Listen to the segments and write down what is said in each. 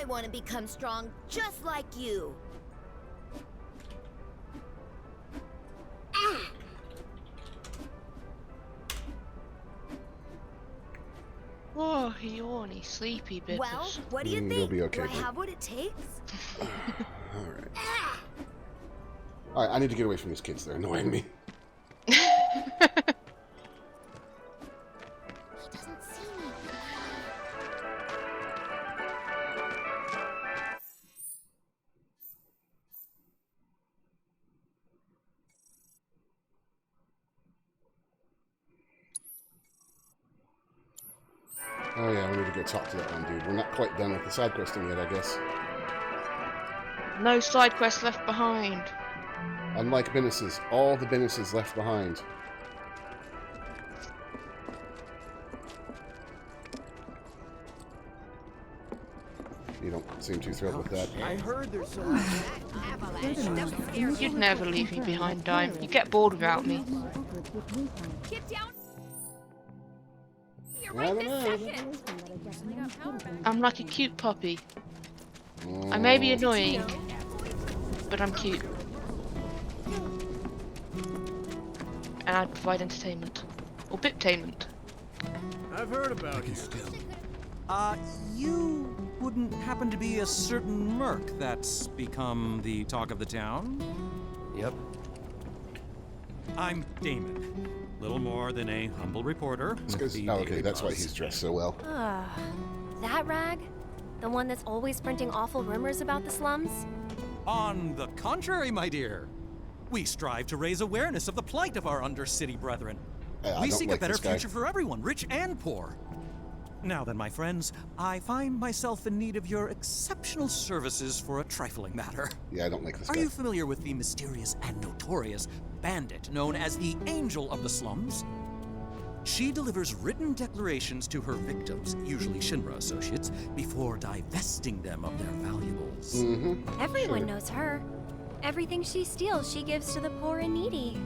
want to become strong just like you. Oh, yawny, sleepy bit. Well, what do you think? You'll be okay, Do I bud. have what it takes? Alright. Alright, I need to get away from these kids. They're annoying me. He doesn't see me. Oh yeah, we need to go talk to that one dude. We're not quite done with the side questing yet, I guess. No side quest left behind. Unlike Bennis's, all the Bennis's left behind. You don't seem too thrilled with that. I heard there's some. You'd never leave me behind, Dime. You get bored without me. Get down. You're I right don't this know. second. I'm like a cute puppy. I may be annoying, but I'm cute. And I provide entertainment. Or biptainment. I've heard about you. You wouldn't happen to be a certain merc that's become the talk of the town? Yep. I'm Damon. Little more than a humble reporter. with the Oh, okay, Daily that's why Buzz. he's dressed so well. That rag? The one that's always printing awful rumors about the slums? On the contrary, my dear. We strive to raise awareness of the plight of our undercity brethren. I We don't seek like a better this guy. future for everyone, rich and poor. Now then, my friends, I find myself in need of your exceptional services for a trifling matter. Yeah, I don't like this Are guy. you familiar with the mysterious and notorious bandit known as the Angel of the Slums? She delivers written declarations to her victims, usually Shinra associates, before divesting them of their valuables. Mm-hmm. Everyone knows her. Everything she steals, she gives to the poor and needy.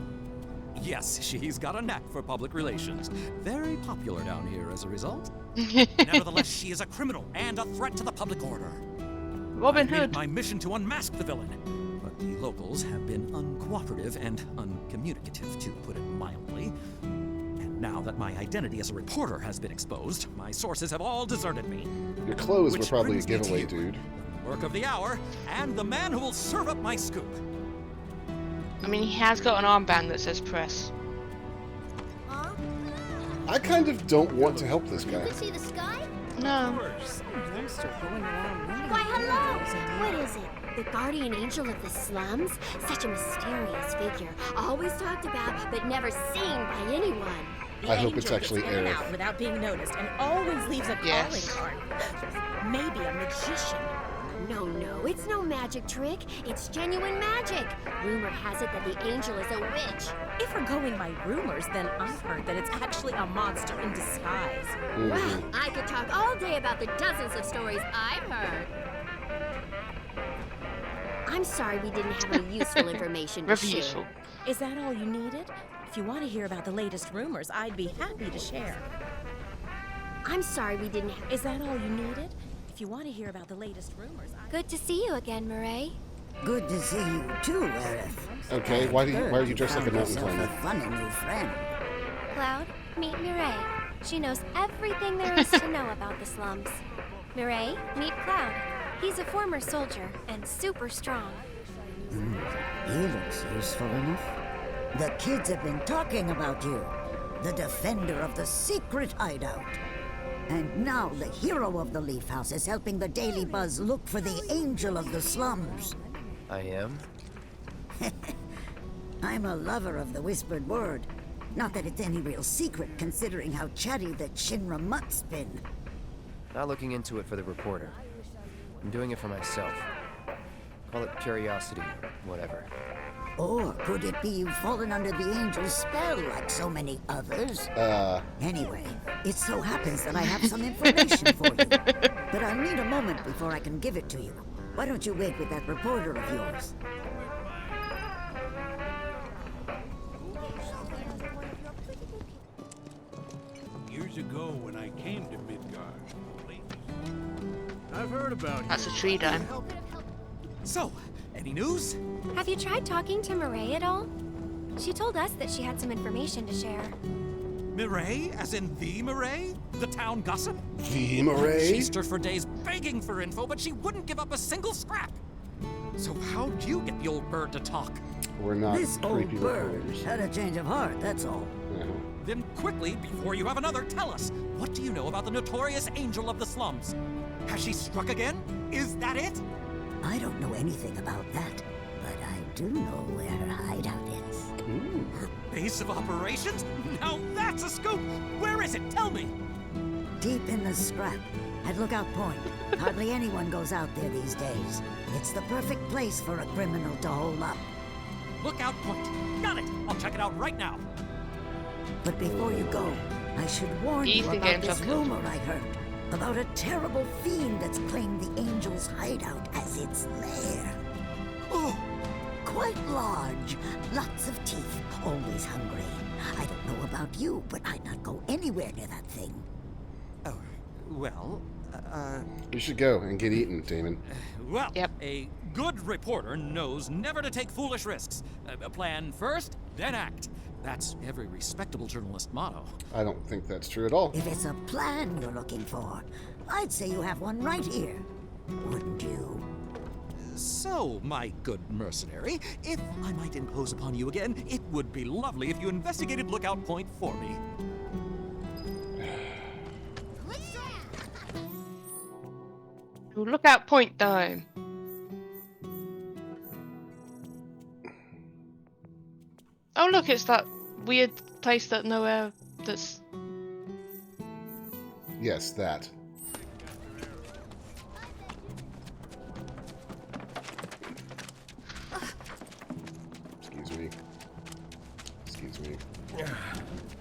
Yes, she's got a knack for public relations. Very popular down here as a result. Nevertheless, she is a criminal and a threat to the public order. Robin I've made it Hood. my mission to unmask the villain, but the locals have been uncooperative and uncommunicative, to put it mildly. And now that my identity as a reporter has been exposed, my sources have all deserted me. Your clothes were Which probably a brings me to giveaway, you, dude. the Work of the hour, and the man who will serve up my scoop. I mean, he has got an armband that says press. Huh? I kind of don't want to help this You guy. can see the sky? No. Why, hello! What is it? The guardian angel of the slums? Such a mysterious figure. Always talked about, but never seen by anyone. I hope it's actually in and Aerith. out without being noticed and always leaves a Yes. calling card. Maybe a magician. No, it's no magic trick. It's genuine magic. Rumor has it that the angel is a witch. If we're going by rumors, then I've heard that it's actually a monster in disguise. Well, I could talk all day about the dozens of stories I've heard. I'm sorry we didn't have any useful information to Very share. useful. Is that all you needed? If you want to hear about the latest rumors, I'd be happy to share. I'm sorry we didn't have... Is that all you needed? If you want to hear about the latest rumors, Good to see you again, Murray. Good to see you too, Aerith. Okay, why are you dressed like a mountain Found climber? yourself a funny new friend. Cloud, meet Mireille. She knows everything there is to know about the slums. Mireille, meet Cloud. He's a former soldier and super strong. He looks useful enough. The kids have been talking about you. The defender of the secret hideout. And now the hero of the Leaf House is helping the Daily Buzz look for the angel of the slums. I am? I'm a lover of the whispered word. Not that it's any real secret, considering how chatty the Shinra mutt's been. Not looking into it for the reporter. I'm doing it for myself. Call it curiosity, whatever. Or could it be you've fallen under the angel's spell like so many others? Anyway, it so happens that I have some information for you. But I'll need a moment before I can give it to you. Why don't you wait with that reporter of yours? Years ago when I came to Midgard, I've heard about That's a you. tree dime. So, any news? Have you tried talking to Mireille at all? She told us that she had some information to share. Mireille, as in the Mireille? The town gossip? The Murray? She stood for days begging for info, but she wouldn't give up a single scrap. So how'd you get the old bird to talk? We're not This creepy old bird reporters. had a change of heart, that's all. Yeah. Then quickly, before you have another, tell us. What do you know about the notorious angel of the slums? Has she struck again? Is that it? I don't know anything about that, but I do know where her hideout is. Ooh. Her base of operations? Now that's a scoop! Where is it? Tell me! Deep in the scrap, at Lookout Point. Hardly anyone goes out there these days. It's the perfect place for a criminal to hole up. Lookout Point. Got it! I'll check it out right now. But before you go, I should warn you Ethan about games this are good. rumor I heard. About a terrible fiend that's claimed the angel's hideout as its lair. Oh, Quite large, lots of teeth, always hungry. I don't know about you, but I'd not go anywhere near that thing. oh well, You should go and get eaten, Damon. well, Yep. a good reporter knows never to take foolish risks. Plan first, then act. That's every respectable journalist motto. I don't think that's true at all. If it's a plan you're looking for, I'd say you have one right here. Wouldn't you? So, my good mercenary, if I might impose upon you again, it would be lovely if you investigated Lookout Point for me. Lookout point time. Oh look, it's that weird place that nowhere that's... Yes, that. Excuse me. Excuse me.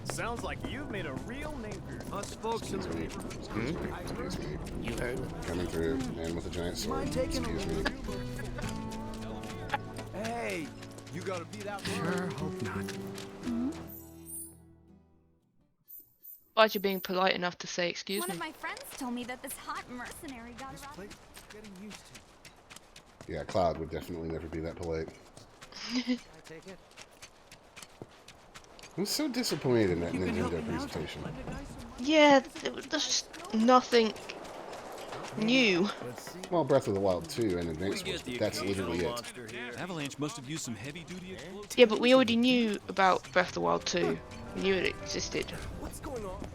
Sounds like you've made a real name for yourself. Us folks in Excuse the me. neighborhood. Excuse me. Excuse me. You heard me. Coming through. Man with a giant sword. Excuse me. Hey, you gotta beat out Sure hope not. Glad you're being polite enough to say excuse One me. of my friends told me that this hot mercenary got this around. place. Getting used to. Yeah, Cloud would definitely never be that polite. I take it. I'm so disappointed in that You can help Nintendo me out. presentation. Lend a guy some money. Yeah, there's just nothing new. Let's see. Well, Breath of the Wild 2 and Advance Wars, but that's literally it. Avalanche must have used some heavy-duty explosives. Yeah, but we already knew about Breath of the Wild 2. We knew it existed. What's going on?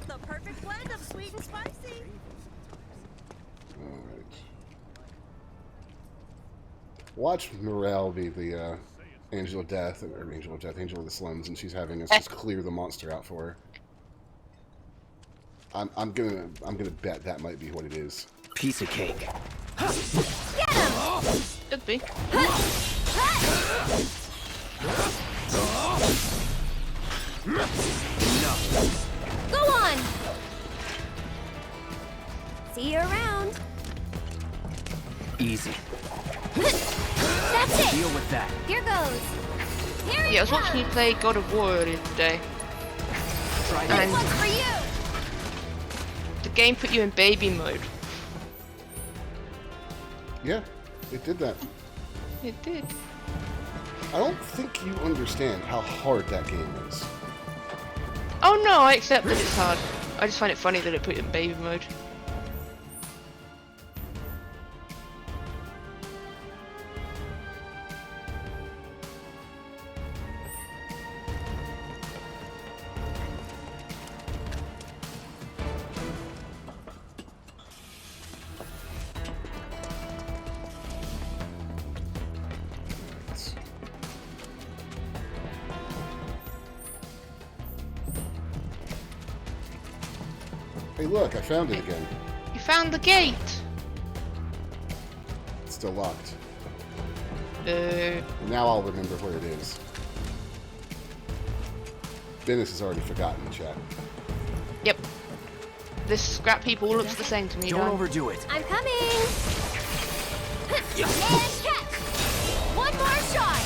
The perfect blend of sweet and spicy. Alright. Watch Morel be the Angel of Death, or Angel of Death, Angel of the Slums, and she's having us just clear the monster out for her. I'm gonna bet that might be what it is. Piece of cake. Could be. Go on! See you around. Easy. That's it! Deal with that. Here goes. Here Yeah, I was watching you play God of War earlier today. Try This And one's for you! the game put you in baby mode. Yeah, it did that. It did. I don't think you understand how hard that game is. Oh no, I accept that it's hard. I just find it funny that it put you in baby mode. Hey, look, I found it again. You found the gate! It's still locked. Uh, Now I'll remember where it is. Dennis has already forgotten the chat. yep. This scrap heap all looks the same to me. Don't Dan. overdo it. I'm coming! And catch! One more shot!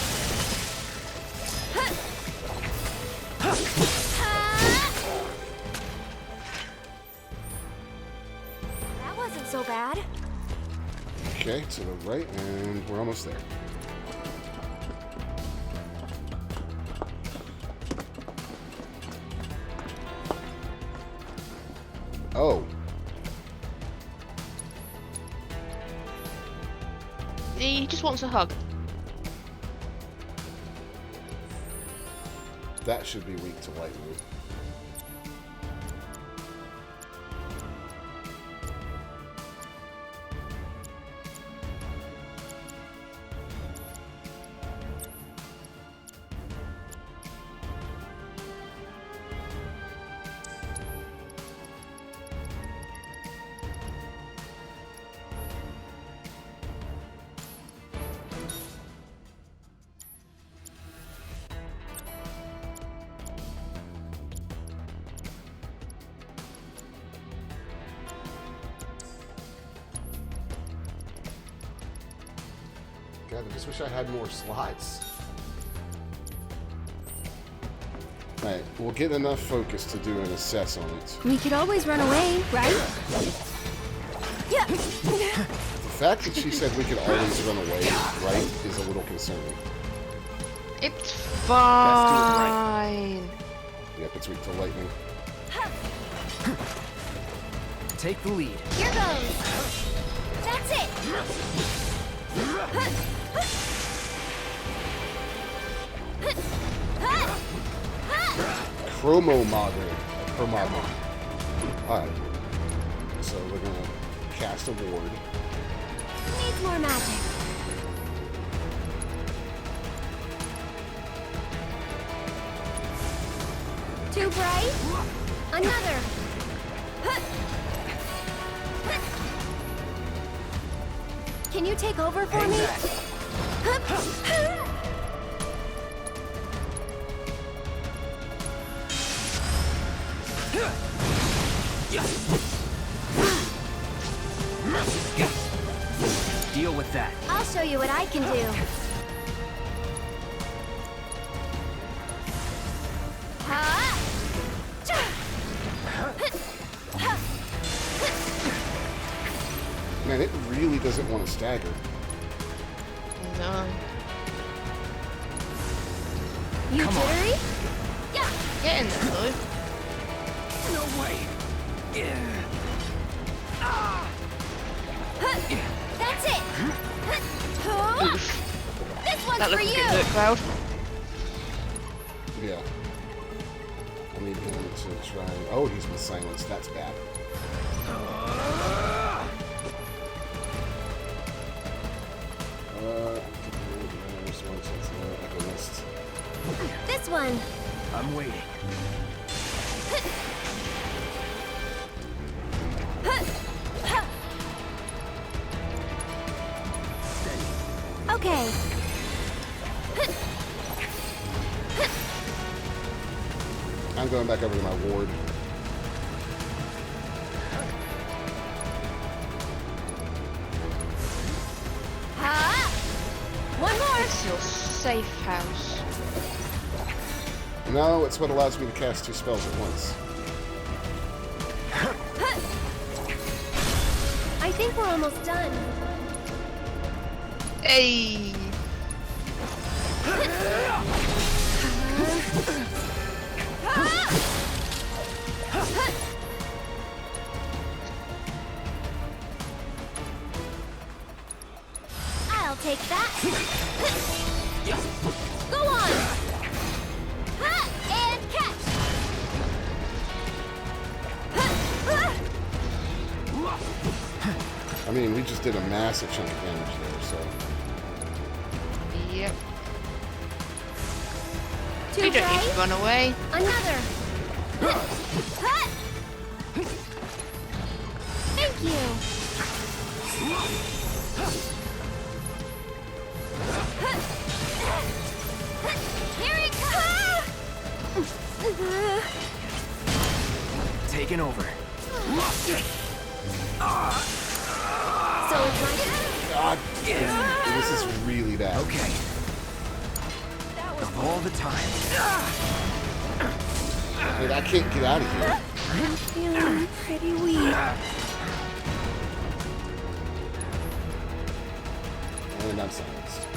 to the right, and we're almost there. Oh. He just wants a hug. That should be weak to lightning. God, I just wish I had more slots. Alright, we'll get enough focus to do an assess on it. We could always run away, right? Yeah. The fact that she said we could always run away, right, is a little concerning. It's fine. Yep, it's weak to lightning. Take the lead. Here goes. That's it. Chromo model. Alright. So we're gonna cast a ward. Needs more magic. Too bright? Another. Can you take over for me? Deal with that. I'll show you what I can do. Man, it really doesn't want to stagger. No. You jittery? Yeah. Get in there, though. No way. That's it. This one's That for looks you. good, Cloud. Yeah. I need him to try. Oh, he's been silenced. That's bad. This one. I'm waiting. Okay. I'm going back over to my ward. One more. It's your safe house. No, it's what allows me to cast 2 spells at once. I think we're almost done. Hey. I'll take that. Go on. And catch. I mean, we just did a massive chunk of damage there, so... Yep. Too You don't need bright? to run away. Another. Thank you. Here it comes. Taking over. So it's like God, this is really bad. Okay. Of all the time. Dude, I can't get out of here. I'm feeling pretty weak. And I'm silenced.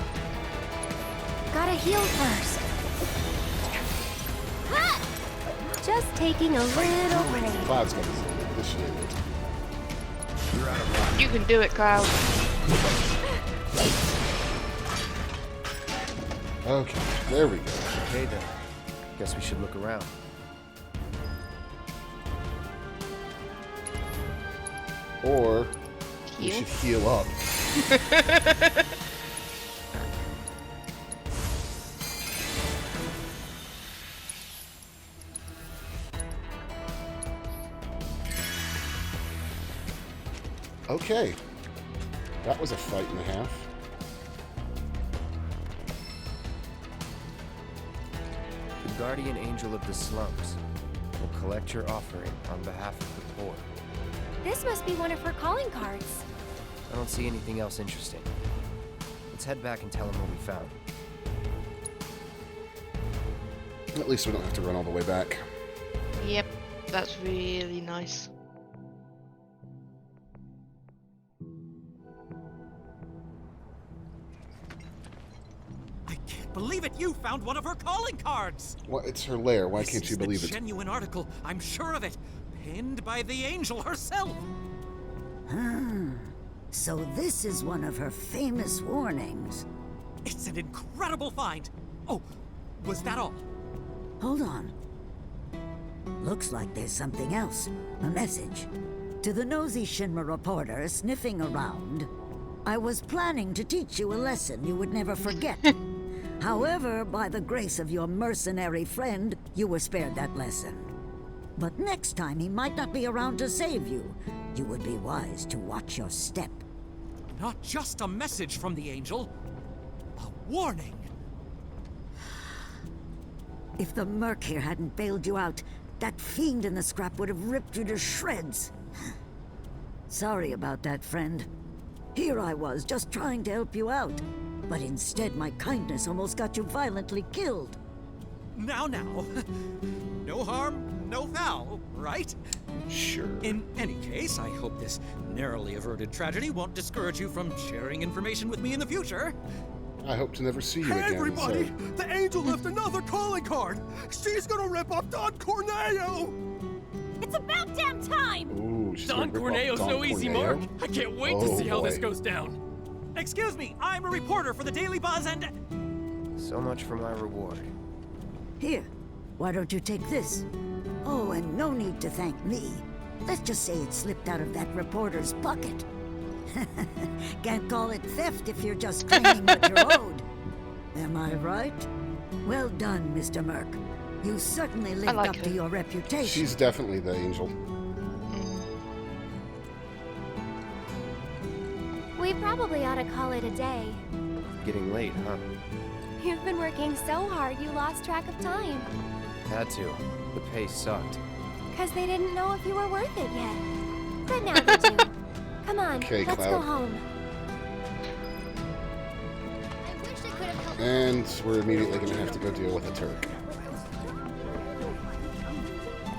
Gotta heal first. Just taking a little break. Cloud's got this initiated. You can do it, Cloud. Okay, there we go. Okay then. Guess we should look around. Or we Heal? should heal up. Okay. That was a fight and a half. The guardian angel of the slums will collect your offering on behalf of the poor. This must be one of her calling cards. I don't see anything else interesting. Let's head back and tell him what we found. At least we don't have to run all the way back. Yep, that's really nice. I can't believe it! You found one of her calling cards! Well, it's her lair. Why This can't is you believe the it? genuine article, I'm sure of it. Penned by the angel herself. So this is one of her famous warnings. It's an incredible find. Oh, was that all? Hold on. Looks like there's something else. A message. To the nosy Shinra reporter sniffing around, I was planning to teach you a lesson you would never forget. However, by the grace of your mercenary friend, you were spared that lesson. But next time he might not be around to save you. You would be wise to watch your step. Not just a message from the angel, a warning. If the Merc here hadn't bailed you out, that fiend in the scrap would have ripped you to shreds. Sorry about that, friend. Here I was, just trying to help you out. But instead, my kindness almost got you violently killed. Now. No harm, no foul, right? Sure. In any case, I hope this narrowly averted tragedy won't discourage you from sharing information with me in the future. I hope to never see you Hey, again. everybody! So. The angel left another calling card! She's gonna rip off Don Corneo! It's about damn time! Ooh, she's Don gonna rip off Corneo's Don no easy Corneo? mark. I can't wait to Oh, see how this boy. goes down. Excuse me, I'm a reporter for the Daily Buzz and... So much for my reward. Here, why don't you take this? Oh, and no need to thank me. Let's just say it slipped out of that reporter's pocket. Can't call it theft if you're just claiming what you're owed. Am I right? Well done, Mr. Merc. You certainly lived like up her. to your reputation. She's definitely the angel. We probably ought to call it a day. Getting late, huh? You've been working so hard you lost track of time. Had to. The pay sucked. Because they didn't know if you were worth it yet. But now they do. Come on, Okay, let's go Cloud. home. I wish I could have helped. And we're immediately going to have to go deal with a Turk.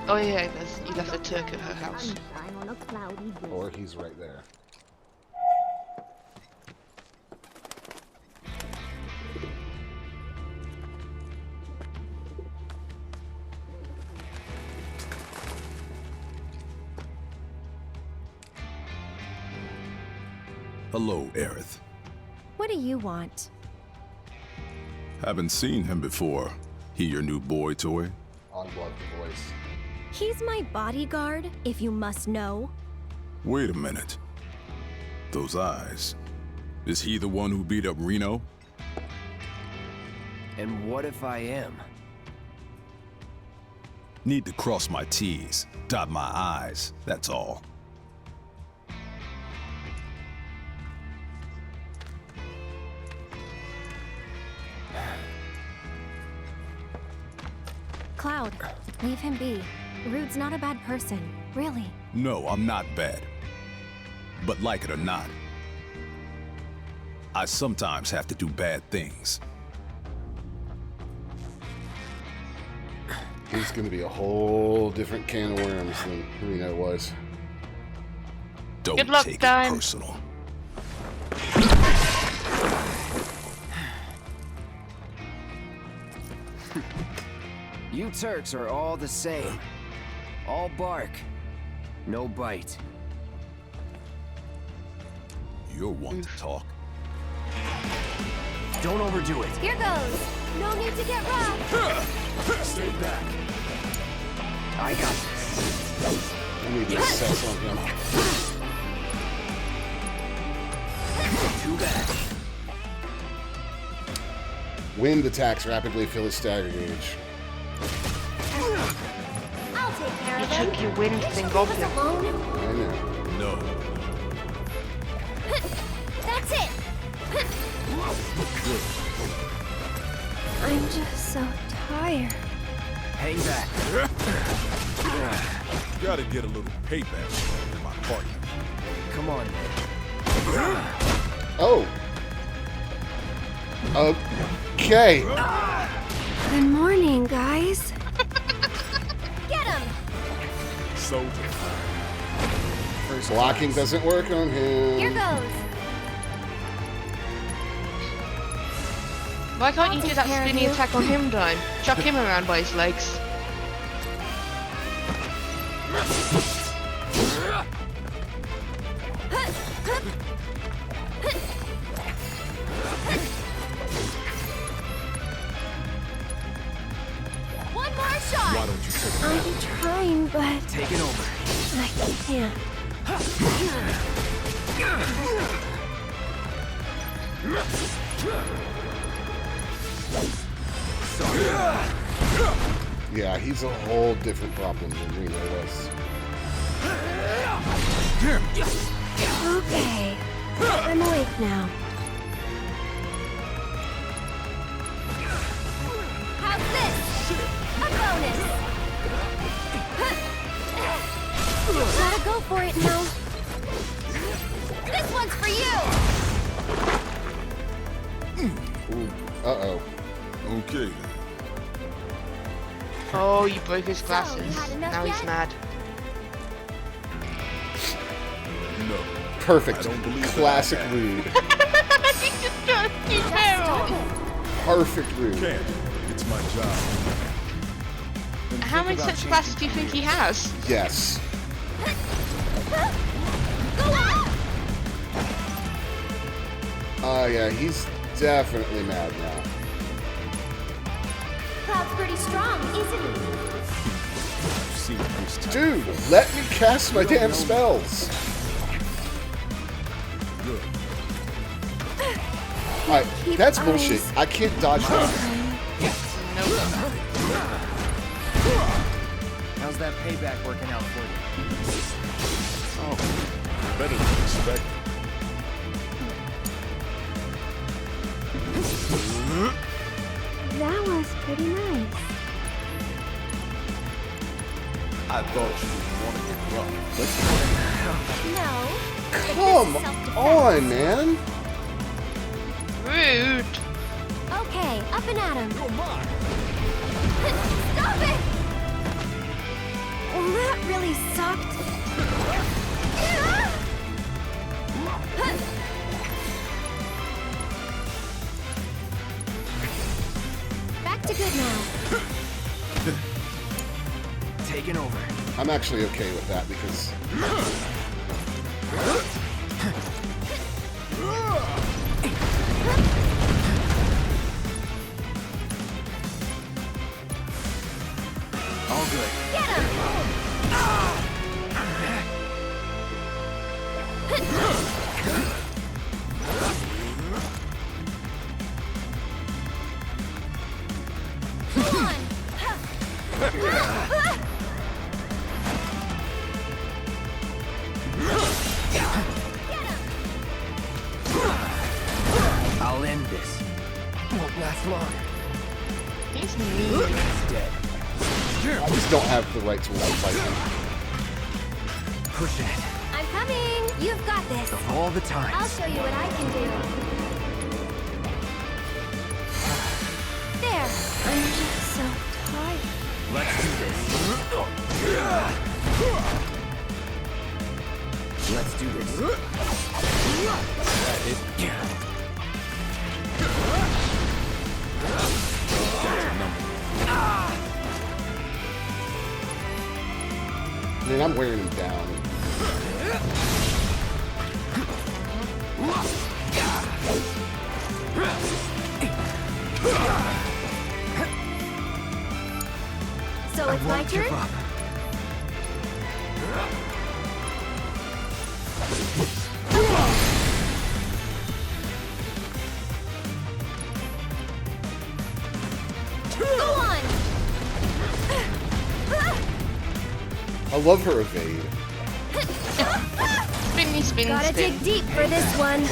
Oh yeah, you left a Turk at her house. Sunshine on a cloudy day. Or he's right there. Hello, Aerith. What do you want? Haven't seen him before. He your new boy toy? On blood the voice. He's my bodyguard, if you must know. Wait a minute. Those eyes. Is he the one who beat up Reno? And what if I am? Need to cross my T's, dot my I's, that's all. Cloud, leave him be. Rude's not a bad person, really. No, I'm not bad. But like it or not, I sometimes have to do bad things. He's going to be a whole different can of worms than Reno was. Don't Good luck, take Dime. it personal. You Turks are all the same. All bark, no bite. You're one to talk. Don't overdo it. Here goes. No need to get rough. Stay back. I got this. I need to assess on him. Too bad. Wind attacks rapidly fill his stagger gauge. I'll take care You of him. took your wind thing Leave off us him. alone. I know. No. That's it. I'm just so tired. Hang back. Gotta get a little payback for my partner. Come on. Oh. Okay. Good morning, guys. Get him. Soldier. Blocking doesn't work on him. Here goes. Why can't you I'll do that take care of spinny you. attack on him, Dime? Chuck him around by his legs. One more shot. Why don't you take it? I'm trying, but Take it over. I can't. Yeah, he's a whole different problem than Reno was. Okay. I'm awake now. How's this? A bonus. Gotta go for it now. This one's for you. Ooh, uh-oh. Okay then. Oh, you broke his So, glasses. you had enough Now he's yet? mad. No. Perfect. I don't believe Classic that I Rude. He's just trying to keep him. Perfect Rude. can't. It's my job. How many sets of glasses do you think he has? Yes. Go on. Yeah, he's definitely mad now. Cloud's pretty strong, isn't he? See this time. Dude, let me cast my damn spells. Good. Alright, Keep that's eyes. bullshit. I can't dodge that. Nope. How's that payback working out for you? Oh, better than expected. That was pretty nice. I thought you would want to get rough. No. Come on, man. Rude. Okay, up and at him. Stop it! Well, that really sucked. Back to good now. Taking over. I'm actually okay with that because All good. Get him! Come on! I'll end this. Won't last long. He's mean. He's dead. I just don't have the right to fight him. Pushing it. I'm coming! You've got this. Of all the times. I'll show you what I can do. There. I'm just so tired. Let's do this. Let's do this. mean, I'm wearing him down. So it's my turn? Go on! I love her evade. Spinny, spin, Gotta spin. dig deep for this one.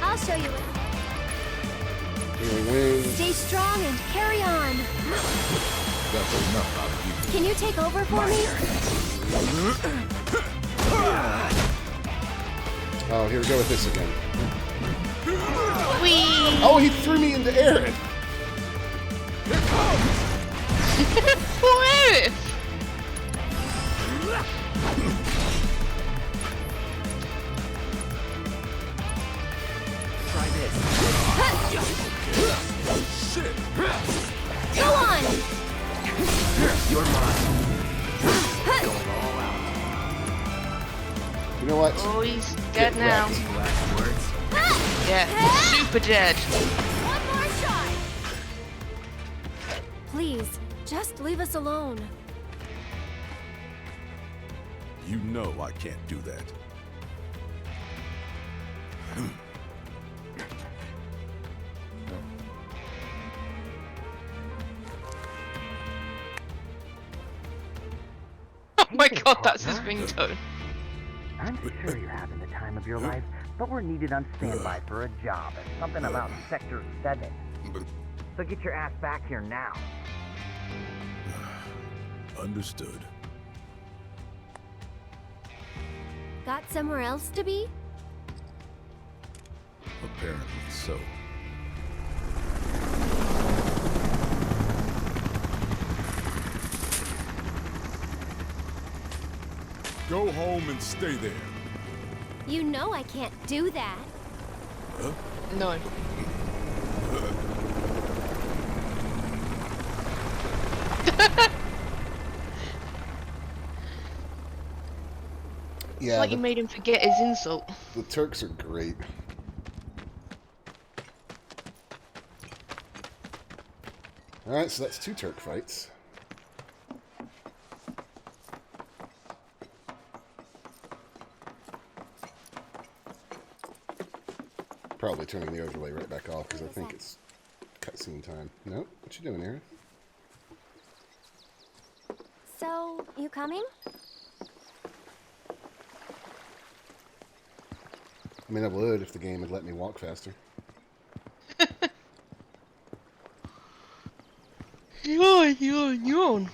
I'll show you it. Healing wings. Stay strong and carry on. That's enough out of you. Can you take over for me? Oh, here we go with this again. Whee! Oh, he threw me into Aaron. Poor Aerith! Try this. Go on! You're mine. Going all out. You know what? Oh, he's Get dead now. wrecked. Last words. Yeah, super dead. One more shot! Please, just leave us alone. You know I can't do that. Oh my god, that's his ringtone. I'm sure you're having the time of your life, but we're needed on standby for a job at something about Sector 7. So get your ass back here now. Understood. Got somewhere else to be? Apparently so. Go home and stay there. You know I can't do that. No. Yeah, Like you made him forget his insult. the Turks are great. Alright, so that's 2 Turk fights. Probably turning the overlay right back off because I think it's cutscene time. Nope. What you doing, Aaron? So, you coming? I mean, I would if the game would let me walk faster. Yawn.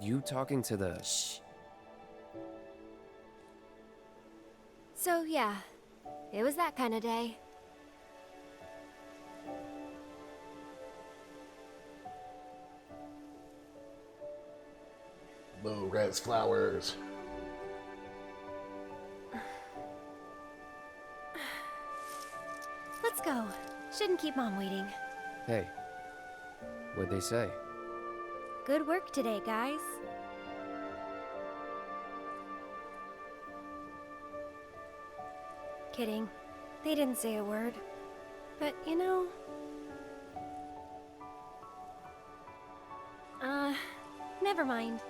You talking to the... Shh. So, yeah. It was that kind of day. Low res flowers. Let's go. Shouldn't keep Mom waiting. Hey. What'd they say? Good work today, guys. Kidding. They didn't say a word. But, you know... never mind.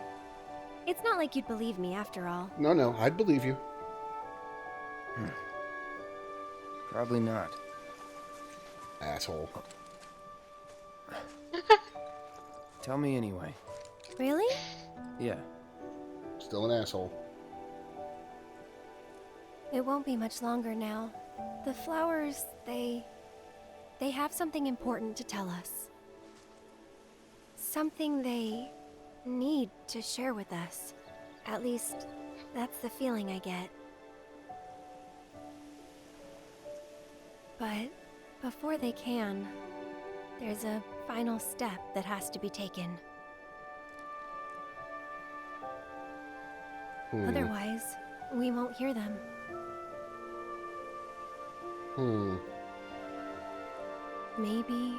It's not like you'd believe me after all. No, I'd believe you. Probably not. Asshole. Tell me anyway. Really? Yeah. Still an asshole. It won't be much longer now. The flowers, they have something important to tell us. Something they need to share with us. At least, that's the feeling I get. But before they can, there's a final step that has to be taken. Otherwise, we won't hear them. Maybe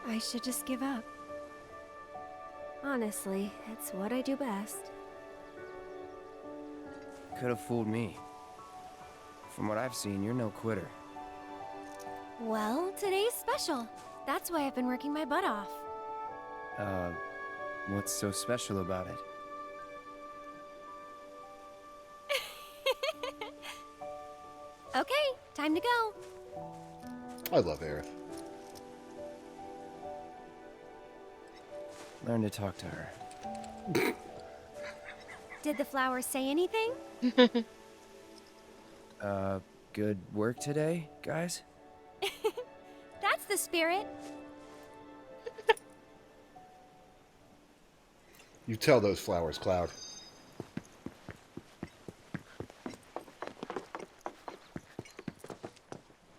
I should just give up. Honestly, it's what I do best. Could have fooled me. From what I've seen, you're no quitter. Well, today's special. That's why I've been working my butt off. What's so special about it? Okay, time to go. I love Aerith. Learn to talk to her. Did the flowers say anything? Good work today, guys? That's the spirit. You tell those flowers, Cloud.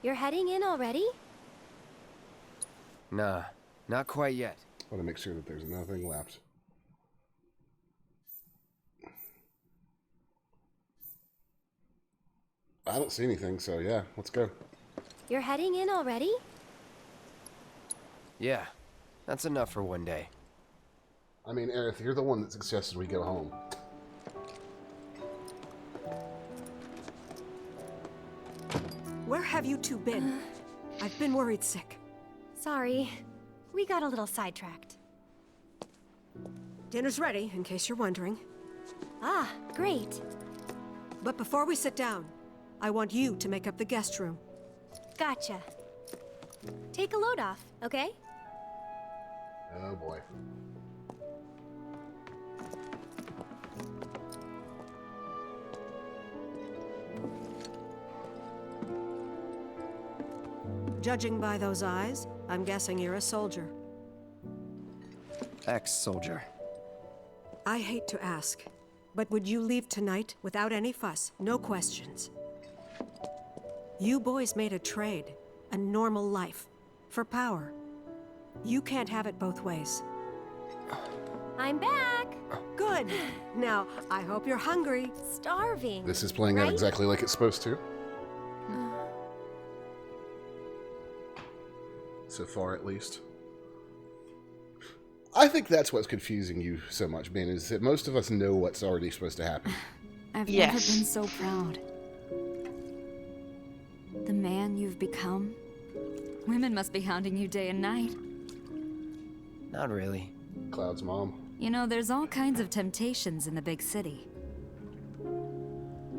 You're heading in already? Nah, not quite yet. I want to make sure that there's nothing left. I don't see anything, so yeah, let's go. You're heading in already? Yeah, that's enough for one day. I mean, Aerith, you're the one that suggested we go home. Where have you two been? I've been worried sick. Sorry. We got a little sidetracked. Dinner's ready, in case you're wondering. Ah, great. But before we sit down, I want you to make up the guest room. Gotcha. Take a load off, okay? Oh boy. Judging by those eyes, I'm guessing you're a soldier. Ex-soldier. I hate to ask, but would you leave tonight without any fuss, no questions? You boys made a trade, a normal life, for power. You can't have it both ways. I'm back! Good. Now, I hope you're hungry. Starving. This is playing out exactly like it's supposed to. So far, at least. I think that's what's confusing you so much, Ben, is that most of us know what's already supposed to happen. I've never been so proud. The man you've become. Women must be hounding you day and night. Not really. Cloud's mom. You know, there's all kinds of temptations in the big city.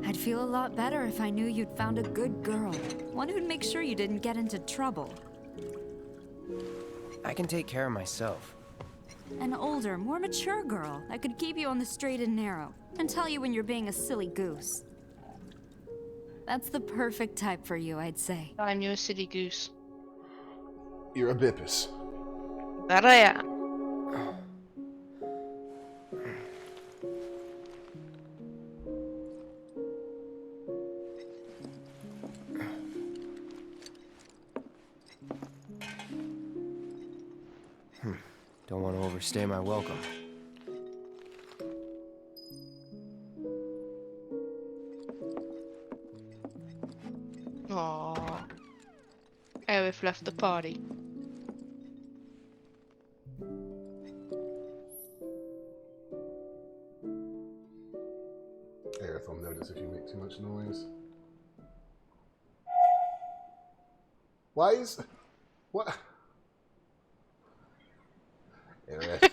I'd feel a lot better if I knew you'd found a good girl. One who'd make sure you didn't get into trouble. I can take care of myself. An older, more mature girl that could keep you on the straight and narrow and tell you when you're being a silly goose. That's the perfect type for you, I'd say. I'm your silly goose. You're a bippus. That I am. Don't want to overstay my welcome. Aww. Aerith left the party. Aerith will notice if you make too much noise. Why is... What? Aerith.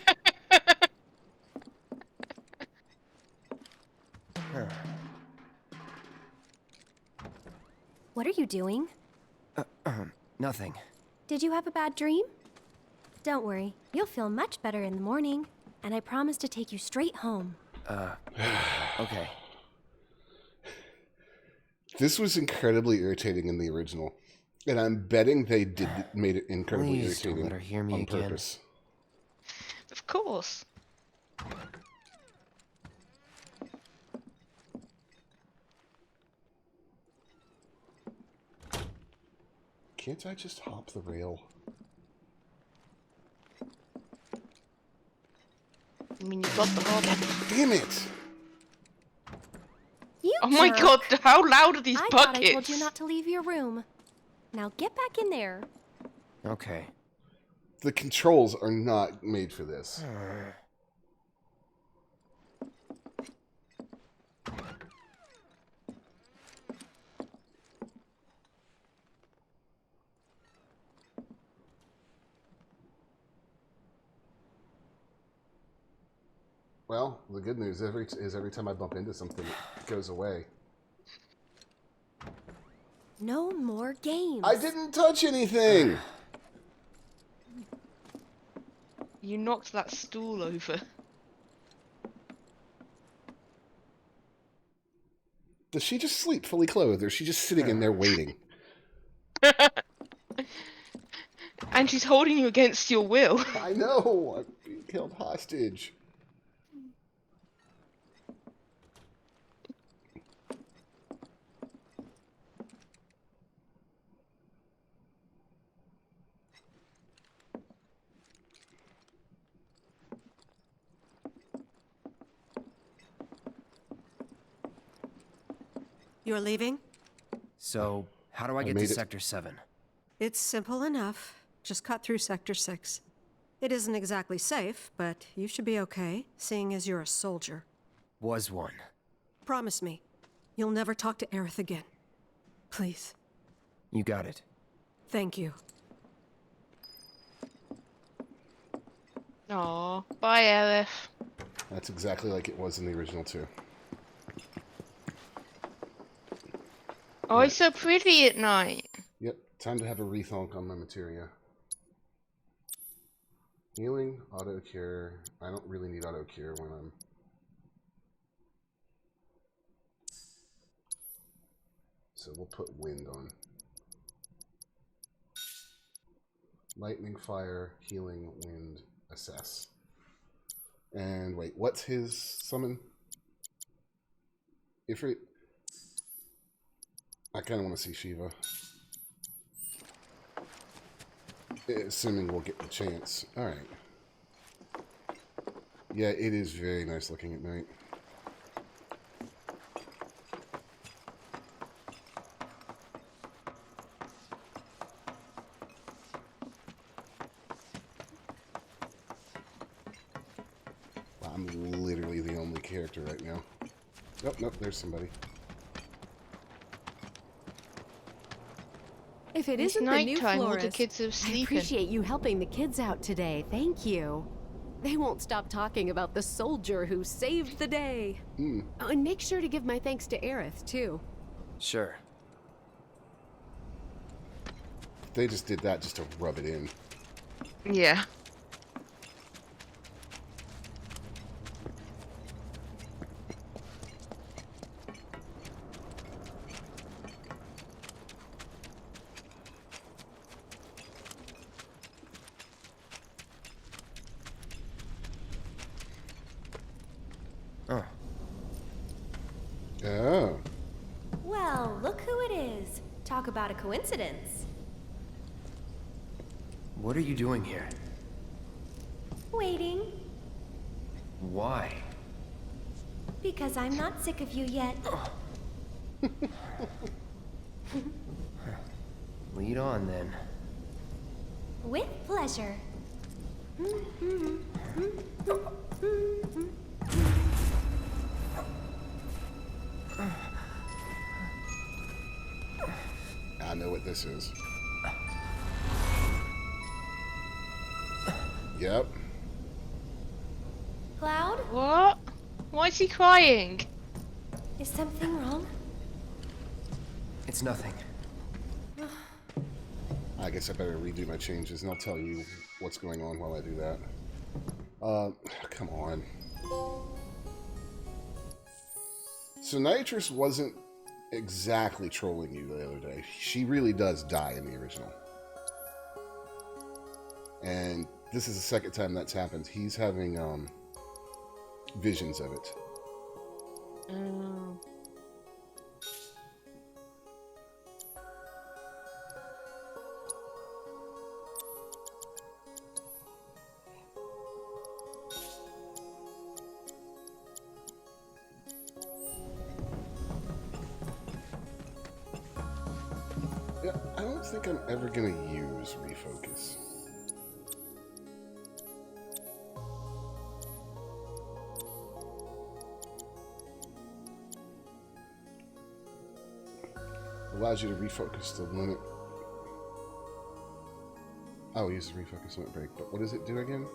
What are you doing? Nothing. Did you have a bad dream? Don't worry, you'll feel much better in the morning, and I promise to take you straight home. Okay. This was incredibly irritating in the original, and I'm betting they made it incredibly Please don't irritating let her hear me on again. purpose. Of course. Can't I just hop the rail? I mean, you got the hob. Damn it! You Oh my jerk. god, how loud are these I buckets? thought I told you not to leave your room. Now get back in there. Okay. The controls are not made for this. Well, the good news is every time I bump into something, it goes away. No more games. I didn't touch anything! You knocked that stool over. Does she just sleep fully clothed, or is she just sitting in there waiting? And she's holding you against your will. I know! I'm being held hostage. You're leaving? So, how do I get to Sector 7? It's simple enough. Just cut through Sector 6. It isn't exactly safe, but you should be okay, seeing as you're a soldier. Was one. Promise me, you'll never talk to Aerith again. Please. You got it. Thank you. Aw, bye, Aerith. That's exactly like it was in the original, too. Oh, it's so pretty at night. Yep, time to have a rethonk on my materia. Healing, auto cure. I don't really need auto cure when I'm... So we'll put wind on. Lightning, fire, healing, wind, assess. And wait, what's his summon? Ifrit? I kind of want to see Shiva. Assuming we'll get the chance. Alright. Yeah, it is very nice looking at night. Wow, I'm literally the only character right now. Nope, nope, there's somebody. If it It's isn't the new nighttime, all the florist, kids are I sleeping. appreciate you helping the kids out today. Thank you. They won't stop talking about the soldier who saved the day. Oh, and make sure to give my thanks to Aerith, too. Sure. They just did that just to rub it in. Yeah. Oh. Well, look who it is. Talk about a coincidence. What are you doing here? Waiting. Why? Because I'm not sick of you yet. Lead on, then. With pleasure. I know what this is. Yep. Cloud? What? Why is he crying? Is something wrong? It's nothing. I guess I better redo my changes, and I'll tell you what's going on while I do that. Come on. So Nitrous wasn't exactly trolling you the other day. She really does die in the original. And this is the second time that's happened. He's having visions of it. Yeah, I don't think I'm ever going to use refocus. Allows you to refocus the limit. Oh, use the refocus limit break. But what does it do again?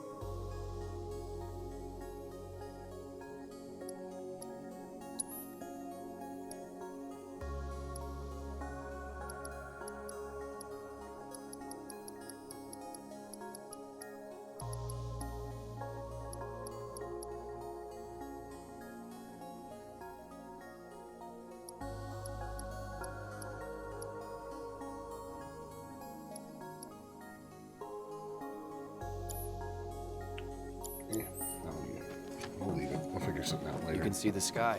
I'll leave it. I'll figure something out later. You can see the sky.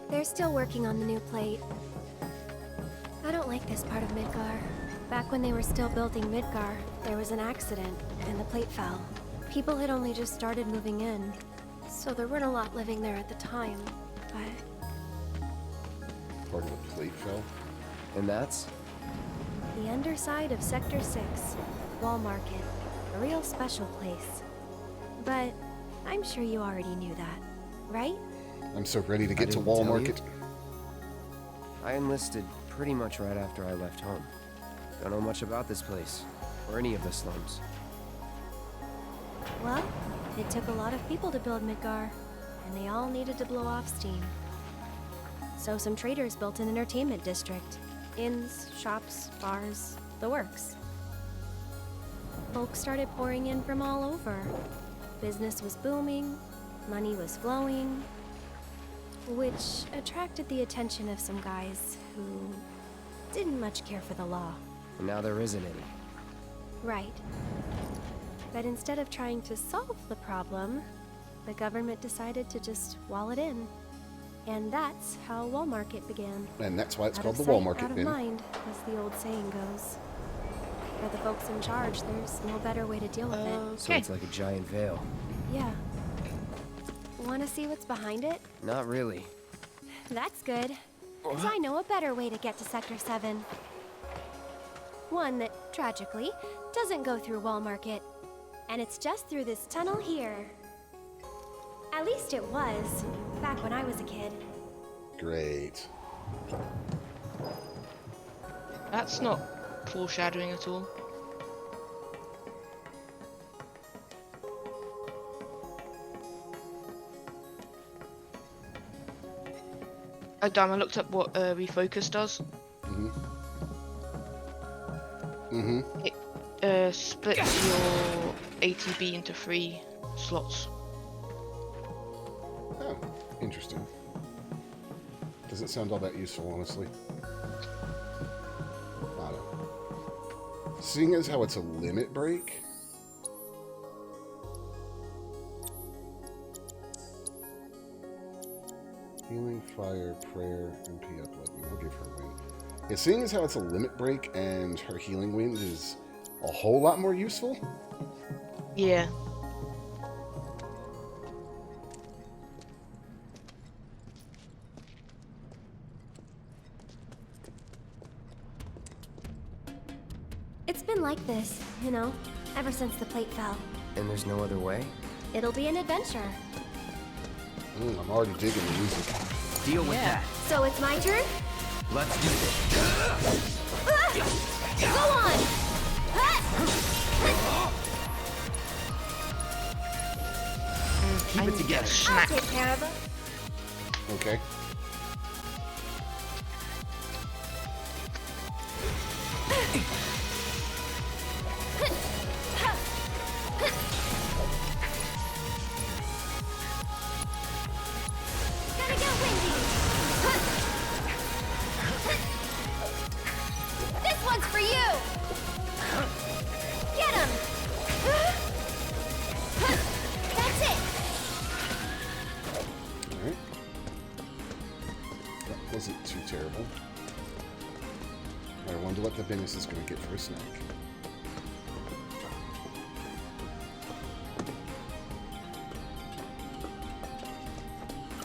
They're still working on the new plate. I don't like this part of Midgar. Back when they were still building Midgar, there was an accident, and the plate fell. People had only just started moving in, so there weren't a lot living there at the time, but... Part of the plate fell? And that's? The underside of Sector 6, Wall Market. A real special place. But I'm sure you already knew that, right? I'm so ready to get to Wall Market. I enlisted pretty much right after I left home. Don't know much about this place, or any of the slums. Well, it took a lot of people to build Midgar, and they all needed to blow off steam. So some traders built an entertainment district. Inns, shops, bars, the works. Folks started pouring in from all over. Business was booming, money was flowing, which attracted the attention of some guys who didn't much care for the law. And now there isn't any. Right. But instead of trying to solve the problem, the government decided to just wall it in. And that's how Wall Market began. And that's why it's Out called of the Wall sight, Market, out of Ben. mind, as the old saying goes. For the folks in charge, there's no better way to deal with it. So it's like a giant veil. Yeah. Want to see what's behind it? Not really. That's good. Because I know a better way to get to Sector 7. One that, tragically, doesn't go through Wall Market. And it's just through this tunnel here. At least it was, back when I was a kid. Great. That's not foreshadowing at all. Oh damn, I looked up what refocus does. It splits your ATB into 3 slots. Oh, interesting. Doesn't sound all that useful, honestly. I don't know. Seeing as how it's a limit break, healing, fire, prayer, MP up lightning. I'll give her a win. Yeah, seeing as how it's a limit break and her healing wind is a whole lot more useful. Yeah. It's been like this, you know, ever since the plate fell. And there's no other way? It'll be an adventure. I'm already digging the music. Deal with that. So it's my turn? Let's do this. Go on! Keep it together. I'll take care of it. Okay. Gotta get windy. terrible. I wonder what the business is going to get for a snack.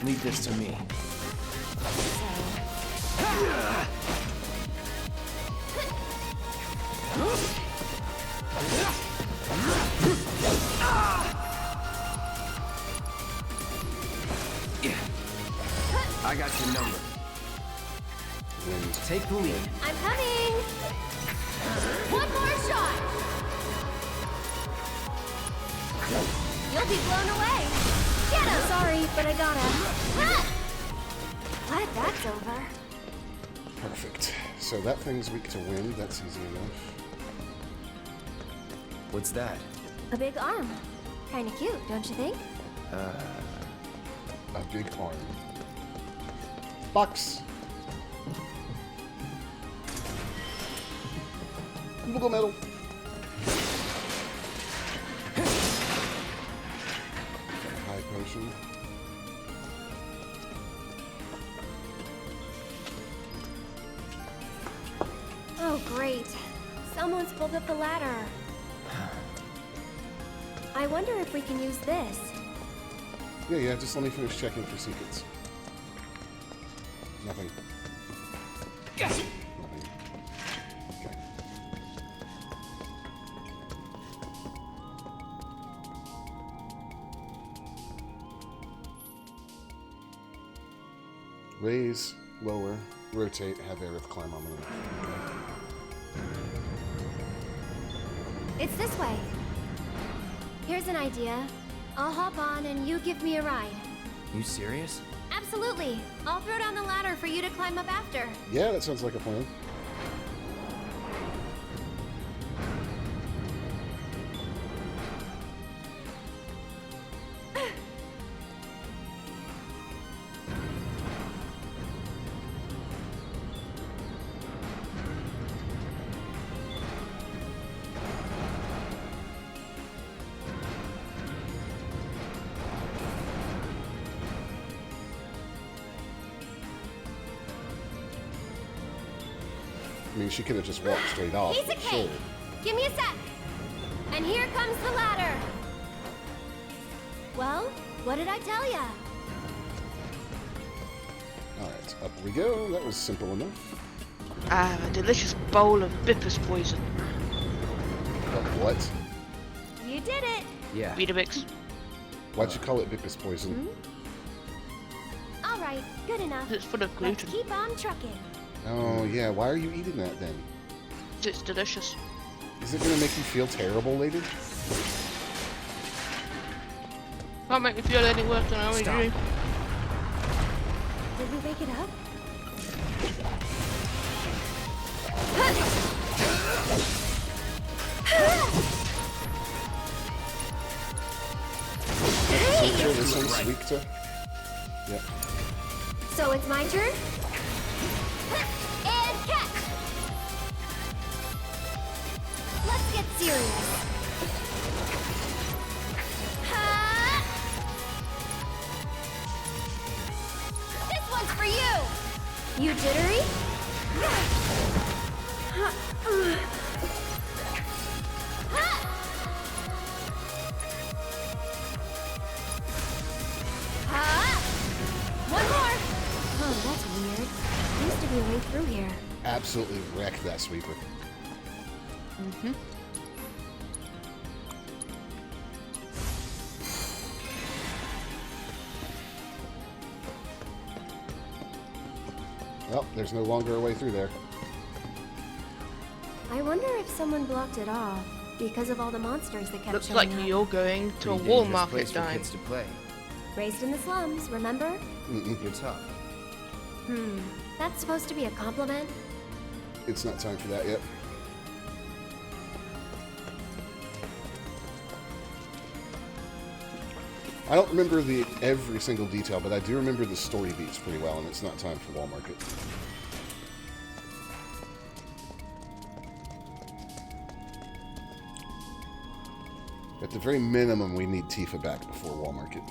Leave this to me. I got your number. Take the lead. I'm coming! One more shot! You'll be blown away! Get him! Sorry, but I gotta. Ah! Glad that's over. Perfect. So that thing's weak to wind. That's easy enough. What's that? A big arm. Kinda cute, don't you think? A big arm. Box. Google metal. High potion. Oh, great. Someone's pulled up the ladder. I wonder if we can use this. Yeah, just let me finish checking for secrets. Nothing. Nothing. Okay. Raise, lower, rotate, have Aerith climb on the roof. It's this way. Here's an idea. I'll hop on and you give me a ride. You serious? Absolutely. I'll throw down the ladder for you to climb up after. Yeah, that sounds like a plan. I mean, she could have just walked straight off. Piece of but cake! sure. Give me a sec! And here comes the ladder! Well, what did I tell ya? Alright, up we go. That was simple enough. I have a delicious bowl of Bippus poison. What? You did it! Yeah. Weetabix. Why'd you call it Bippus poison? All right, good enough. It's full of Let's gluten. keep on trucking. Oh, yeah. Why are you eating that then? It's delicious. Is it going to make you feel terrible later? Can't make me feel any worse than I already do. Did we wake it up? Make sure this one's weak to... Yep. So it's my turn? And catch! Let's get serious. Ha! This one's for you! You jittery? One more! Oh, that's weird. Used to be a way through here. Absolutely wrecked that sweeper. Mm-hmm. Well, there's no longer a way through there. I wonder if someone blocked it off because of all the monsters that kept Looks showing like up. you're going to a Pretty wall dangerous market place for dime. kids to play. Raised in the slums, remember? You're tough. That's supposed to be a compliment? It's not time for that yet. I don't remember every single detail, but I do remember the story beats pretty well, and it's not time for Wall Market. At the very minimum, we need Tifa back before Wall Market.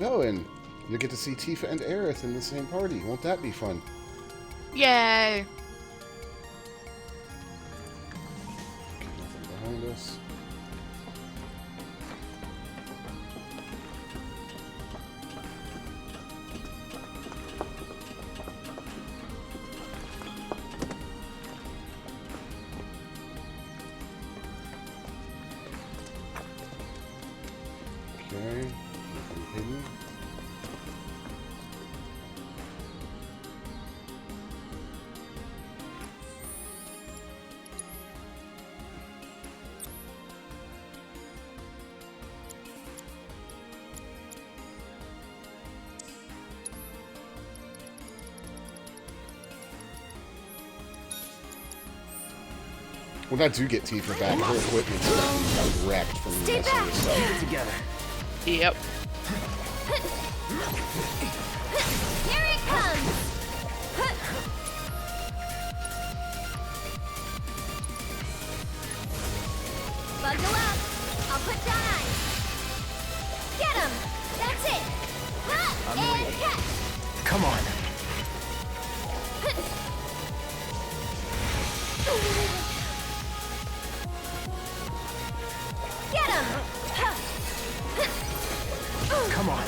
Oh, and You'll get to see Tifa and Aerith in the same party. Won't that be fun? Yay! Nothing behind us. Okay, nothing hidden. When I do get Tifa back, her equipment's gonna be wrecked from messing with stuff. Together. Yep. Here it comes! Bundle up. I'll put down ice. Get him! That's it! I'm And waiting. catch! Come on. Get him! Come on.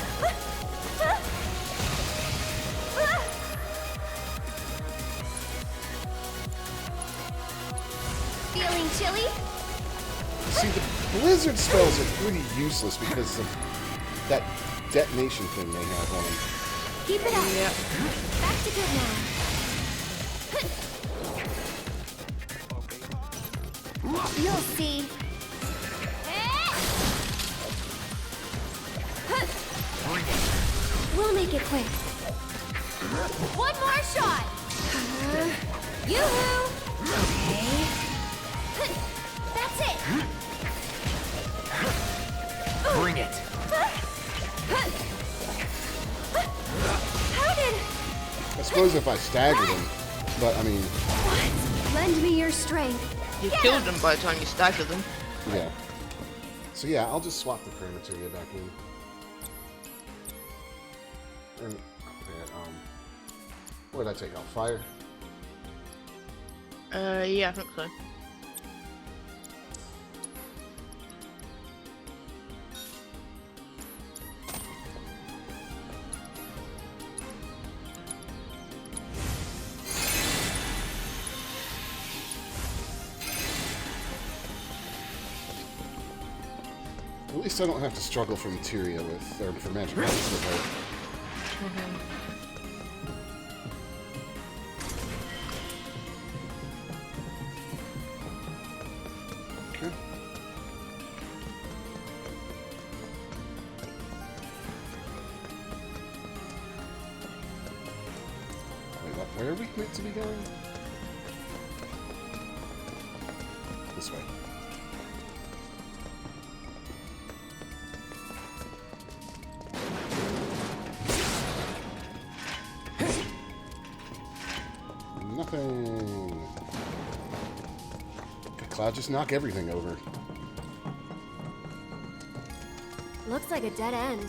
Feeling chilly? See, the blizzard spells are pretty useless because of that detonation thing they have on them. Keep it up. Yep. Back to good now. You'll see. We'll make it quick. One more shot. Yoo-hoo! Okay. That's it. Bring it. How did... I suppose if I staggered him, but I mean, What? Lend me your strength. You killed them by the time you staggered them. yeah. So yeah, I'll just swap the prayer materia back in. And what did I take out? Fire? Yeah, I think so. At least I don't have to struggle for materia with, or for magic items with her. Okay. Wait, where are we meant to be going? This way. Nothing. Could Cloud just knock everything over? Looks like a dead end.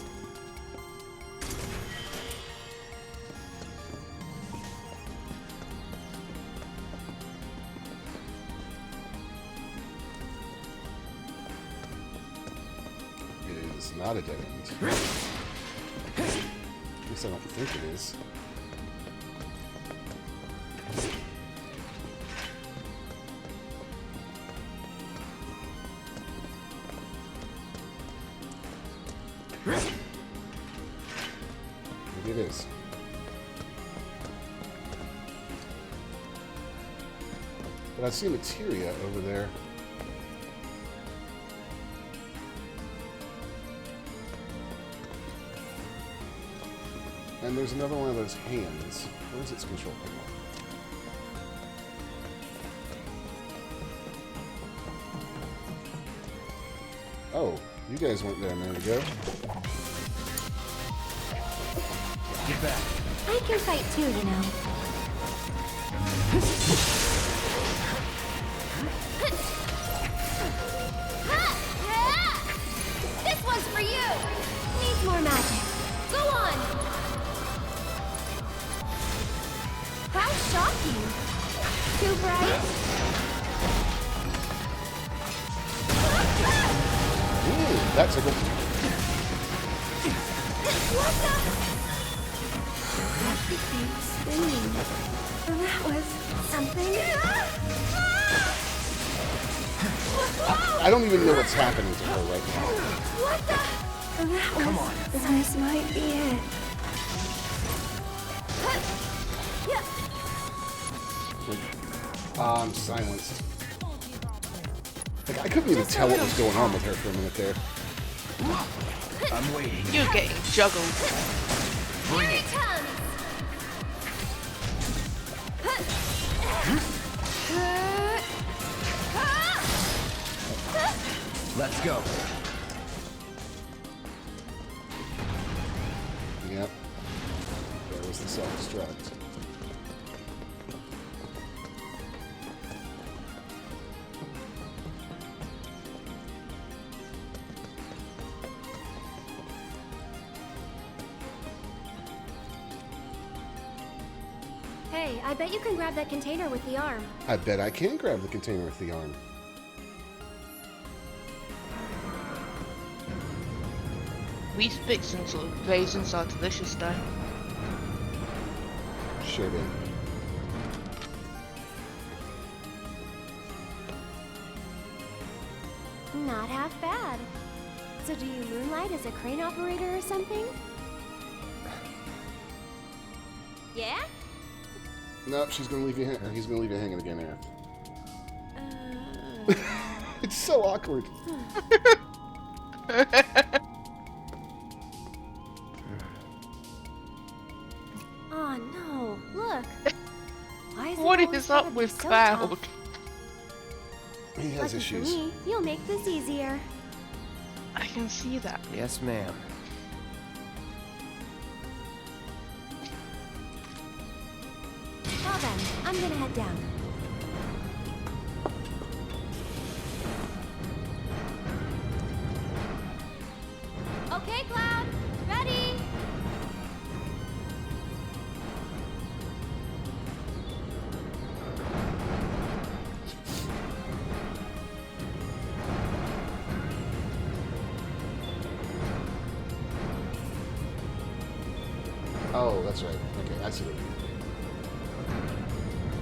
It is not a dead end. At least I don't think it is. Maybe it is. But I see materia over there. And there's another one of those hands. Where's its control panel? Oh, you guys weren't there a minute ago. Get back. I can fight too, you know. This one's for you! Needs more magic. Go on! That tickled. What the? Spinning. That was something. I don't even know what's happening to her right now. What the? Come on. This might be it. I'm silenced. Like, I couldn't even tell what was going on with her for a minute there. I'm waiting. You're getting juggled. Here he comes! Let's go. Yep. There was the self-destruct. Hey, I bet you can grab that container with the arm. I bet I can grab the container with the arm. We picked some sort of raisins are delicious though. Sure did. Not half bad. So do you moonlight as a crane operator or something? Yeah? Nope, she's gonna leave you. He's gonna leave you hanging again, Aerith. It's so awkward. Oh no! Look. Why is it What always is gotta up be with so Cloud? tough? He has Lucky issues. for me, you'll make this easier. I can see that. Yes, ma'am. Well then, I'm gonna head down. Okay, Cloud. Ready? Oh, that's right. Okay, I see what you mean.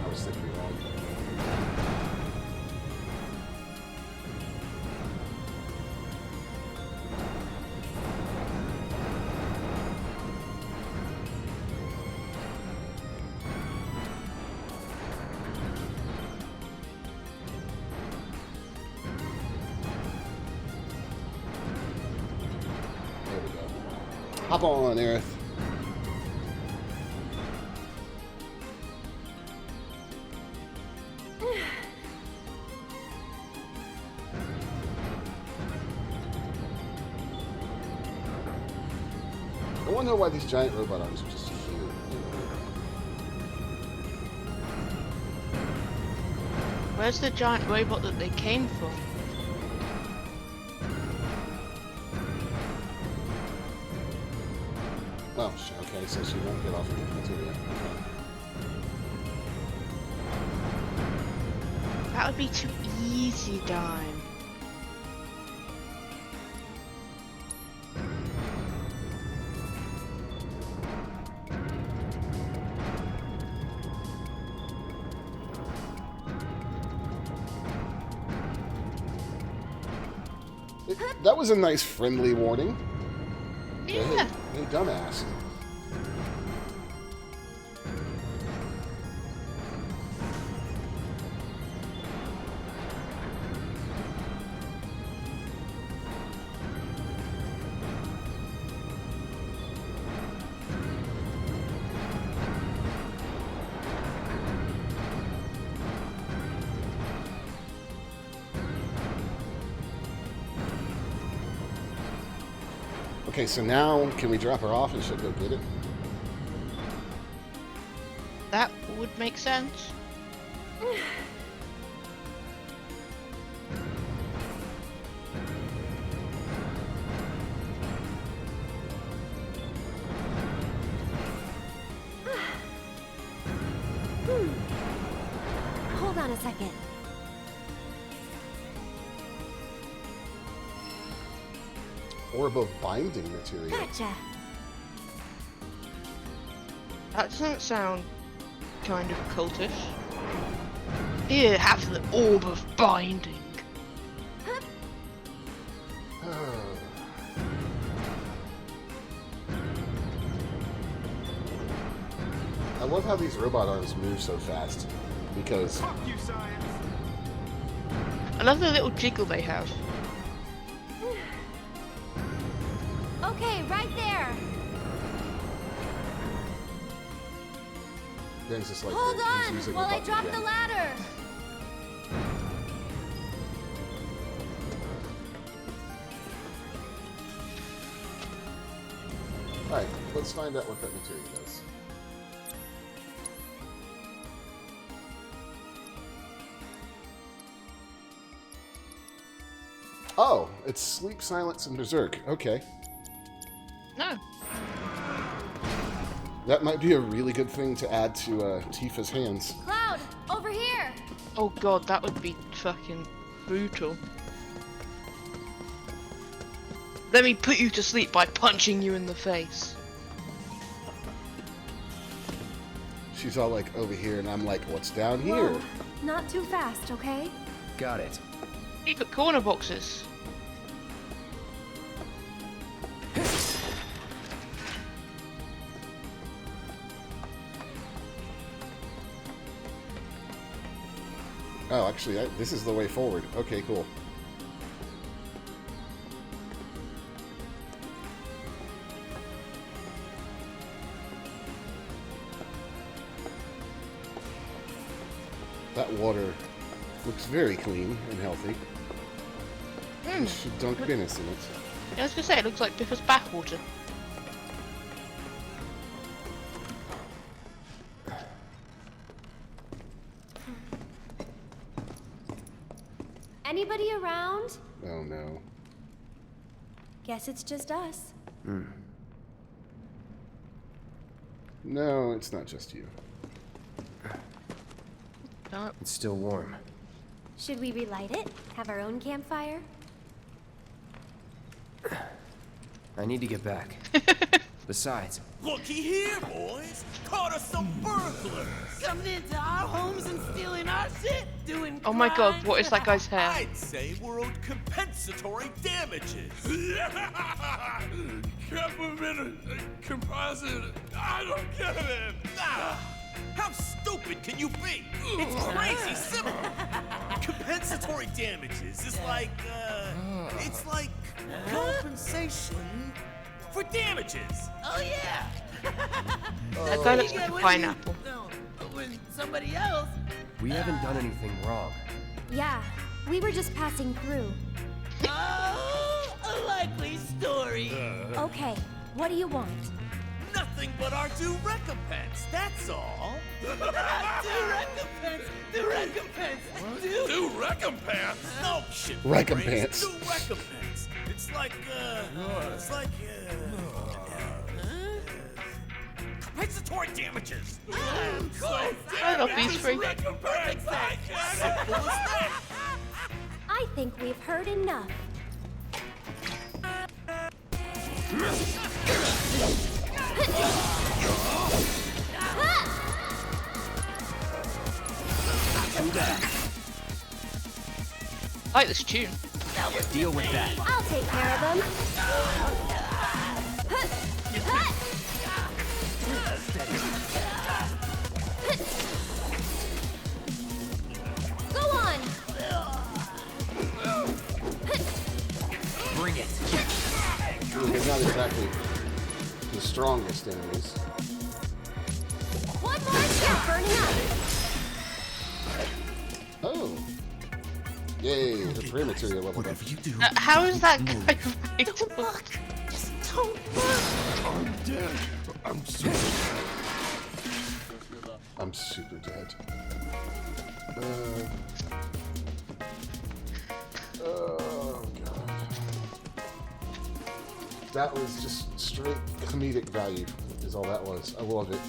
I was thinking wrong. There we go. Hop on, Aerith. I wonder why these giant robot arms are just here. Where's the giant robot that they came from? Oh, okay, so she won't get off of the material. Okay. That would be too easy, Dime. That was a nice friendly warning. Yeah. Hey, dumbass. Okay, so now can we drop her off and she'll go get it? That would make sense. Hold on a second. orb of binding material. Gotcha. That doesn't sound kind of cultish. Here, have the orb of binding. I love how these robot arms move so fast, because I love the little jiggle they have. Okay, right there. Ben's just like, Hold he's on using while I button drop again. the ladder. Alright, let's find out what that material does. Oh, it's Sleep, Silence, and Berserk. Okay. No. That might be a really good thing to add to Tifa's hands. Cloud, over here. Oh god, that would be fucking brutal. Let me put you to sleep by punching you in the face. She's all like over here, and I'm like, what's down here? Whoa. Not too fast, okay? Got it. Keep at corner boxes. Oh, actually, this is the way forward. Okay, cool. That water looks very clean and healthy. You should dunk Dennis in it. Yeah, I was gonna say, it looks like Biffa's backwater. Anybody around? Oh no. Guess it's just us. No, it's not just you. No. It's still warm. Should we relight it? Have our own campfire? I need to get back. Besides, Looky here, boys! Caught us some burglars! Coming into our homes and stealing our shit? Doing Oh my god, crime? what is that guy's hair? I'd say we're owed compensatory damages. Can't move in a composite. I don't get it. How stupid can you be? It's crazy simple. Compensatory damages is like, it's like compensation for damages. Oh yeah. That guy looks like a pineapple. No, when somebody else. we haven't done anything wrong. Yeah, we were just passing through. Oh, a likely story. Okay, what do you want? Nothing but our due recompense, that's all. Due recompense, due recompense, due recompense? No shit. Recompense. Due recompense. It's like, compensatory damages. I love these three. Recompense. Simple as that. I think we've heard enough. I like this tune. Deal with that. I'll take care of them. Go on. Bring it. They're not exactly the strongest enemies. One more here, burning up. Oh. Yay, the prayer material leveled up. How is that guy relatable? I'm dead. I'm super I'm super dead. Oh god. That was just straight comedic value, is all that was. I love it.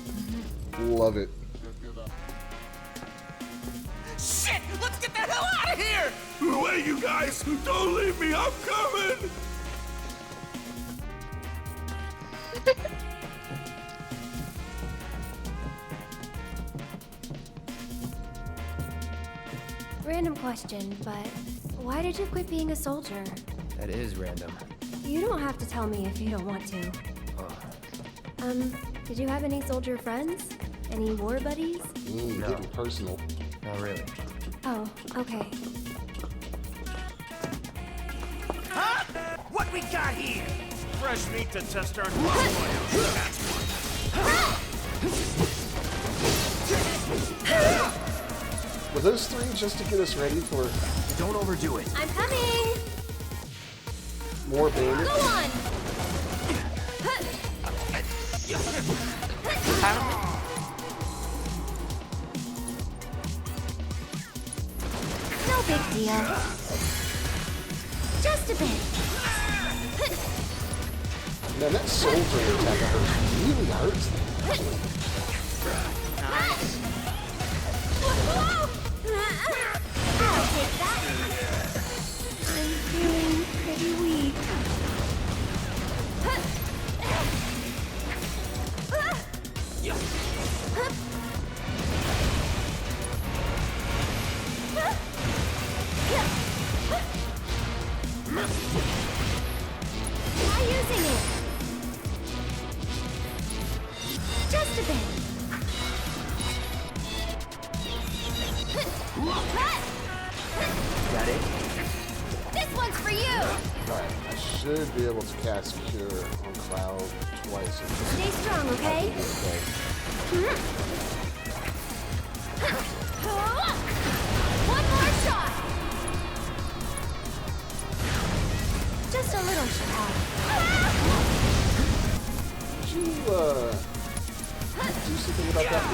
Love it. Shit! Let's get the hell out of here! Wait, you guys! Don't leave me! I'm coming! Random question, but why did you quit being a soldier? That is random. You don't have to tell me if you don't want to. Did you have any soldier friends? Any war buddies? No. Getting personal. Not really. Oh, okay. Huh? What we got here? Fresh meat to test our crossfire. That's Were those three just to get us ready for... Don't overdo it. I'm coming! More bandits? Go on! No big deal. Just a bit. Man, that soldier attack of hers really hurts them. I'll take that. I'm feeling pretty weak. Try using it. Just a bit. Got it? This one's for you. Alright, I should be able to cast Cure on Cloud twice. Stay strong, okay? One more shot. Just a little shot. Did you, do something about that,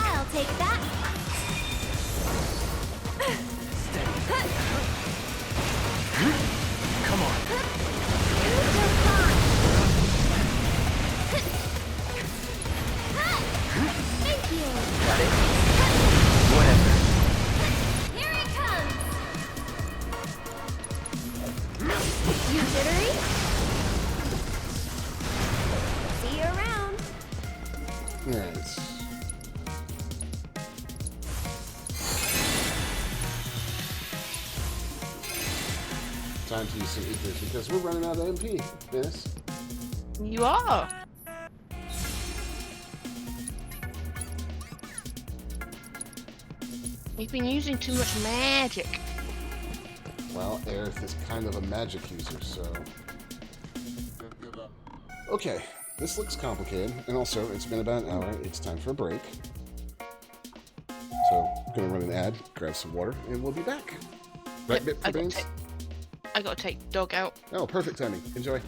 I'll take that. Come on. Thank you. Got it? Whatever. Here it comes. You jittery? See you around. Nice. Time to use some ethers because we're running out of MP, Dennis. You are. You've been using too much magic. Well, Aerith is kind of a magic user, so... Okay, this looks complicated, and also, it's been about an hour. It's time for a break. So, I'm gonna run an ad, grab some water, and we'll be back. Right, bit for Beans? I gotta take dog out. Oh, perfect timing. Enjoy.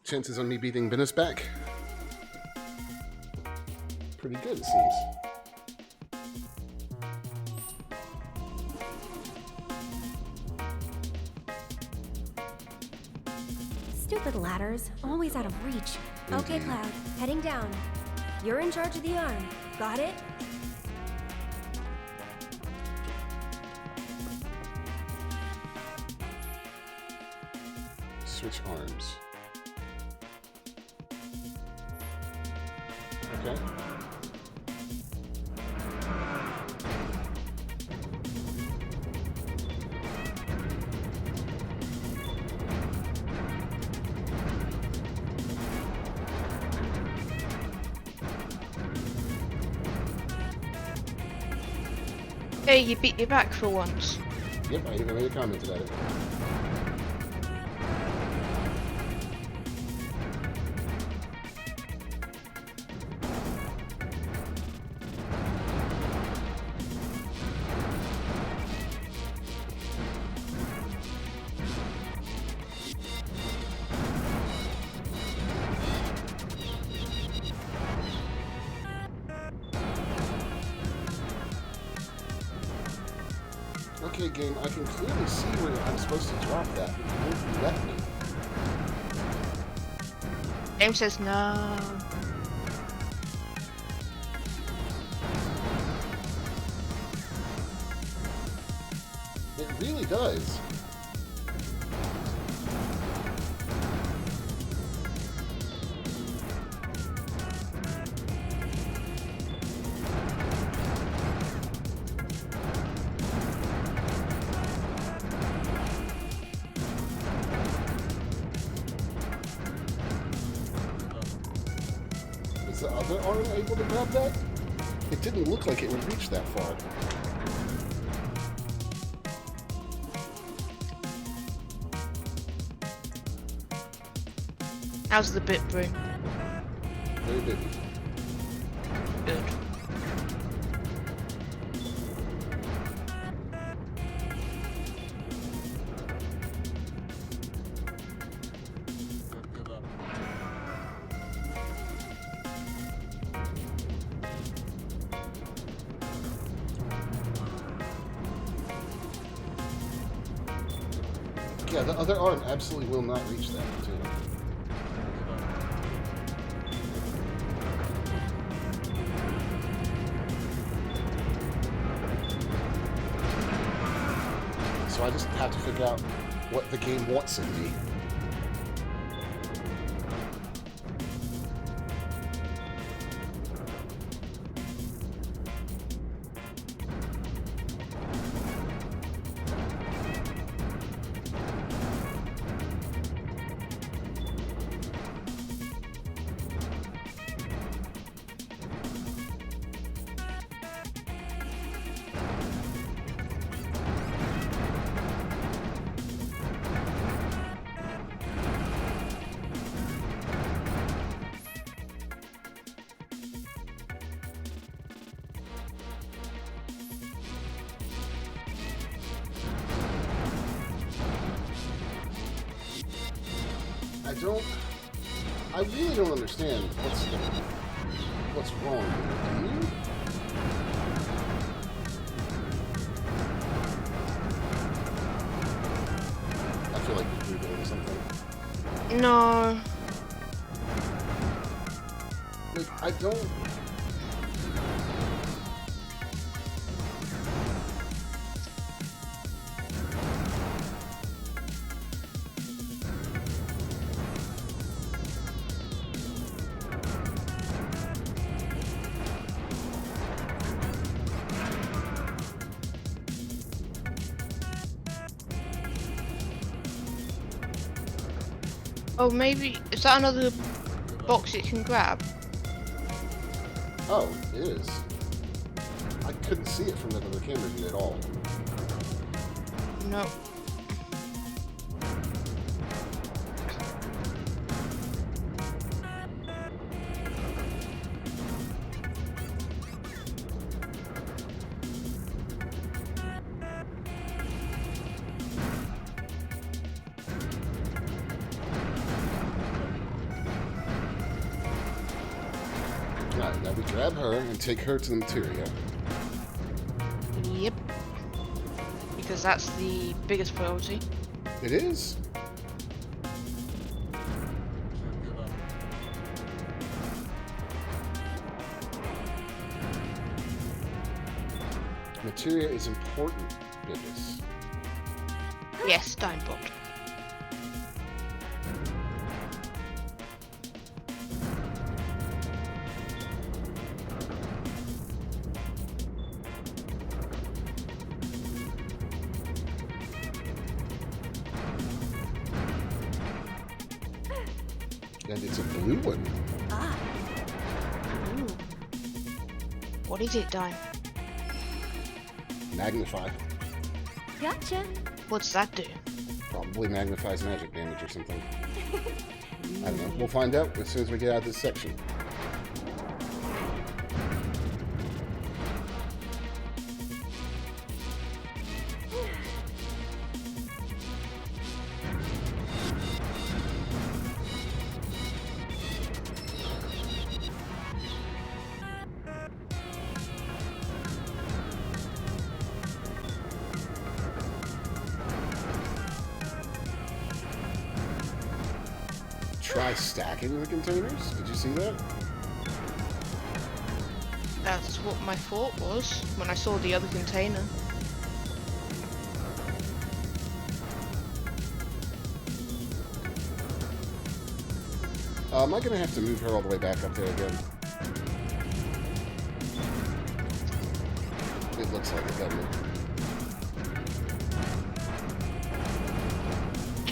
chances on me beating Venice back? Pretty good, it seems. Stupid ladders, always out of reach. Okay, Cloud, heading down. You're in charge of the arm. Got it? Switch arms. Okay. Hey, you beat your back for once. Yep, I even made a comment about it. Okay, game, I can clearly see where I'm supposed to drop that, but you won't let me. Game says no. It really does. Is the other arm able to grab that? It didn't look like it would reach that far. How's the bit brew? Very big. Good. Yeah, the other arm absolutely will not reach that, too. So I just have to figure out what the game wants of me. I really don't understand what's wrong here. Do you? I feel like you're doing something. No. Like, I don't... Oh, maybe... Is that another box it can grab? Oh, it is. I couldn't see it from the other camera view at all. No. Now we grab her and take her to the materia. Yep. Because that's the biggest priority. It is. Materia is important, Bibbis. Yes, Dinebot. And it's a blue one. Ah. Ooh. What is it, Dine? Magnify. Gotcha. What's that do? Probably magnifies magic damage or something. I don't know. We'll find out as soon as we get out of this section. Try stacking the containers? Did you see that? That's what my thought was when I saw the other container. Am I going to have to move her all the way back up there again? It looks like it, doesn't it?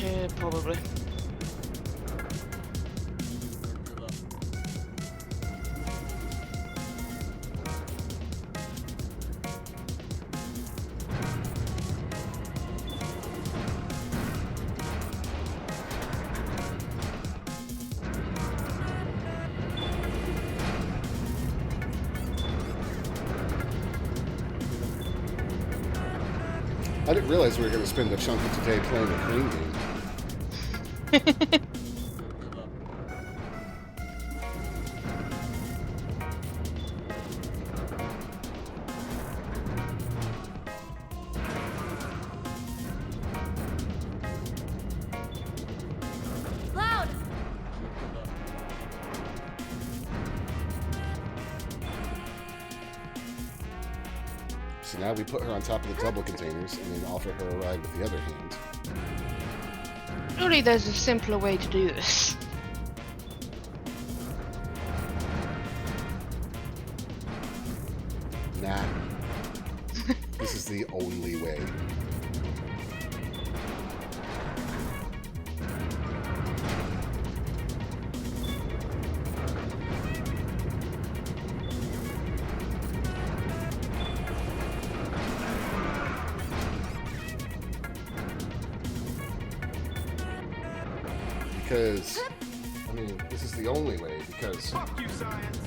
Yeah, probably. I didn't realize we were going to spend a chunk of today playing a crane game. Loud! So now we put her on top of the double containers and then offer her a ride with the other hand. Surely there's a simpler way to do this. Nah. This is the only way. Because, I mean, this is the only way, because... Fuck you, science!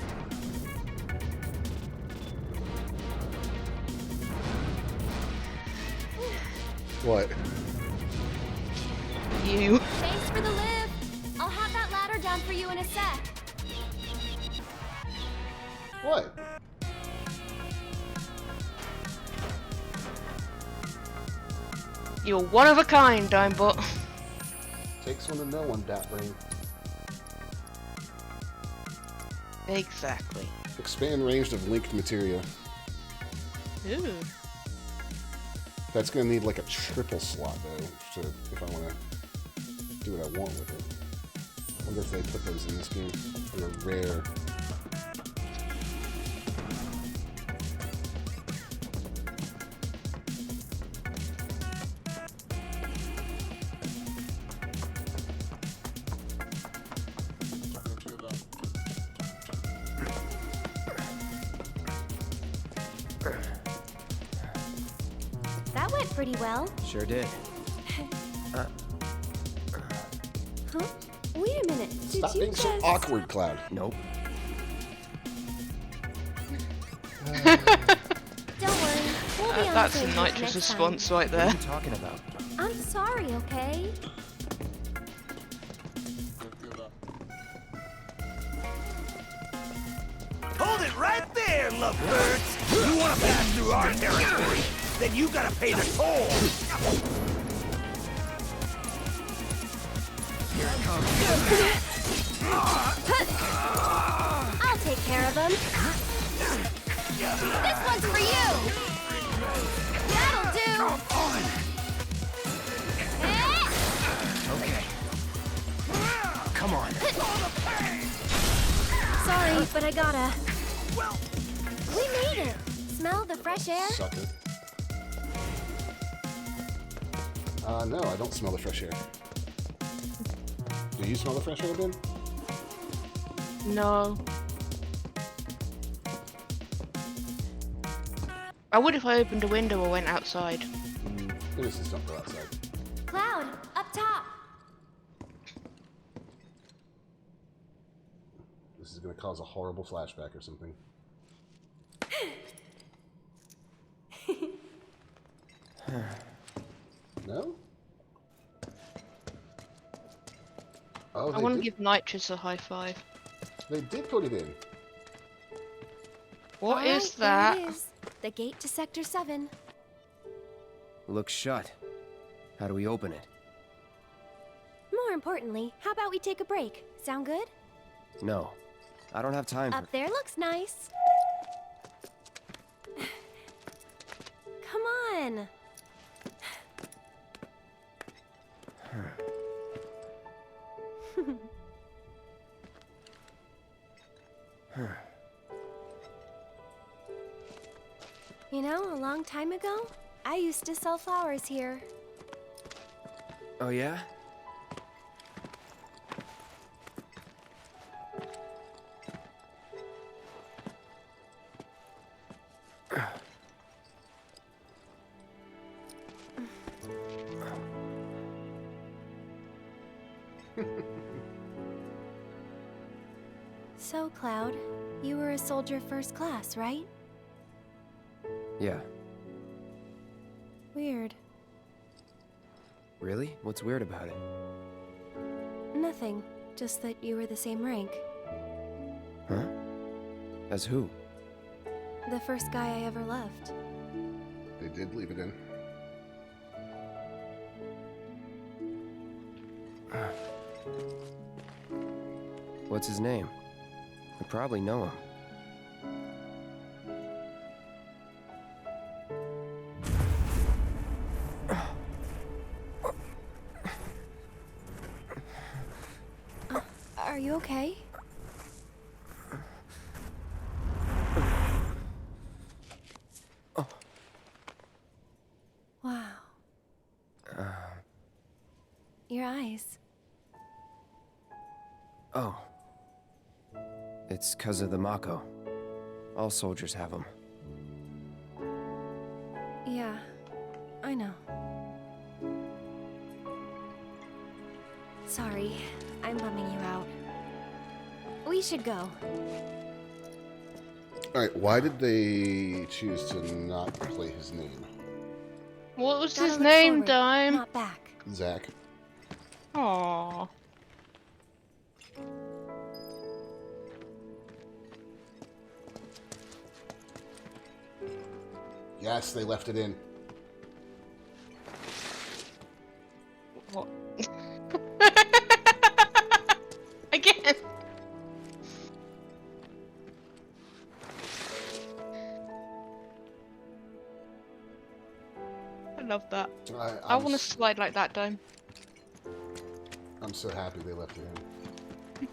What? You. Thanks for the lift. I'll have that ladder down for you in a sec. What? You're one of a kind, Dinebot. Takes one to know one, Dat Brain. Exactly. Expand range of linked materia. Ooh. That's gonna need like a triple slot though, if I want to do what I want with it. I wonder if they put those in this game. They're rare. That went pretty well. Sure did. Huh? Wait a minute. Did Stop you being just... so awkward, Cloud. Nope. Don't worry. We'll be on That's the a same page nitrous next response time. right What are there. you talking about? I'm sorry, okay? Hold right there, lovebirds. You want to pass through our territory, then you gotta pay the toll. Here it comes. I'll take care of him. This one's for you. That'll do. Okay. Come on. Sorry, but I gotta. We made it. Smell the fresh air? Sucker. No, I don't smell the fresh air. Do you smell the fresh air, Ben? No. I would if I opened a window or went outside. Innocents don't go outside. Cloud, up top. This is going to cause a horrible flashback or something. No? Oh, I want to give Nitrous a high five. They did put it in. What Alright, is that? there it is. The gate to Sector 7. Looks shut. How do we open it? More importantly, how about we take a break? Sound good? No. I don't have time for... Up there looks nice. Come on. You know, a long time ago, I used to sell flowers here. Oh, yeah? So, Cloud, you were a soldier first class, right? Yeah. Weird. Really? What's weird about it? Nothing. Just that you were the same rank. Huh? As who? The first guy I ever loved. They did leave it in. What's his name? I probably know him. Are you okay? Wow. Your eyes. Oh. It's 'cause of the Mako. All soldiers have them. Yeah, I know. Sorry, I'm bumming you out. We should go. Alright, why did they choose to not play his name? What was Gotta his look name, forward, Dime? not back. Zach. Aww. Yes, they left it in. What? Again. I love that. I want to slide like that, Dome. I'm so happy they left it in.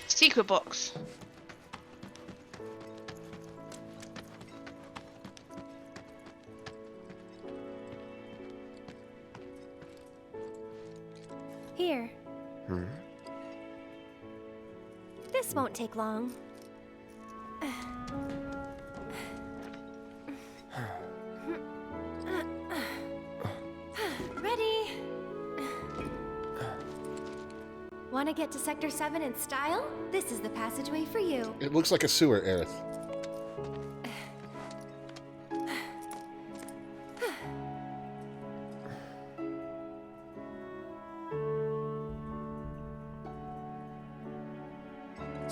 Secret box. Here, Hmm? this won't take long. Ready? Want to get to Sector 7 in style? This is the passageway for you. It looks like a sewer, Aerith.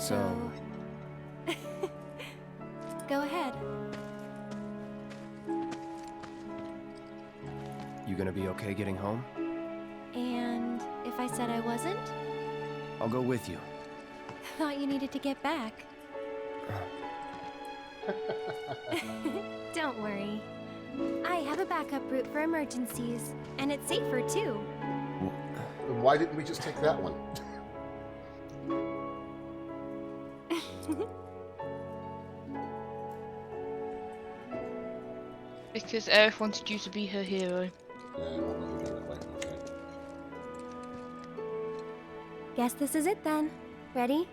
So... Go ahead. You gonna be okay getting home? And if I said I wasn't? I'll go with you. Thought you needed to get back. Don't worry. I have a backup route for emergencies, and it's safer too. Why didn't we just take that one? Because Aerith wanted you to be her hero. Yeah, I won't let you go that way. Okay. Guess this is it then. Ready?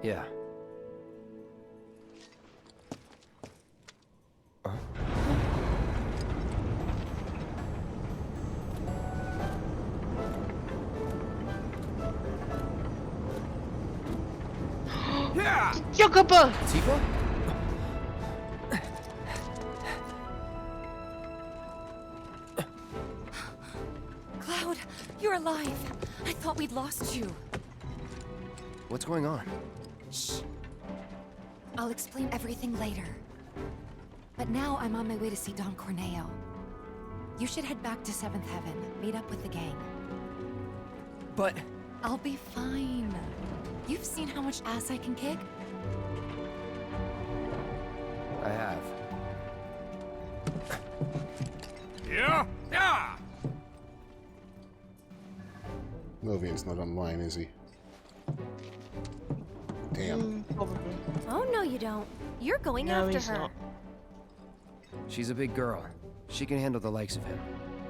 Yeah. Yokobo! Tifa? Cloud, you're alive. I thought we'd lost you. What's going on? Shh. I'll explain everything later. But now I'm on my way to see Don Corneo. You should head back to 7th Heaven, meet up with the gang. But... I'll be fine. You've seen how much ass I can kick? I have. Yeah? Yeah! Novian's not online, is he? Damn. Probably. Oh, no you don't. You're going No, after he's her. not. She's a big girl. She can handle the likes of him.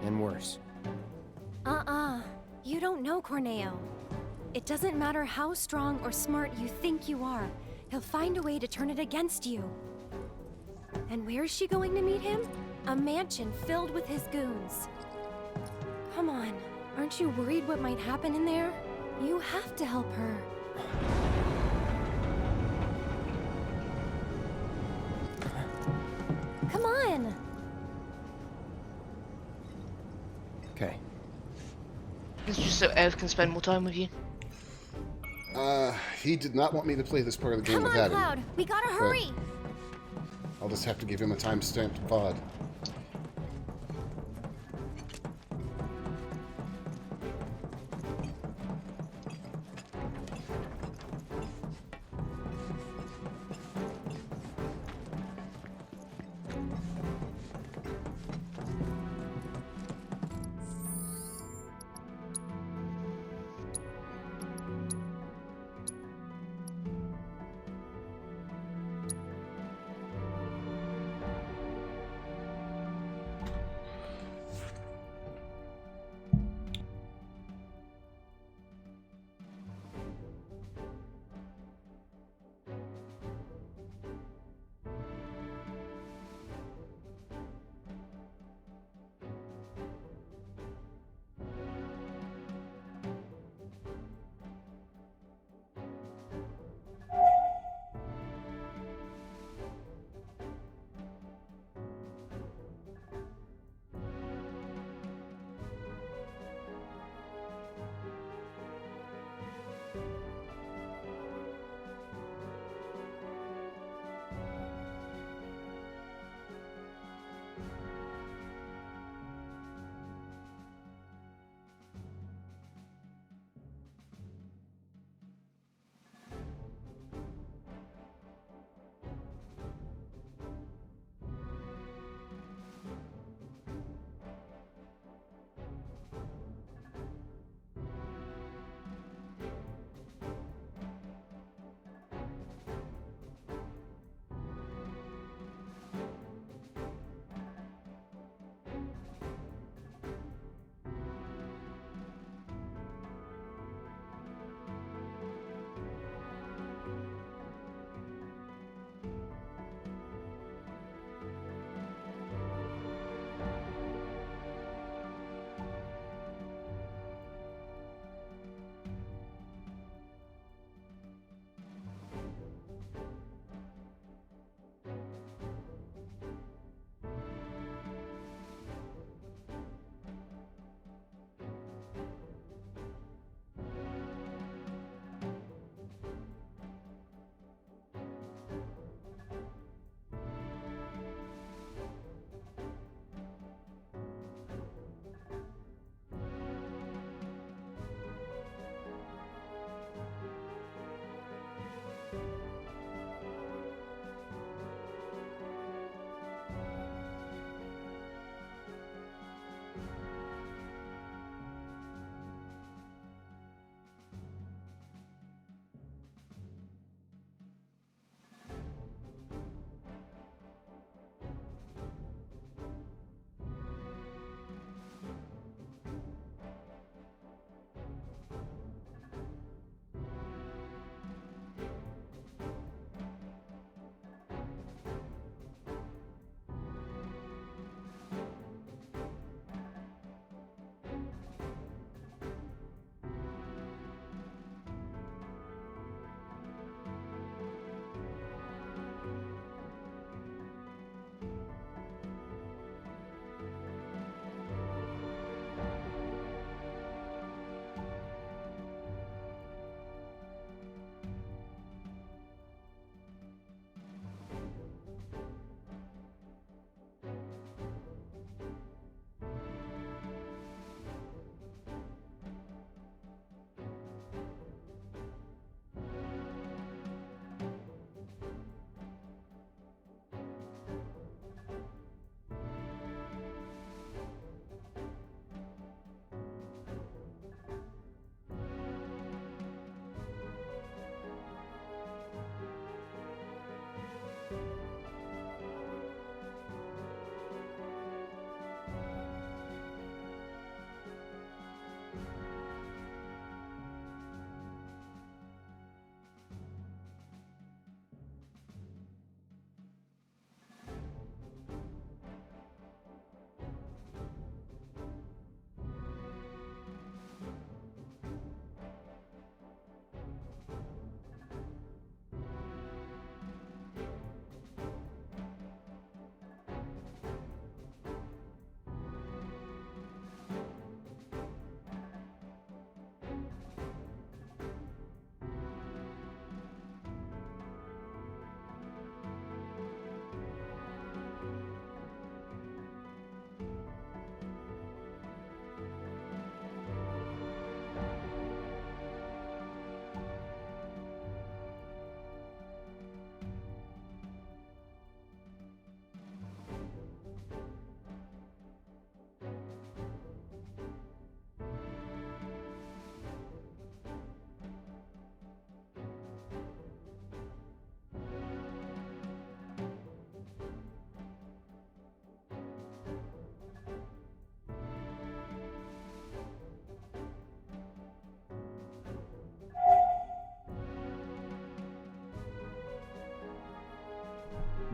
And worse. You don't know Corneo. It doesn't matter how strong or smart you think you are. He'll find a way to turn it against you. And where is she going to meet him? A mansion filled with his goons. Come on, aren't you worried what might happen in there? You have to help her. Come on! Okay. It's just so Aerith can spend more time with you. He did not want me to play this part of the game Come on, without him. Cloud! We gotta hurry! I'll just have to give him a time-stamped VOD.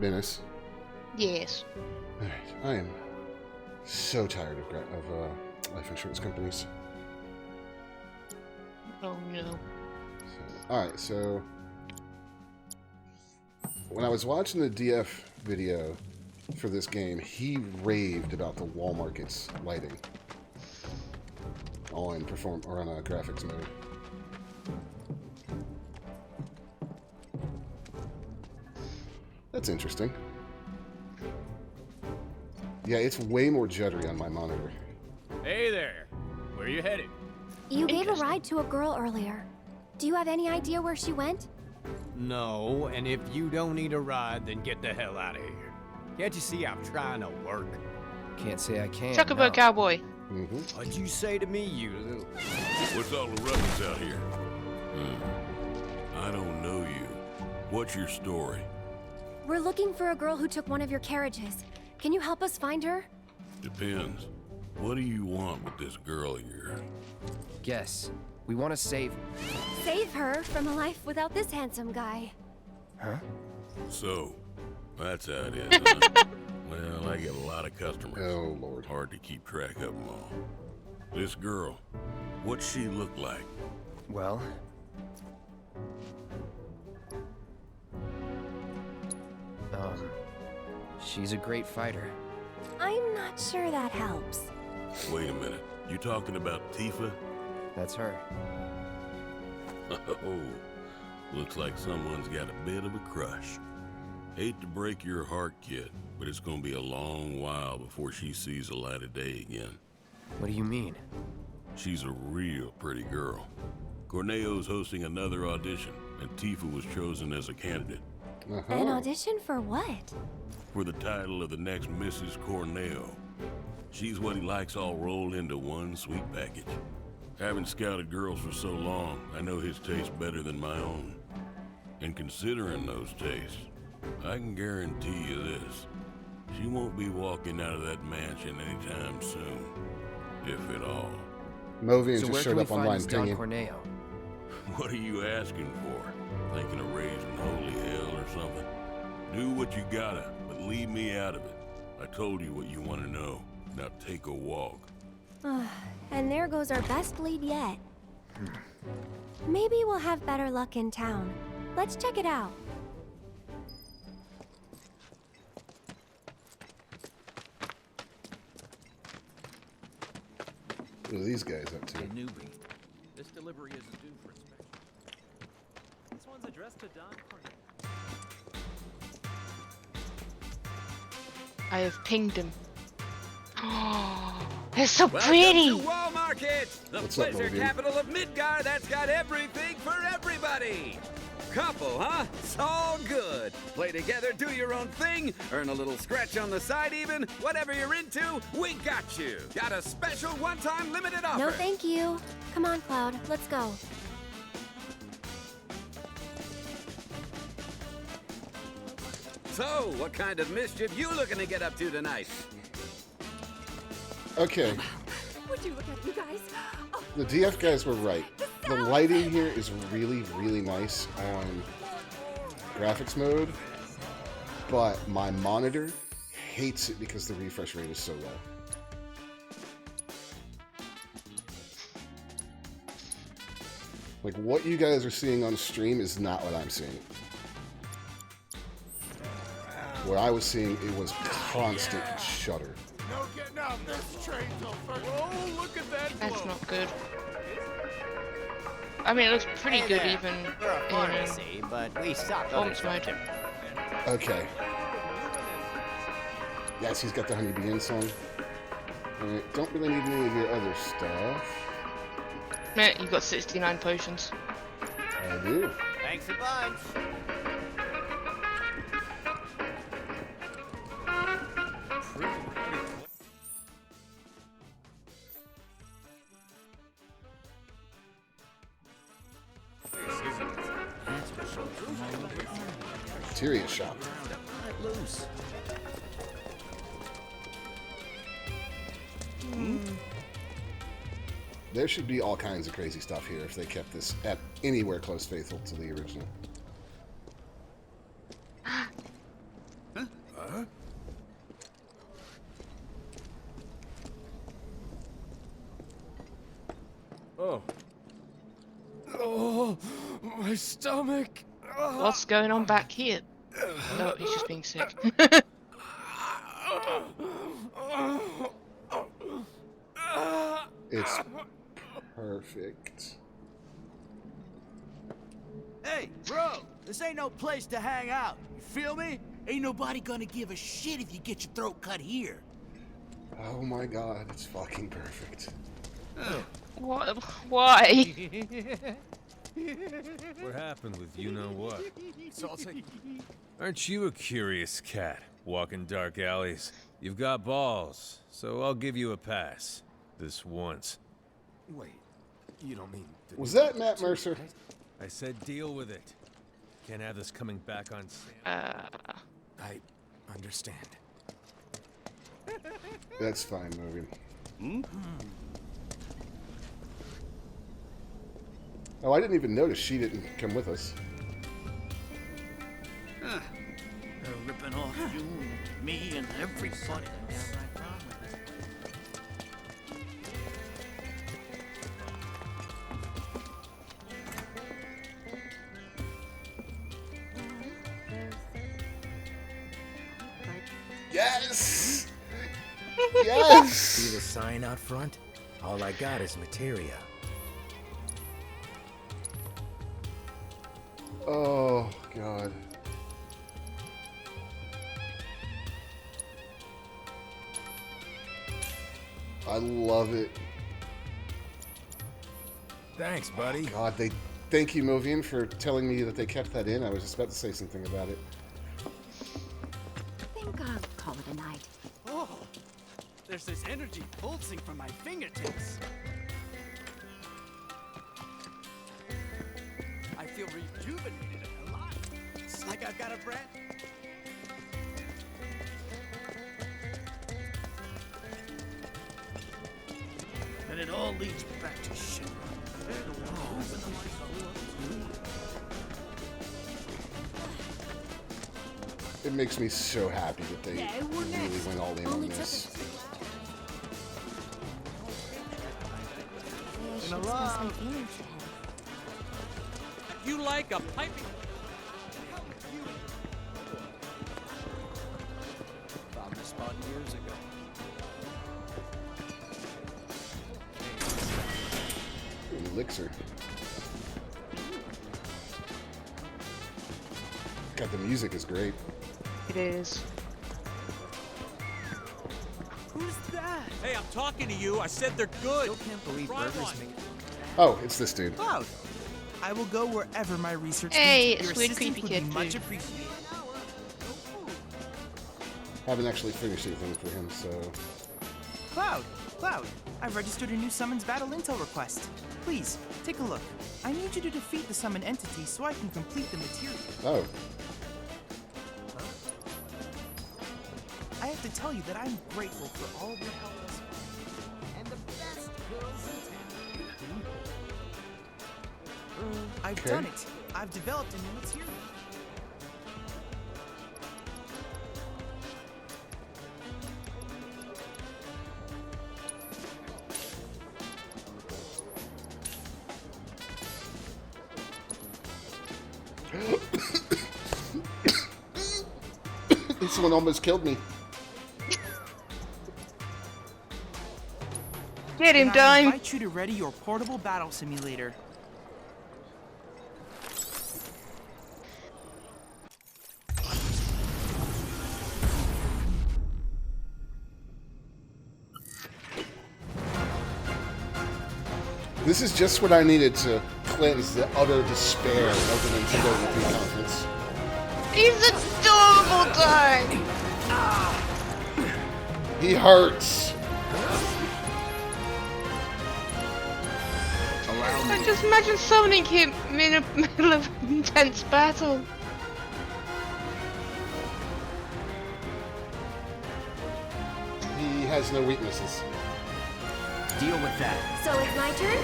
Menace. Yes. Alright, I am so tired of life insurance companies. Oh no. Alright, so when I was watching the DF video for this game, he raved about the wall markets lighting on graphics mode. That's interesting. Yeah, it's way more juddery on my monitor. Hey there. Where you headed? You gave a ride to a girl earlier. Do you have any idea where she went? No, and if you don't need a ride, then get the hell out of here. Can't you see I'm trying to work? Can't say I can. Chocobo Cowboy. What'd you say to me, you little... What's all the ruckus out here? I don't know you. What's your story? We're looking for a girl who took one of your carriages. Can you help us find her? Depends. What do you want with this girl of yours? Guess. We want to save... Save her from a life without this handsome guy. Huh? So, that's how it is, huh? Well, I get a lot of customers. Oh, Lord. Hard to keep track of them all. This girl, what's she look like? Well... she's a great fighter. I'm not sure that helps. Wait a minute. You talking about Tifa? That's her. Oh, looks like someone's got a bit of a crush. Hate to break your heart, kid, but it's gonna be a long while before she sees the light of day again. What do you mean? She's a real pretty girl. Corneo's hosting another audition, and Tifa was chosen as a candidate. An audition for what? For the title of the next Mrs. Corneo. She's what he likes all rolled into one sweet package. Having scouted girls for so long, I know his taste better than my own. And considering those tastes, I can guarantee you this. She won't be walking out of that mansion anytime soon. If at all. Movian just showed up online pinging. Corneo? What are you asking for? Thinking of raising holy hell or something? Do what you gotta, but leave me out of it. I told you what you want to know. Now take a walk. And there goes our best lead yet. Maybe we'll have better luck in town. Let's check it out. What are these guys up to? Hey, newbie. This delivery isn't due for inspection. This one's addressed to Don Corneo. I have pinged him. Oh, they're so Welcome pretty. to Wall Market, the What's up, pleasure Movian? capital of Midgar that's got everything for everybody. Couple, huh? It's all good. Play together, do your own thing, earn a little scratch on the side even. Whatever you're into, we got you. Got a special one-time limited offer. No, thank you. Come on, Cloud. Let's go. So, what kind of mischief you looking to get up to tonight? Okay, Would you look at you guys? Oh, the DF guys were right. The lighting here is really, really nice on graphics mode, but my monitor hates it because the refresh rate is so low. Like, what you guys are seeing on stream is not what I'm seeing. What I was seeing, it was constant shudder. No getting out this train till first. Oh, look at that. That's not good. I mean, it looks pretty good even We're a in pharmacy, but we stock other performance stuff mode. too. Okay. Yes, he's got the Honeybee Inn song. Alright, don't really need any of your other stuff. Yeah, you've got 69 potions. I do. Thanks a bunch. Materia shop. Loose. There should be all kinds of crazy stuff here if they kept this at anywhere close faithful to the original. Oh. Oh, my stomach. What's going on back here? No, he's just being sick. It's perfect. Hey, bro, this ain't no place to hang out. You feel me? Ain't nobody gonna give a shit if you get your throat cut here. Oh my god, it's fucking perfect. What? Why? What happened with you know what? Salty. Aren't you a curious cat, walking dark alleys? You've got balls, so I'll give you a pass. This once. Wait, you don't mean... Was that Matt Mercer? I said deal with it. Can't have this coming back on Sam. I understand. That's fine, Logan. Oh, I didn't even notice she didn't come with us. They're ripping off you and me and everybody. Yes! Yes! See the sign out front? All I got is materia. Oh, God. I love it. Thanks, buddy. God, thank you, Movian, for telling me that they kept that in. I was just about to say something about it. I think I'll call it a night. Oh, there's this energy pulsing from my fingertips. I feel rejuvenated and alive. It's like I've got a brand. And it all leads back to Shinra. It makes me so happy that they really went all in on this. You like a piping... Found this spot years ago. Elixir. God, the music is great. It is. Who's that? Hey, I'm talking to you. I said they're good. Still can't believe Try burgers one. make... Oh, it's this dude. Cloud. I will go wherever my research Hey, leads. Your sweet assistance creepy would kid be much food. appreciated. Haven't actually finished anything for him, so... Cloud, I've registered a new summons battle intel request. Please, take a look. I need you to defeat the summon entity so I can complete the material. Oh. I have to tell you that I'm grateful for all of your help thus far. And the best girls in town. I've done it. I've developed a new material. This one almost killed me. Get him, I Dime. invite you to ready your portable battle simulator. This is just what I needed to cleanse the utter despair of the Nintendo E3 conference. He's adorable, Dime. He hurts. I just imagine summoning him in the middle of an intense battle. He has no weaknesses. Deal with that. So it's my turn?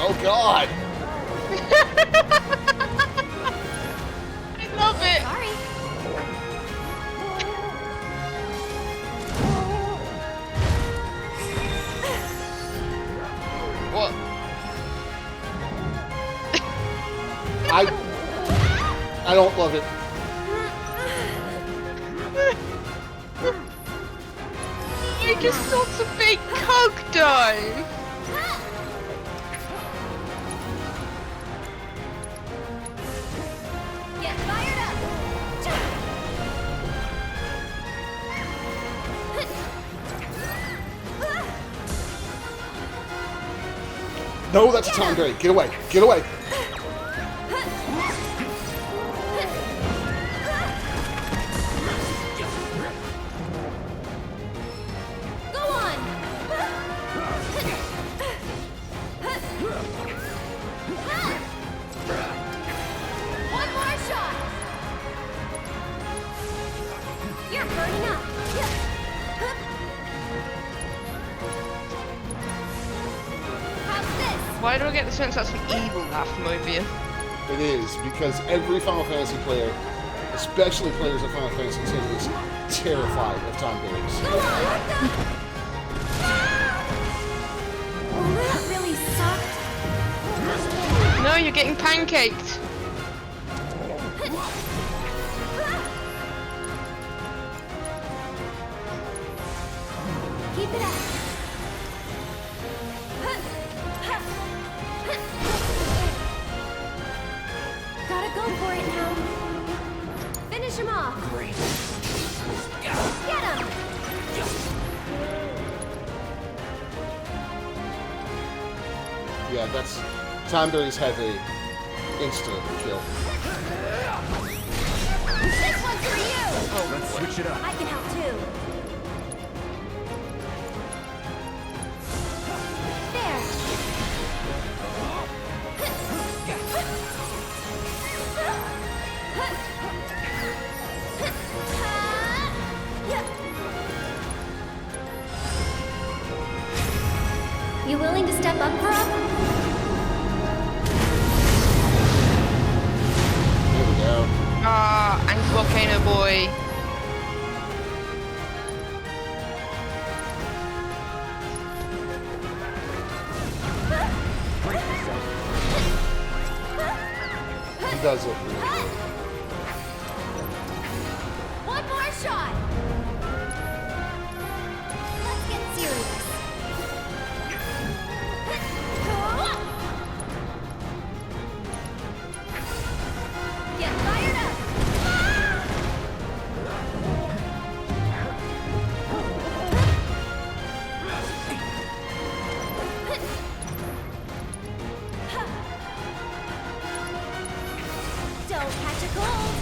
Oh God! I love it. Sorry. What? I don't love it. You just got a big cog dive. Get fired up! No, that's a Tom Berry. Get away. Get away. Go on! One more shot! You're burning up! How's this? Why do I get the sense that's an evil Laugh-Mobile? It is, because every Final Fantasy player, especially players of Final Fantasy X, is terrified of Tom Berries. Go on! Oh, that really sucked. No, you're getting pancaked. Keep it up! Gotta go for it now. Finish him off! Great. Get him! Yeah, that's... Tom Berries have a insta kill. This one's for you! Oh, let's switch it up. I can help too. There. You willing to step up, bro? There we go. Ah, and Volcano Boy. He does look really good. One more shot! Let's get serious. Get fired up! Don't catch a cold!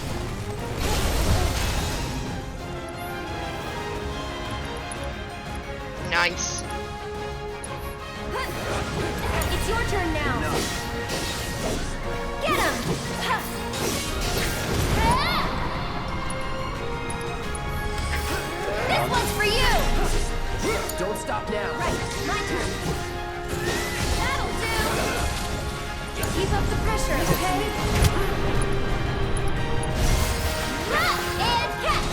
Nice. It's your turn now. Get him! This one's for you! Don't stop now. Right, my turn. That'll do! Keep up the pressure, okay? And catch!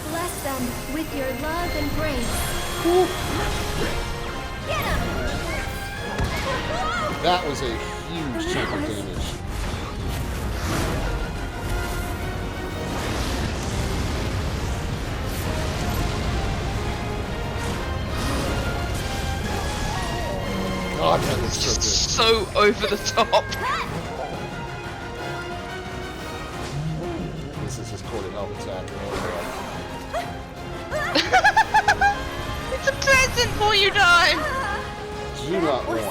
Bless them with your love and grace. Get him! That was a huge chunk of damage. God, that was so good. So over the top. This is his corded health attack. It's a present before you die. Do not want.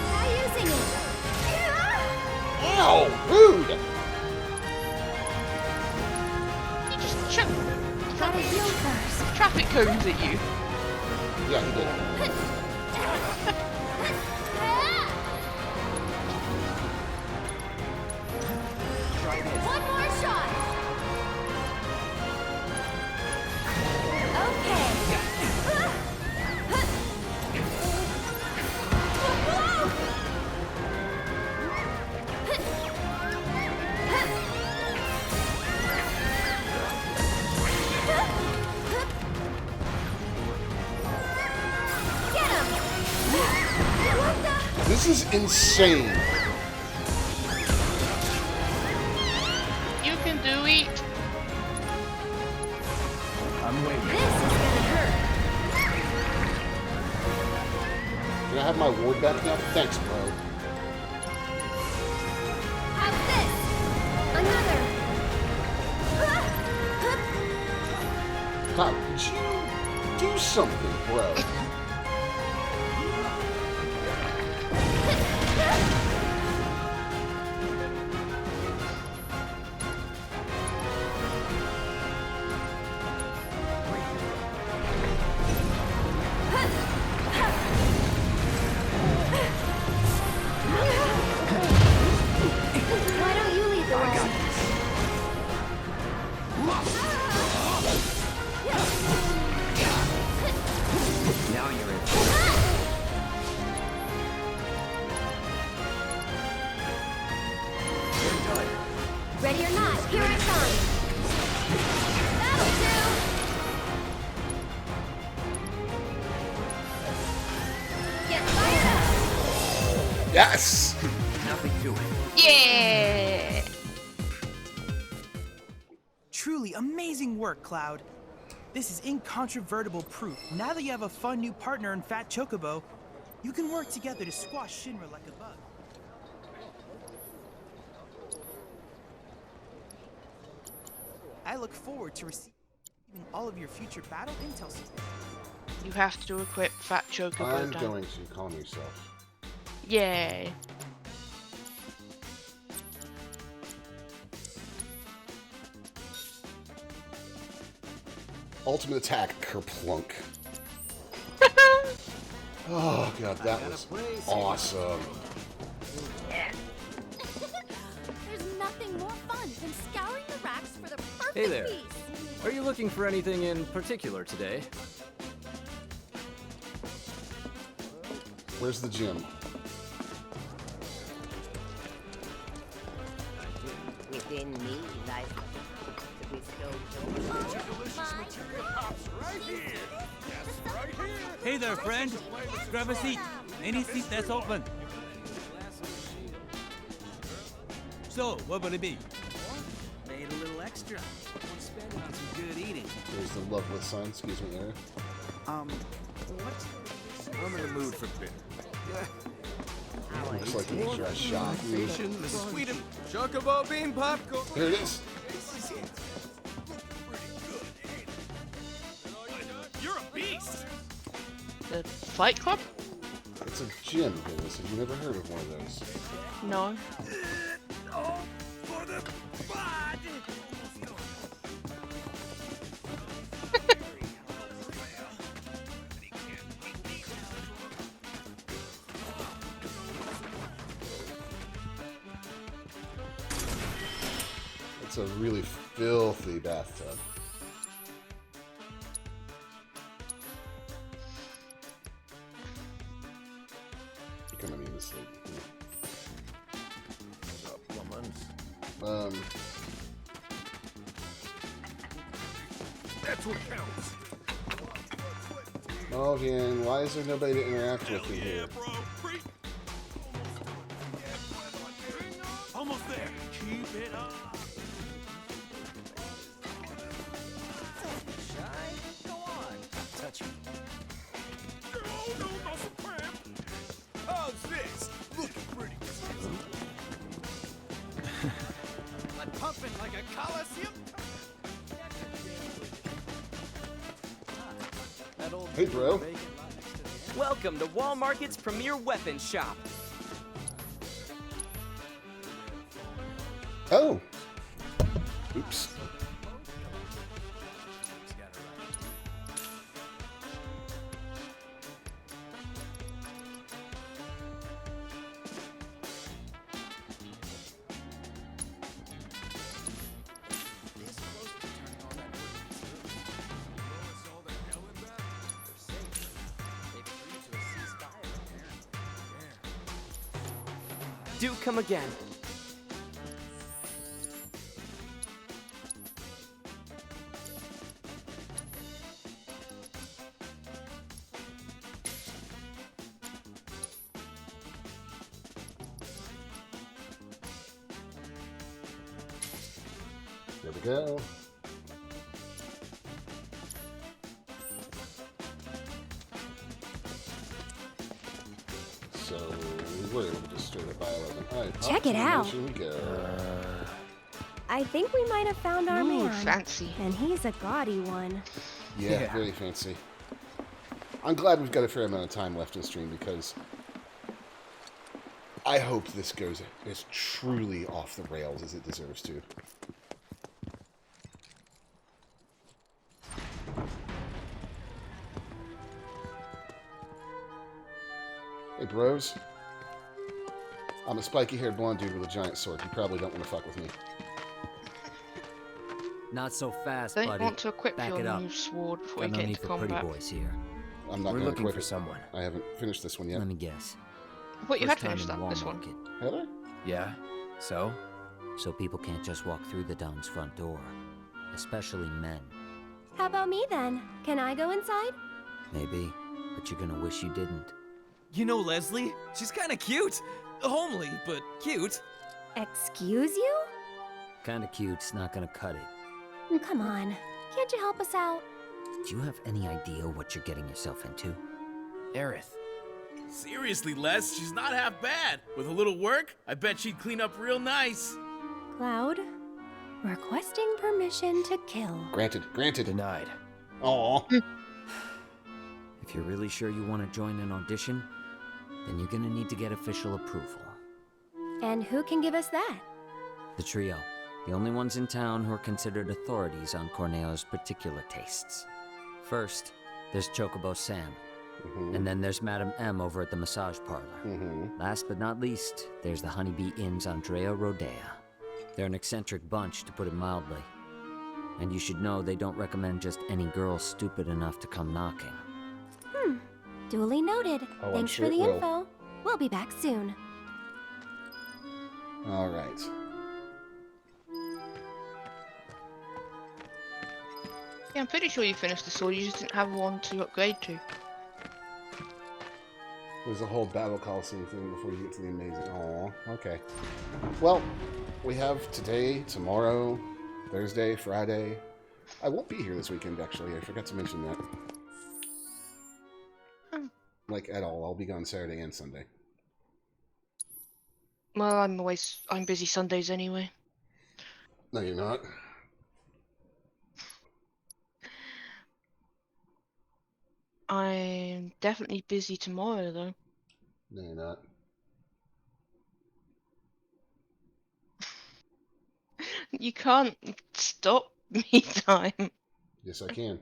Try using it! Ow! Rude! cones at you. Yeah, he did. One more shot. Okay. Get him! What the? This is insane. You can do it. I'm waiting. This is gonna hurt. Can I have my ward back now? Thanks, bro. How's this? Another. God, could you do something, bro? Why don't you lead the way? Now you're in. Ready or not, here I come. That'll do. Get fired up. Yes! Nothing to it. Yeah. Truly amazing work, Cloud. This is incontrovertible proof. Now that you have a fun new partner in Fat Chocobo, you can work together to squash Shinra like a bug. I look forward to receiving all of your future battle intel secrets. You have to equip Fat Chocobo. I'm Dan. going to calm yourself. Yay. Ultimate attack, kerplunk. Oh god, that was awesome. There's nothing more fun than scouring the racks for the perfect Hey there. piece. Are you looking for anything in particular today? Where's the gym? Within me lies to bestow Hey there, friend. Grab a seat. Any seat that's open. So, what would it be? Made a little extra. Won't spend it on some good eating. There's the love with sign, excuse me, Eric. What? I'm in the mood for beer. Looks like you just shot. The sweet chocobo bean popcorn. Here it is. You're a beast. The Fight Club? It's a gym, Dennis. Have you never heard of one of those? No. Oh, for the bod. It's a really filthy bathtub. You're coming in this sleep. That's what counts. Oh, Jan, why is there nobody to interact with in here? Almost there. Keep it up. Go on. Touch me. Oh, no muscle cramp. How's this? Looking pretty. I'm pumping like a coliseum. Hey, bro. Welcome to Wall Market's premier weapon shop. Oh. Oops. do come again. There we go. So we were able to just straight up buy 11. All right, Check it out. We go. I think we might have found our Ooh, man. fancy. And he's a gaudy one. Yeah, very fancy. I'm glad we've got a fair amount of time left in the stream because I hope this goes as truly off the rails as it deserves to. Hey, bros. I'm a spiky-haired blonde dude with a giant sword. You probably don't want to fuck with me. Not so fast, Don't buddy. want to equip Back your it up. new sword before Got you no get need into for combat. pretty boys here. I'm not We're going to looking equip for it. someone. I haven't finished this one yet. Let me guess. I thought you had First time finished in that, this one. Walmart. Had I? Yeah. So? So people can't just walk through the Don's front door. Especially men. How about me then? Can I go inside? Maybe. But you're gonna wish you didn't. You know Leslie? She's kinda cute. Homely, but cute. Excuse you? Kinda cute's not gonna cut it. Come on. Can't you help us out? Do you have any idea what you're getting yourself into? Aerith. Seriously, Les, she's not half bad. With a little work, I bet she'd clean up real nice. Cloud, requesting permission to kill. Granted. Granted. Denied. Aw. If you're really sure you want to join an audition, then you're gonna need to get official approval. And who can give us that? The trio. The only ones in town who are considered authorities on Corneo's particular tastes. First, there's Chocobo Sam. And then there's Madame M over at the massage parlor. Last but not least, there's the Honeybee Inn's Andrea Rodea. They're an eccentric bunch, to put it mildly. And you should know they don't recommend just any girl stupid enough to come knocking. Duly noted. Oh, I'm Thanks sure for the it will. info. We'll be back soon. All right. Yeah, I'm pretty sure you finished the sword, you just didn't have one to upgrade to. There's a whole battle coliseum thing before you get to the amazing. Aw, okay. Well, we have today, tomorrow, Thursday, Friday. I won't be here this weekend, actually. I forgot to mention that. Like, at all. I'll be gone Saturday and Sunday. Well, I'm busy Sundays anyway. No, you're not. I'm definitely busy tomorrow, though. No, you're not. You can't stop me time. Yes, I can.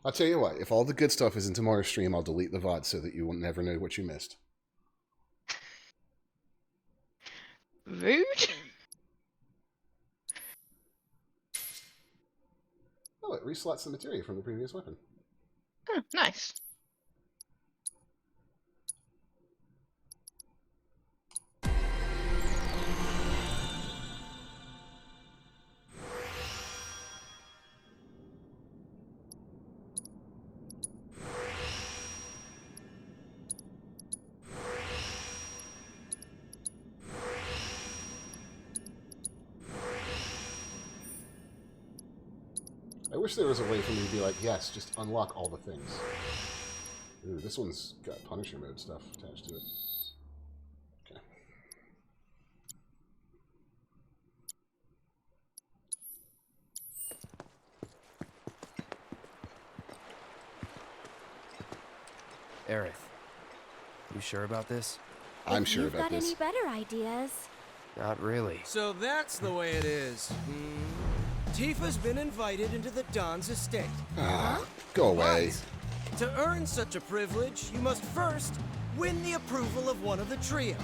I'll tell you what. If all the good stuff is in tomorrow's stream, I'll delete the VOD so that you will never know what you missed. Rude? Oh, it reslots the materia from the previous weapon. Oh, nice. I wish there was a way for me to be like, yes, just unlock all the things. Ooh, this one's got Punisher mode stuff attached to it. Okay. Aerith, you sure about this? I'm sure You've about got this. any better ideas? Not really. So that's the way it is. Tifa's been invited into the Don's estate. Ah, go away. But to earn such a privilege, you must first win the approval of one of the trio.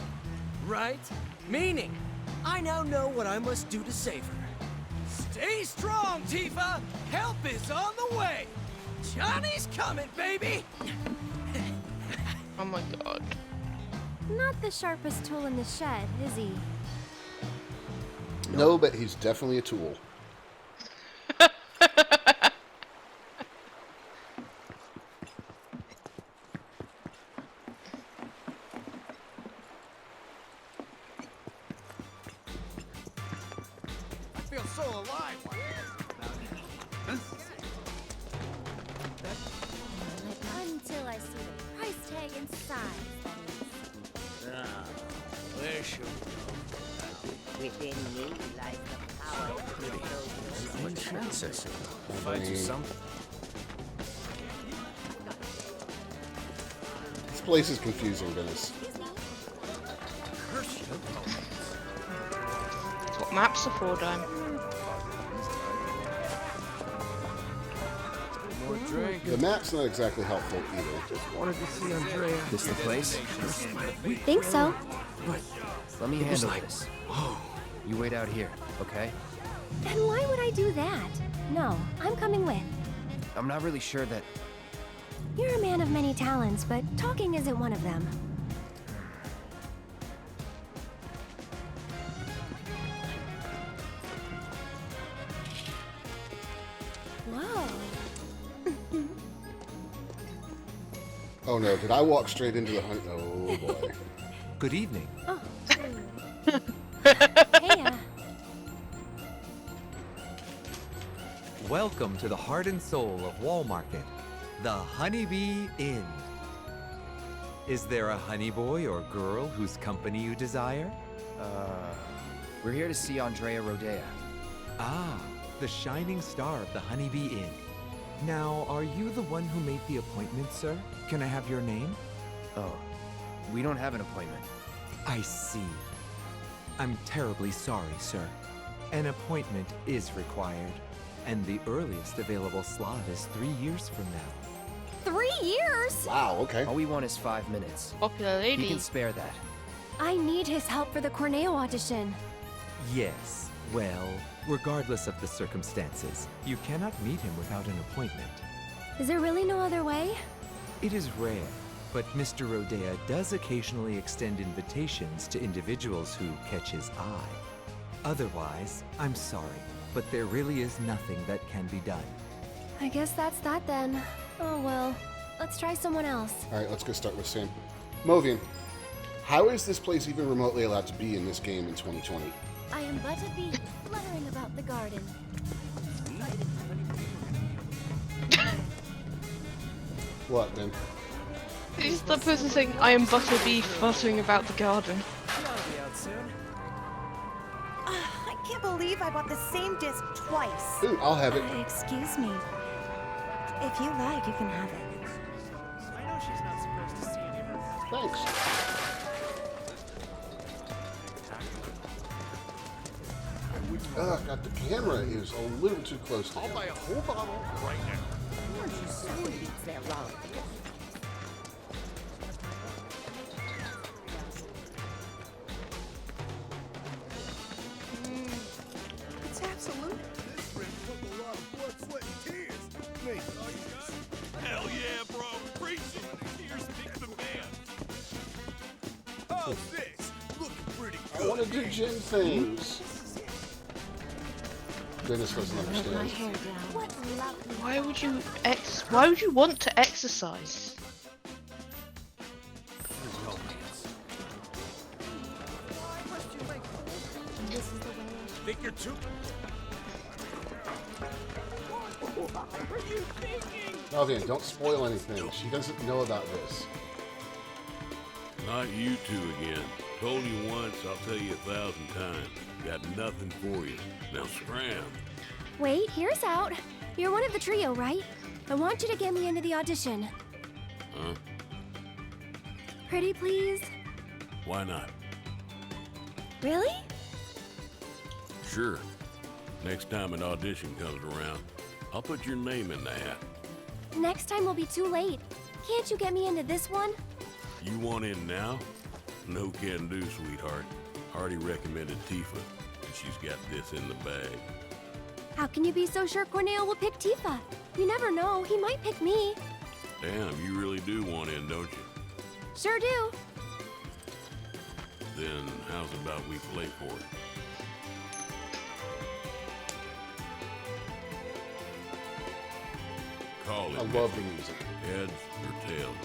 Right? Meaning, I now know what I must do to save her. Stay strong, Tifa! Help is on the way! Johnny's coming, baby! Oh my god. Not the sharpest tool in the shed, is he? No, but he's definitely a tool. I feel so alive. Until I see the price tag and size, that is. Ah, where should we go? Within me lies the power to build What princess? Find you something. This place is confusing, Venice. That's what maps are for, Dime. More drink. The map's not exactly helpful either. Just wanted to see Andrea. This the place? Think so. Right. Let me handle this. You wait out here, okay? And why would I do that? No, I'm coming with. I'm not really sure that... You're a man of many talents, but talking isn't one of them. Whoa. Oh no, did I walk straight into the hunt? Oh boy. Good evening. Oh. Hey, Welcome to the heart and soul of Wall Market, the Honeybee Inn. Is there a honey boy or girl whose company you desire? We're here to see Andrea Rodea. Ah, the shining star of the Honeybee Inn. Now, are you the one who made the appointment, sir? Can I have your name? Oh, we don't have an appointment. I see. I'm terribly sorry, sir. An appointment is required, and the earliest available slot is 3 years from now. 3 years? Wow, okay. All we want is 5 minutes. Popular lady. He can spare that. I need his help for the Corneo audition. Yes, well, regardless of the circumstances, you cannot meet him without an appointment. Is there really no other way? It is rare, but Mr. Rodea does occasionally extend invitations to individuals who catch his eye. Otherwise, I'm sorry, but there really is nothing that can be done. I guess that's that then. Oh well, let's try someone else. Alright, let's go start with Sam. Movian, how is this place even remotely allowed to be in this game in 2020? I am but a bee fluttering about the garden. What then? Is the person saying, I am but a bee fluttering about the garden? I can't believe I bought the same disc twice. Ooh, I'll have it. Excuse me. If you like, you can have it. I know she's not supposed to see anyone. Thanks. God, the camera is a little too close to him. I'll buy a whole bottle right now. Someone beats their wrong. It's absolute. This friend took a lot of blood, sweat, and tears. Me. Hell yeah, bro. Preach it. Tears make the man. How's this? Looking pretty good. I want to do gym things. Dennis doesn't understand. Why would you want to exercise? Think you're too... What are you thinking? Movian, don't spoil anything. She doesn't know about this. Not you two again. Told you once, I'll tell you 1,000 times. Got nothing for you. Now scram. Wait, here's out. You're one of the trio, right? I want you to get me into the audition. Huh? Pretty please? Why not? Really? Sure. Next time an audition comes around, I'll put your name in the hat. Next time will be too late. Can't you get me into this one? You want in now? No can do, sweetheart. Already recommended Tifa, and she's got this in the bag. How can you be so sure Corneo will pick Tifa? You never know, he might pick me. Damn, you really do want in, don't you? Sure do. Then how's about we play for it? Call it. I love the music. Heads or tails?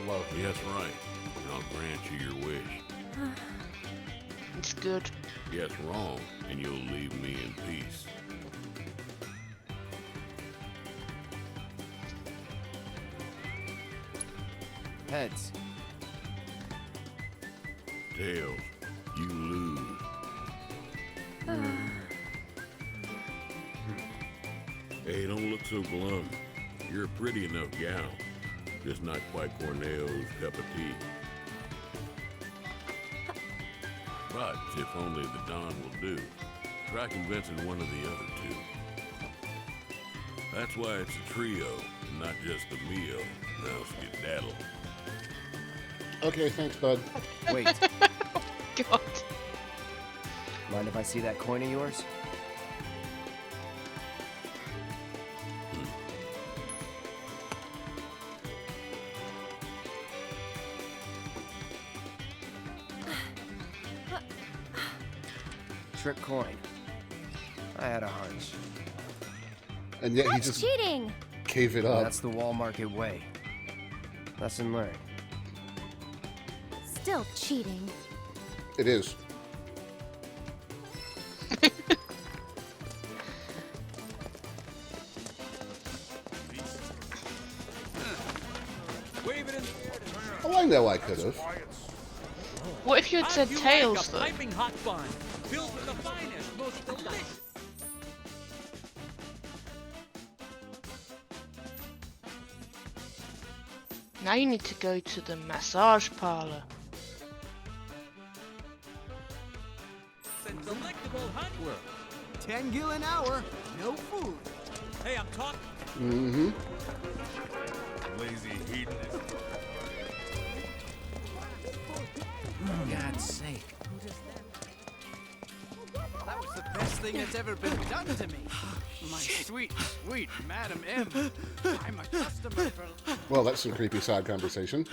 Love it. Yes, right. And I'll grant you your wish. It's good. Yes, wrong, and you'll leave me in peace. Heads. Tails, you lose. Hey, don't look so glum. You're a pretty enough gal. Just not quite Corneo's cup of tea. But if only the Don will do, try convincing one of the other two. That's why it's a trio, not just a meal. Now skedaddle. Okay, thanks, bud. Wait. God. Mind if I see that coin of yours? Trick coin. I had a hunch. And yet he That's just cheating. gave it up. That's the Wall Market way. Lesson learned. Still cheating. It is. Oh, I know I could have. What if you had said tails, though? Piping hot bun, filled with the finest, most delicious. Now you need to go to the massage parlor. Delectable honey. 10 gil an hour, no food. Hey, I'm talking. Mm-hmm. Lazy hedonist. God's sake. That was the best thing that's ever been done to me. My sweet, sweet Madam M. I'm a customer for... Well, that's some creepy side conversation.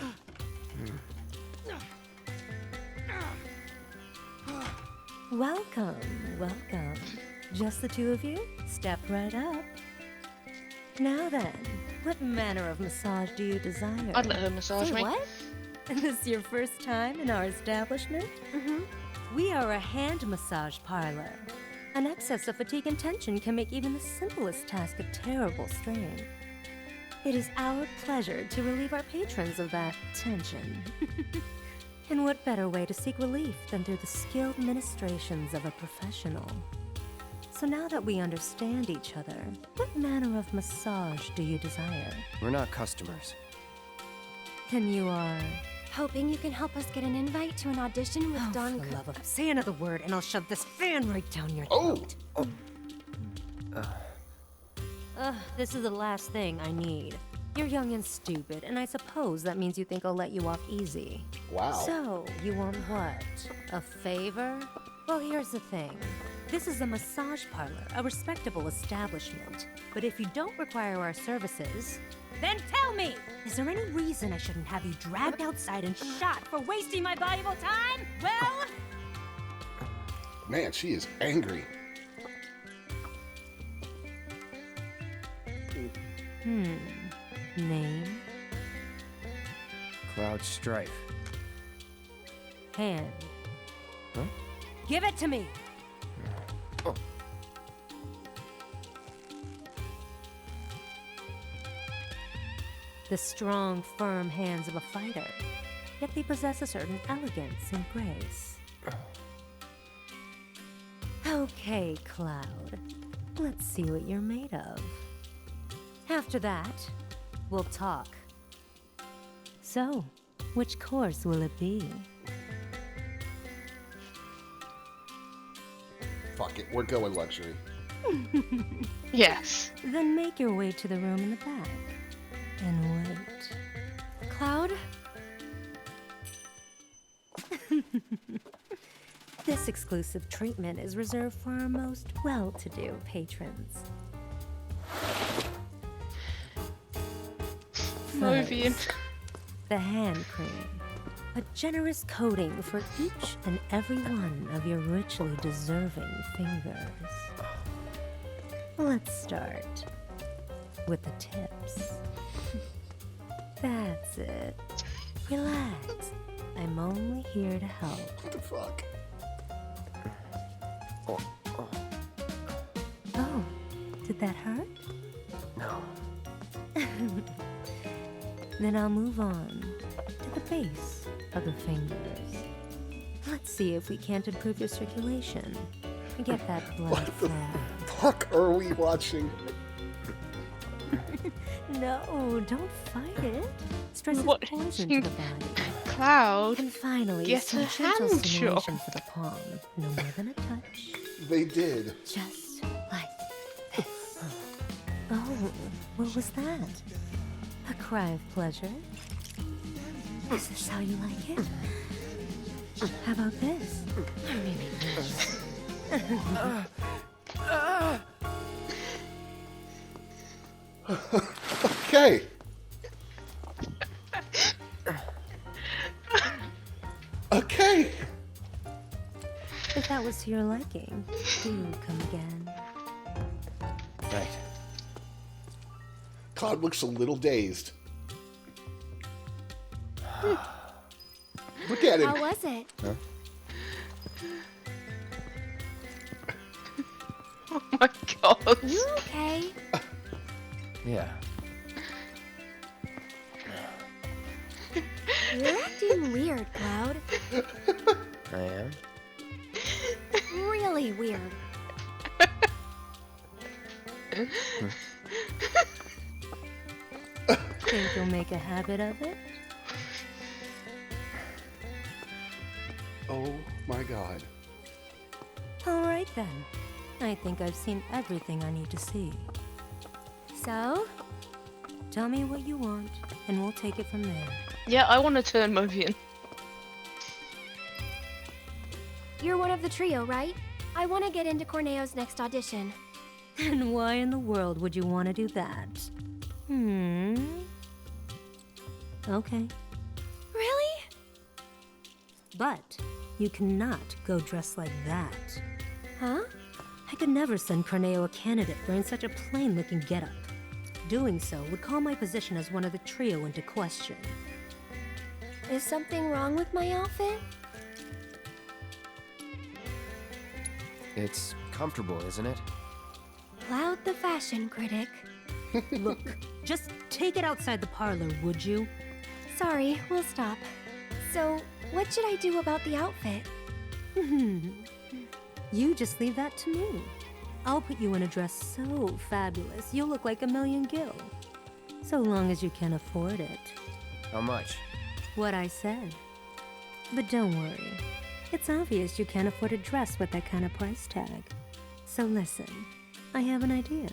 Welcome, welcome. Just the two of you? Step right up. Now then, what manner of massage do you desire? I'd let her massage me. What? Is this your first time in our establishment? Mm-hmm. We are a hand massage parlor. An excess of fatigue and tension can make even the simplest task a terrible strain. It is our pleasure to relieve our patrons of that tension. And what better way to seek relief than through the skilled ministrations of a professional? So now that we understand each other, what manner of massage do you desire? We're not customers. Then you are... Hoping you can help us get an invite to an audition with Don. For the love of... Say another word and I'll shove this fan right down your throat. This is the last thing I need. You're young and stupid, and I suppose that means you think I'll let you off easy. Wow. So, you want what? A favor? Well, here's the thing. This is a massage parlor, a respectable establishment. But if you don't require our services, then tell me! Is there any reason I shouldn't have you dragged outside and shot for wasting my valuable time? Well... Man, she is angry. Name? Cloud Strife. Hand. Huh? Give it to me! The strong, firm hands of a fighter, yet they possess a certain elegance and grace. Okay, Cloud. Let's see what you're made of. After that, we'll talk. So, which course will it be? Fuck it, we're going luxury. Yes. Then make your way to the room in the back. And wait. Cloud? This exclusive treatment is reserved for our most well-to-do patrons. Movian. The hand cream. A generous coating for each and every one of your richly deserving fingers. Let's start with the tips. That's it. Relax. I'm only here to help. What the fuck? Oh, did that hurt? No. Then I'll move on to the base of the fingers. Let's see if we can't improve your circulation and get that blood What the flowing. fuck are we watching? No, don't fight it. Stress is What? poison to the body. Cloud, And finally, get some a gentle hand stimulation job. for the palm. No more than a touch. They did. Just like this. Oh, what was that? A cry of pleasure? Is this how you like it? How about this? Or maybe this? Okay. Okay. If that was to your liking, do come again. Right. Cloud looks a little dazed. Look at him. How was it? Huh? Oh my god. You okay? Yeah. You're acting weird, Cloud. I am? Really weird. Think you'll make a habit of it? Oh my god. All right then. I think I've seen everything I need to see. So? Tell me what you want, and we'll take it from there. Yeah, I want to turn Movian. You're one of the trio, right? I want to get into Corneo's next audition. And why in the world would you want to do that? Okay. Really? But you cannot go dressed like that. Huh? I could never send Corneo a candidate wearing such a plain-looking getup. Doing so would call my position as one of the trio into question. Is something wrong with my outfit? It's comfortable, isn't it? Cloud the fashion critic. Look, just take it outside the parlor, would you? Sorry, we'll stop. So, what should I do about the outfit? You just leave that to me. I'll put you in a dress so fabulous, you'll look like a million gil. So long as you can afford it. How much? What I said. But don't worry. It's obvious you can't afford a dress with that kind of price tag. So listen, I have an idea.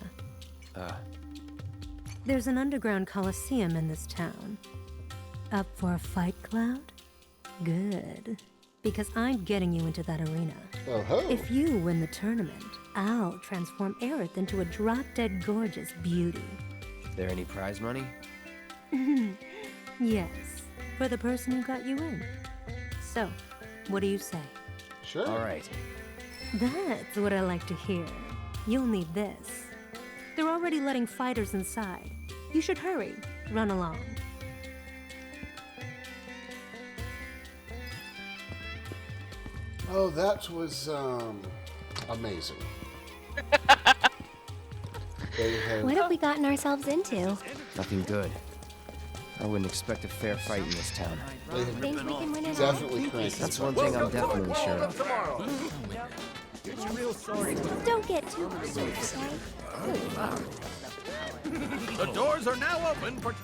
There's an underground coliseum in this town. Up for a fight, Cloud? Good. Because I'm getting you into that arena. Oh-ho. If you win the tournament, I'll transform Aerith into a drop-dead gorgeous beauty. There any prize money? Yes, for the person who got you in. So, what do you say? Sure. All right. That's what I like to hear. You'll need this. They're already letting fighters inside. You should hurry. Run along. Oh, that was amazing. They have What have we gotten ourselves into? Nothing good. I wouldn't expect a fair fight in this town. they have Think we can win it definitely cranked That's it. one thing I'm definitely sure of. all? Don't get too close, okay? The doors are now open for...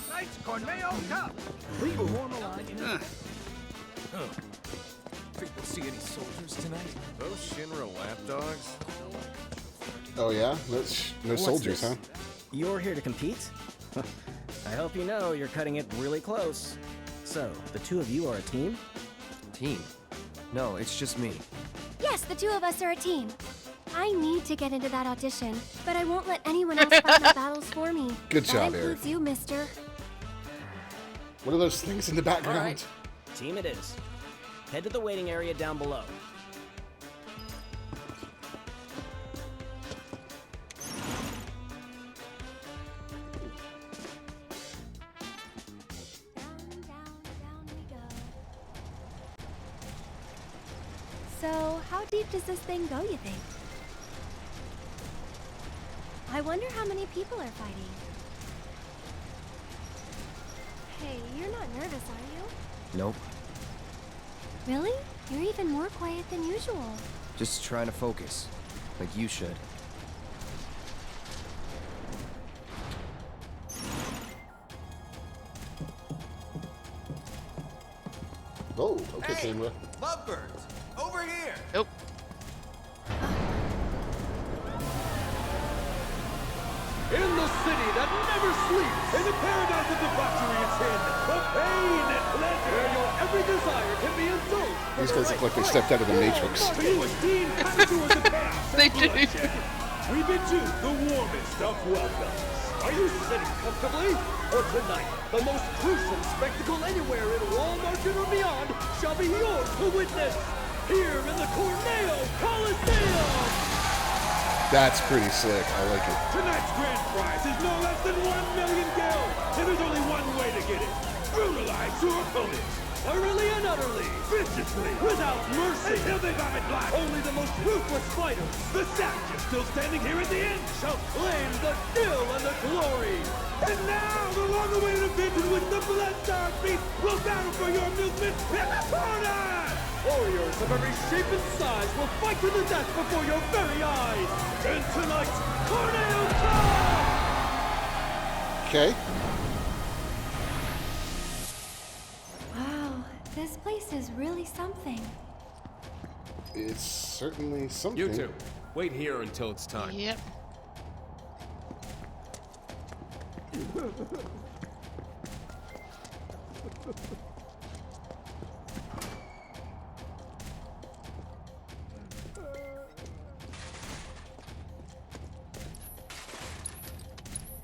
Tonight's Corneo Cup. We will warm a line in a... Think we'll see any soldiers tonight? Those Shinra lapdogs? Oh yeah? No soldiers, this? huh? You're here to compete? I hope you know you're cutting it really close. So, the two of you are a team? Team? No, it's just me. Yes, the two of us are a team. I need to get into that audition, but I won't let anyone else fight my battles for me. Good job, That includes you, mister. What are those things in the background? All right, team it is. Head to the waiting area down below. So, how deep does this thing go, you think? I wonder how many people are fighting. Hey, you're not nervous, are you? Nope. Really? You're even more quiet than usual. Just trying to focus. Like you should. Oh, okay, camera. Lovebirds, over here. Nope. In the city that never sleeps, in the paradise of debauchery and sin, the pain and pleasure, where your every desire can be indulged. These guys look like they stepped out of the Matrix. They do. We bid you the warmest of welcomes. Are you sitting comfortably? Or tonight, the most gruesome spectacle anywhere in Walmart or beyond shall be yours to witness here in the Corneo Coliseum! That's pretty sick. I like it. Tonight's grand prize is no less than 1 million gil, and there's only one way to get it. Brutalize your opponents, thoroughly and utterly, viciously, without mercy, until they vomit blood. Only the most ruthless fighters, the savages still standing here at the end, shall claim the skill and the glory. And now, the long-awaited event in which the Blood-Star Beast will battle for your amusement in the corner! Warriors of every shape and size will fight to the death before your very eyes! And tonight's Corneo Cup! Okay. Wow, this place is really something. It's certainly something. You two, wait here until it's time. Yep.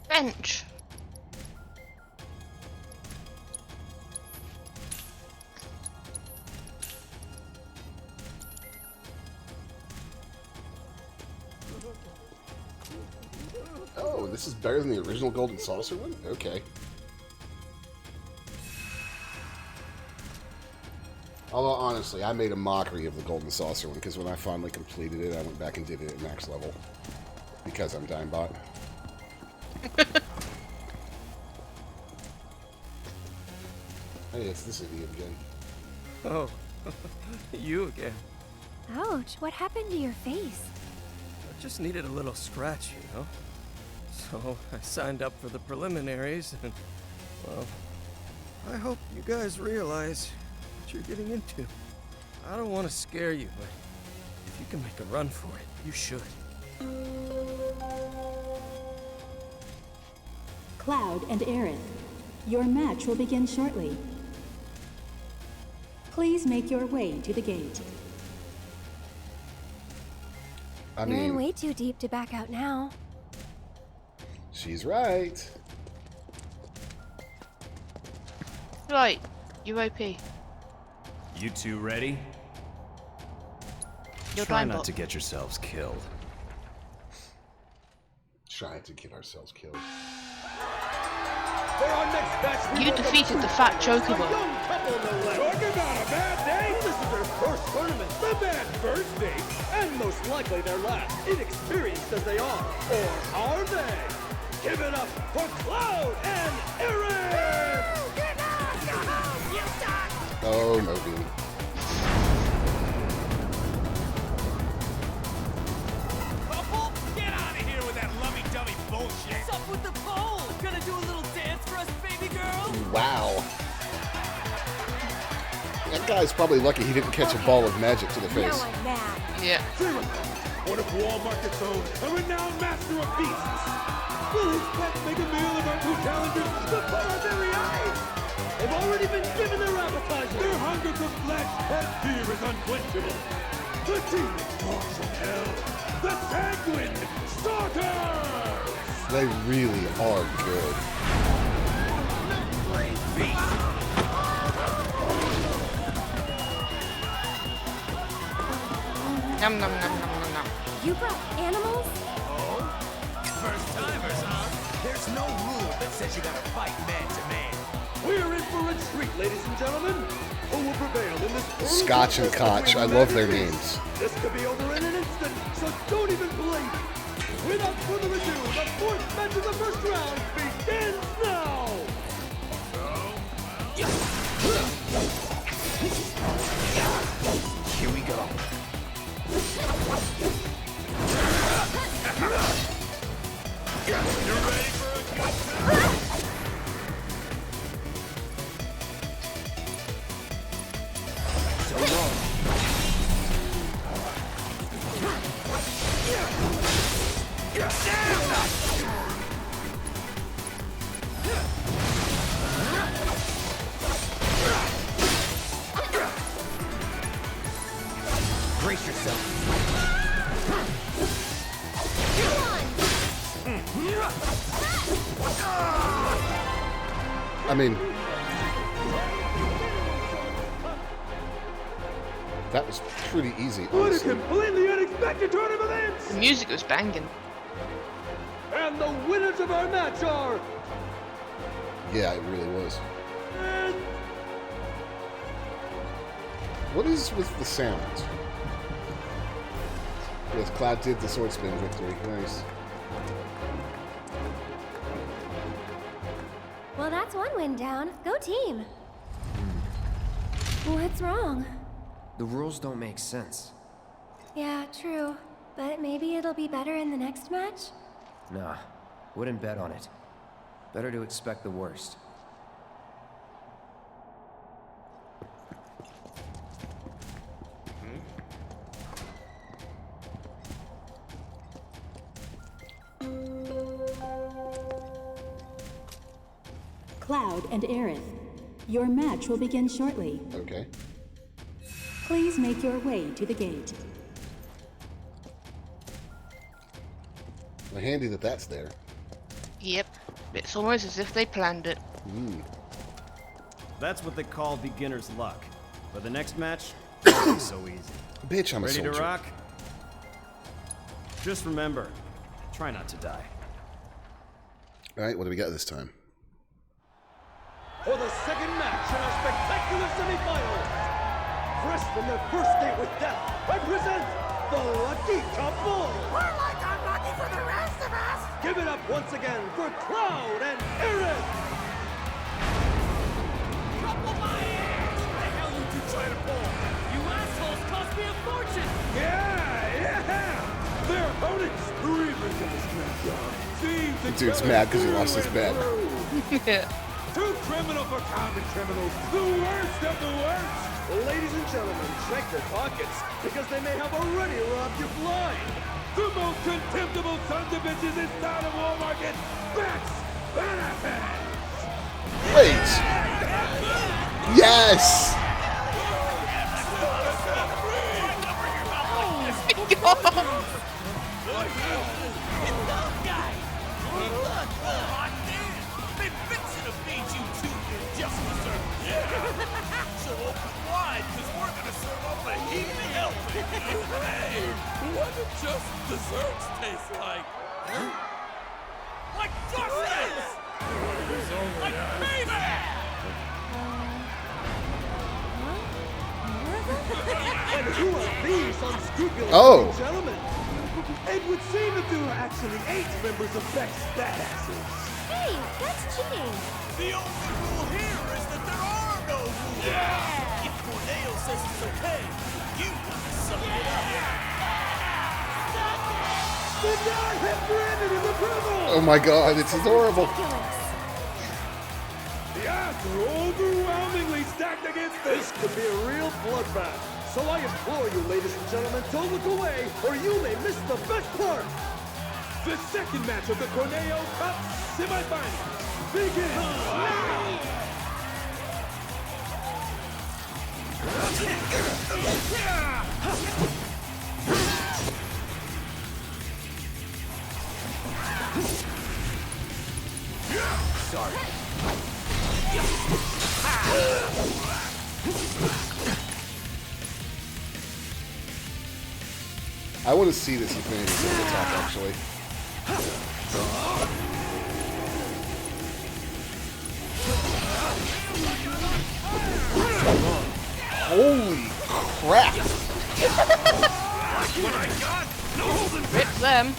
Bench. Oh, this is better than the original Golden Saucer one? Okay. Although, honestly, I made a mockery of the Golden Saucer one, because when I finally completed it, I went back and did it at max level. Because I'm Dimebot. Hey, it's this idiot again. Oh, you again. Ouch, what happened to your face? I just needed a little scratch, you know? So I signed up for the preliminaries, and, well, I hope you guys realize what you're getting into. I don't want to scare you, but if you can make a run for it, you should. Cloud and Aaron, your match will begin shortly. Please make your way to the gate. I You're in mean, way too deep to back out now. she's right. Right, UOP. You two ready? You're Try Dimebot. not to get yourselves killed. Trying to get ourselves killed. You defeated the fat chocobo. Talk about a bad day! This is their first tournament, the bad first date, and most likely their last, inexperienced as they are. Or are they? Give it up for Cloud and Aaron! Oh, no, dude. Couple, get out of here with that lovey-dovey bullshit. What's up with the pole? Gonna do a little dance for us, baby girl? Wow. That guy's probably lucky he didn't catch a ball of magic to the face. I'm mad. Yeah. One of Walmart's own, a renowned master of beasts. Will his pet make a meal of our two challengers before our very eyes? They've already been given their appetizer. Their hunger for flesh and fear is unquenchable. The demon dogs of hell, the Sanguine Starters! They really are good. Nom nom nom nom nom nom. You brought animals? Oh? First timers, huh? There's no rule that says you gotta fight man to man. We're in for a treat, ladies and gentlemen. Who will prevail in this brutal Scotch and contest Koch. I between love man their and names. beast? This could be over in an instant, so don't even blink. Without further ado, the fourth match of the first round begins now. Here we go. You ready for a good time? So long. Brace yourself. I mean, that was pretty easy, What a honestly. completely unexpected turn of events! The music was banging. And the winners of our match are... Yeah, it really was. And What is with the sounds? Yes, Cloud did the sword spin victory. Nice. Well, that's one win down. Go team. What's wrong? The rules don't make sense. Yeah, true. But maybe it'll be better in the next match? Nah, wouldn't bet on it. Better to expect the worst. Cloud and Aerith, your match will begin shortly. Okay. Please make your way to the gate. Well, handy that that's there. Yep. It's almost as if they planned it. That's what they call beginner's luck. But the next match, won't be so easy. Bitch, I'm a Ready soldier. to rock? Just remember, try not to die. Alright, what do we got this time? for the second match in our spectacular semifinals. Fresh from their first date with death, I present the Lucky Couple. We're like unlucky for the rest of us. Give it up once again for Cloud and Aerith. Couple my ass! What the hell you two trying to pull? You assholes cost me a fortune. Yeah! Their opponents, three victims scrapyard. The dude's mad because he lost his bet. Too criminal for common criminals. The worst of the worst. Ladies and gentlemen, check your pockets because they may have already robbed you blind. The most contemptible sons of bitches in town of Walmart get Beck's benefits. Wait. Yes. Been fixing to feed you two just dessert. Yeah. So open wide, because we're going to serve up a heaping helping. Hey, what do just desserts taste like? Like justice! Like payback! And who are these unscrupulous gentlemen? It would seem that there are actually 8 members of Beck's badasses. Hey, that's cheating. The only rule here is that there are no rules. Yeah! If Corneo says it's okay, you suck it up. The God have granted his approval! Oh my god, it's adorable. The odds are overwhelmingly stacked against this. Could be a real bloodbath. So I implore you, ladies and gentlemen, don't look away, or you may miss the best part. The second match of the Corneo Cup semifinals begins now. I want to see this infinity attack, actually. Holy crap! Rip them.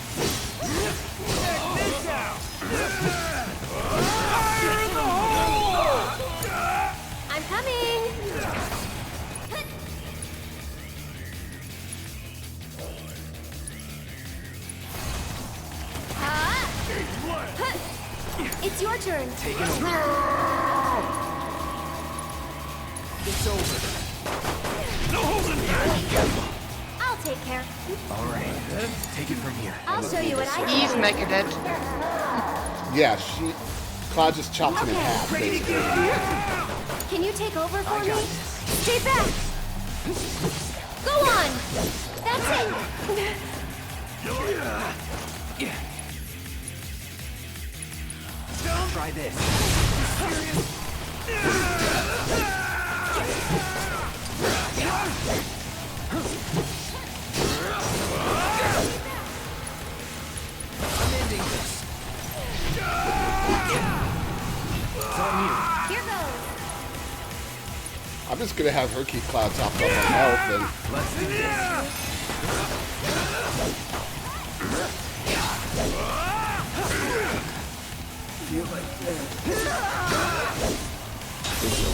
I'm coming! It's your turn. Take it over. It's over. No holding back! I'll take care. All right, take it from here. I'll show you what I can He's do. mega dead. Yeah, Cloud just chopped him in half, basically. Can you take over for me? Stay back! Go on! That's it! Try this. I'm ending this. It's on you. Here goes! I'm just gonna have her keep Cloud topped up on health, and Let's do this. Feel like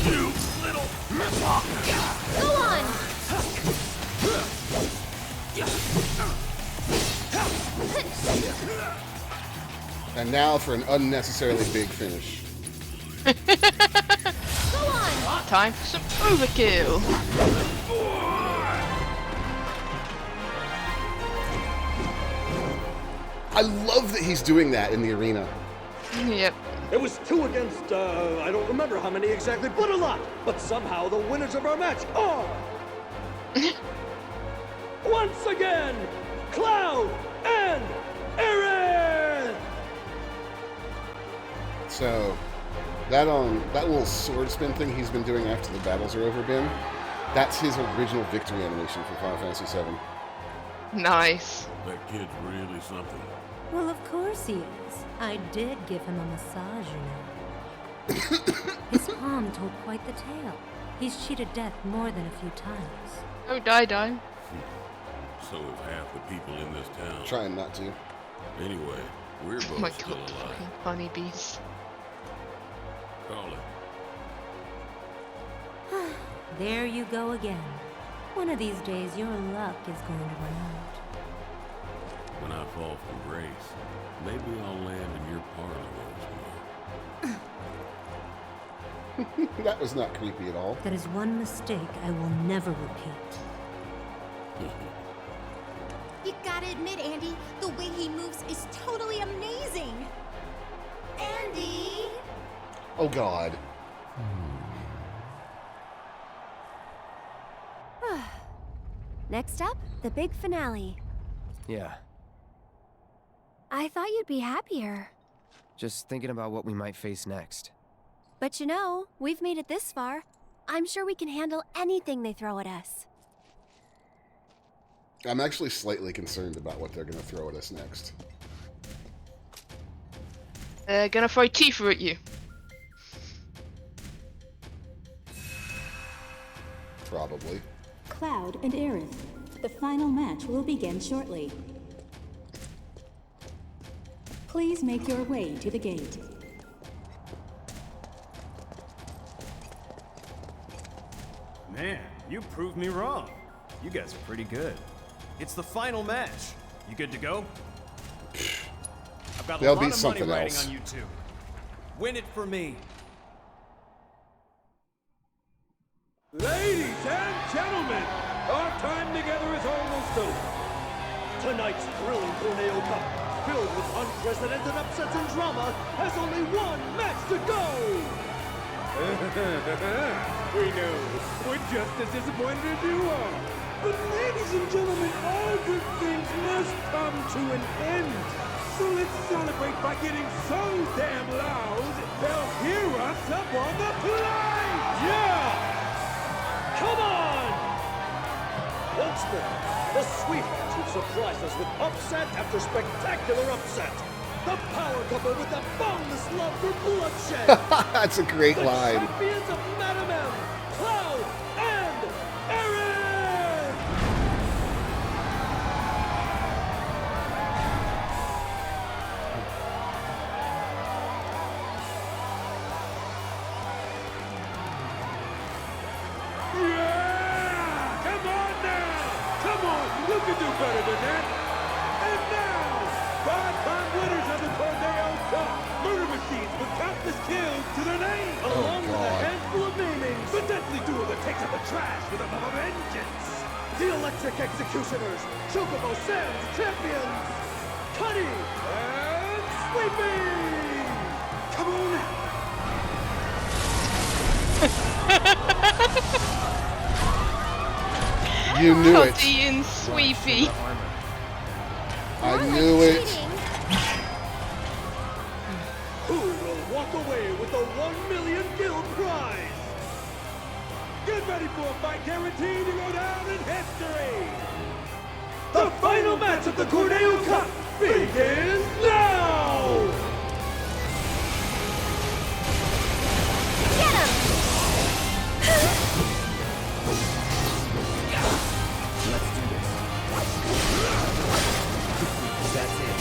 You little Go on! and now for an unnecessarily big finish. Go on! Time for some overkill. I love that he's doing that in the arena. Yep. It was 2 against, I don't remember how many exactly, but a lot. But somehow the winners of our match are... once again, Cloud and Aerith! So, that little sword spin thing he's been doing after the battles are over, Ben, that's his original victory animation for Final Fantasy VII. Nice. That kid's really something. Well, of course he is. I did give him a massage, you know. His palm told quite the tale. He's cheated death more than a few times. Oh, die. So have half the people in this town. Trying not to. Anyway, we're Oh my both still god, alive. fucking funny beast. Call it. There you go again. One of these days, your luck is going to run out. When I fall from grace, maybe I'll land in your parlor once more. That was not creepy at all. That is one mistake I will never repeat. You gotta admit, Andy, the way he moves is totally amazing. Andy! Oh god. Next up, the big finale. Yeah, I thought you'd be happier. just thinking about what we might face next. But you know, we've made it this far. I'm sure we can handle anything they throw at us. I'm actually slightly concerned about what they're going to throw at us next. They're gonna throw Tifa at you. Probably. Cloud and Aerith. The final match will begin shortly. Please make your way to the gate. Man, you proved me wrong. You guys are pretty good. It's the final match. You good to go? I've got There'll a be lot of money something riding else. on you two. Win it for me. Ladies and gentlemen, our time together is almost over. Tonight's thrilling Tornado Cup, filled with unprecedented upsets and drama, has only one match to go! We know, we're just as disappointed as you are. But ladies and gentlemen, all good things must come to an end. So let's celebrate by getting so damn loud, they'll hear us up on the plane! Yeah! Come on! Once more, the sweethearts who surprised us with upset after spectacular upset. The power couple with the boundless love for bloodshed. That's a great the line. Champions of Madam M, Cloud and Aaron! Yeah! Come on now! Come on! You can do better than that! And now, 5-time winners of the Corneo Cup! Murder machines with countless kills to their name! Along with a God. handful of namings. The deadly duo that takes out the trash with a love of vengeance! The Electric Executioners, Chocobo Sam's champions, Cuddy and Sweepy! Come on! You knew it. Cuddy and Sweepy. I knew it. Who will walk away with the 1 million guild prize? Get ready for a fight guaranteed to go down in history! The final match of the Corneo Cup begins now! Get him! Let's do this. That's it.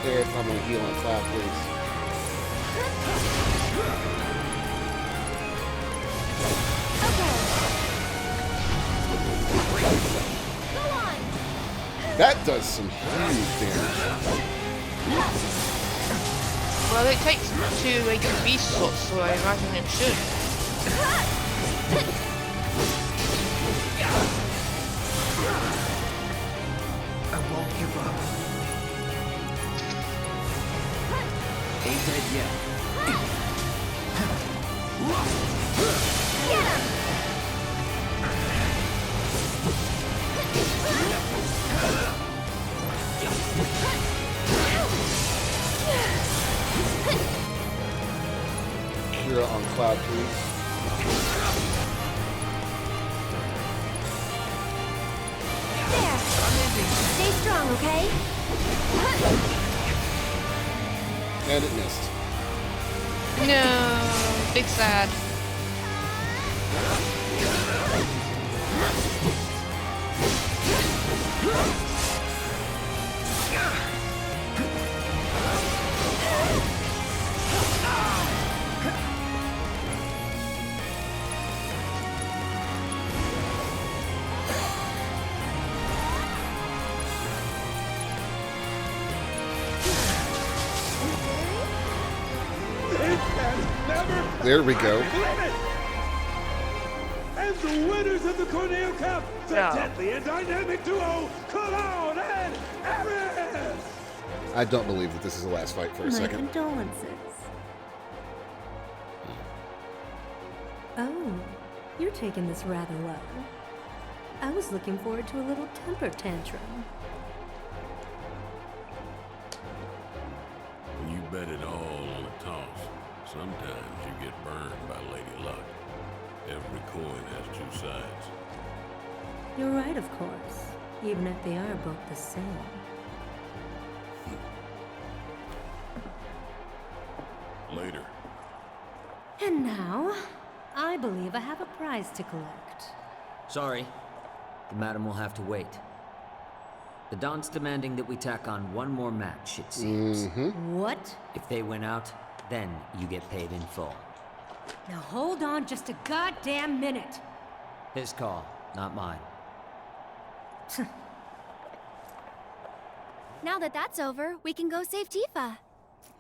Aerith, I'm gonna heal on Cloud, please. That does some huge damage. Well, it takes 2 ATB slots, so I imagine it should. I won't give up. Ain't dead yet. Get him! Kira on Cloud, please. There! Stay strong, okay? And it missed. No, big sad. There we go. And the winners of the Corneo Cup, the deadly and dynamic duo, Cloud and Aaron! I don't believe that this is the last fight for a My second. condolences. Oh, you're taking this rather low. I was looking forward to a little temper tantrum. When you bet it all on a toss, sometimes you get burned by Lady Luck. Every coin has 2 sides. You're right, of course, even if they are both the same. Later. And now, I believe I have a prize to collect. Sorry. The madam will have to wait. The Don's demanding that we tack on one more match, it seems. What? If they win out, then you get paid in full. Now hold on just a goddamn minute. His call, not mine. Now that that's over, we can go save Tifa.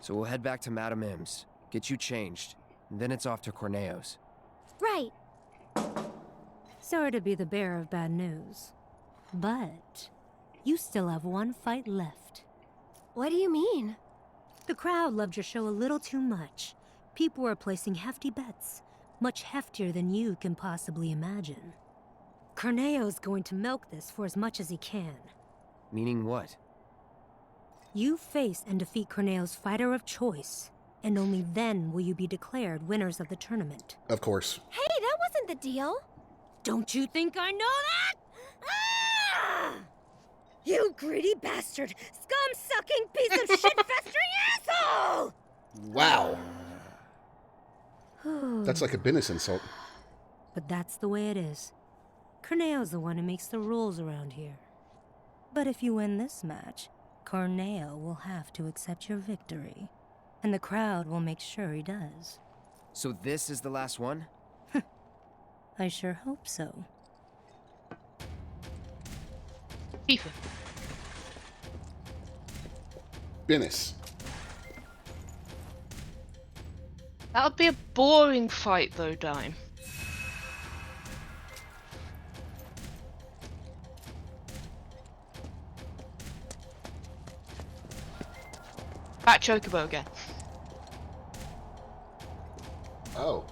So we'll head back to Madame M's, get you changed, and then it's off to Corneo's. Right. Sorry to be the bearer of bad news, but you still have one fight left. What do you mean? The crowd loved your show a little too much. People were placing hefty bets, much heftier than you can possibly imagine. Corneo's going to milk this for as much as he can. Meaning what? You face and defeat Corneo's fighter of choice, and only then will you be declared winners of the tournament. Of course. Hey, that wasn't the deal. Don't you think I know that? Ah! You greedy bastard! Scum-sucking piece of shit-festering asshole! Wow. That's like a business insult. But that's the way it is. Corneo's the one who makes the rules around here. But if you win this match, Corneo will have to accept your victory. And the crowd will make sure he does. So this is the last one? I sure hope so. Tifa. Business. That would be a boring fight though, Dime. Back Chocobo again. Oh.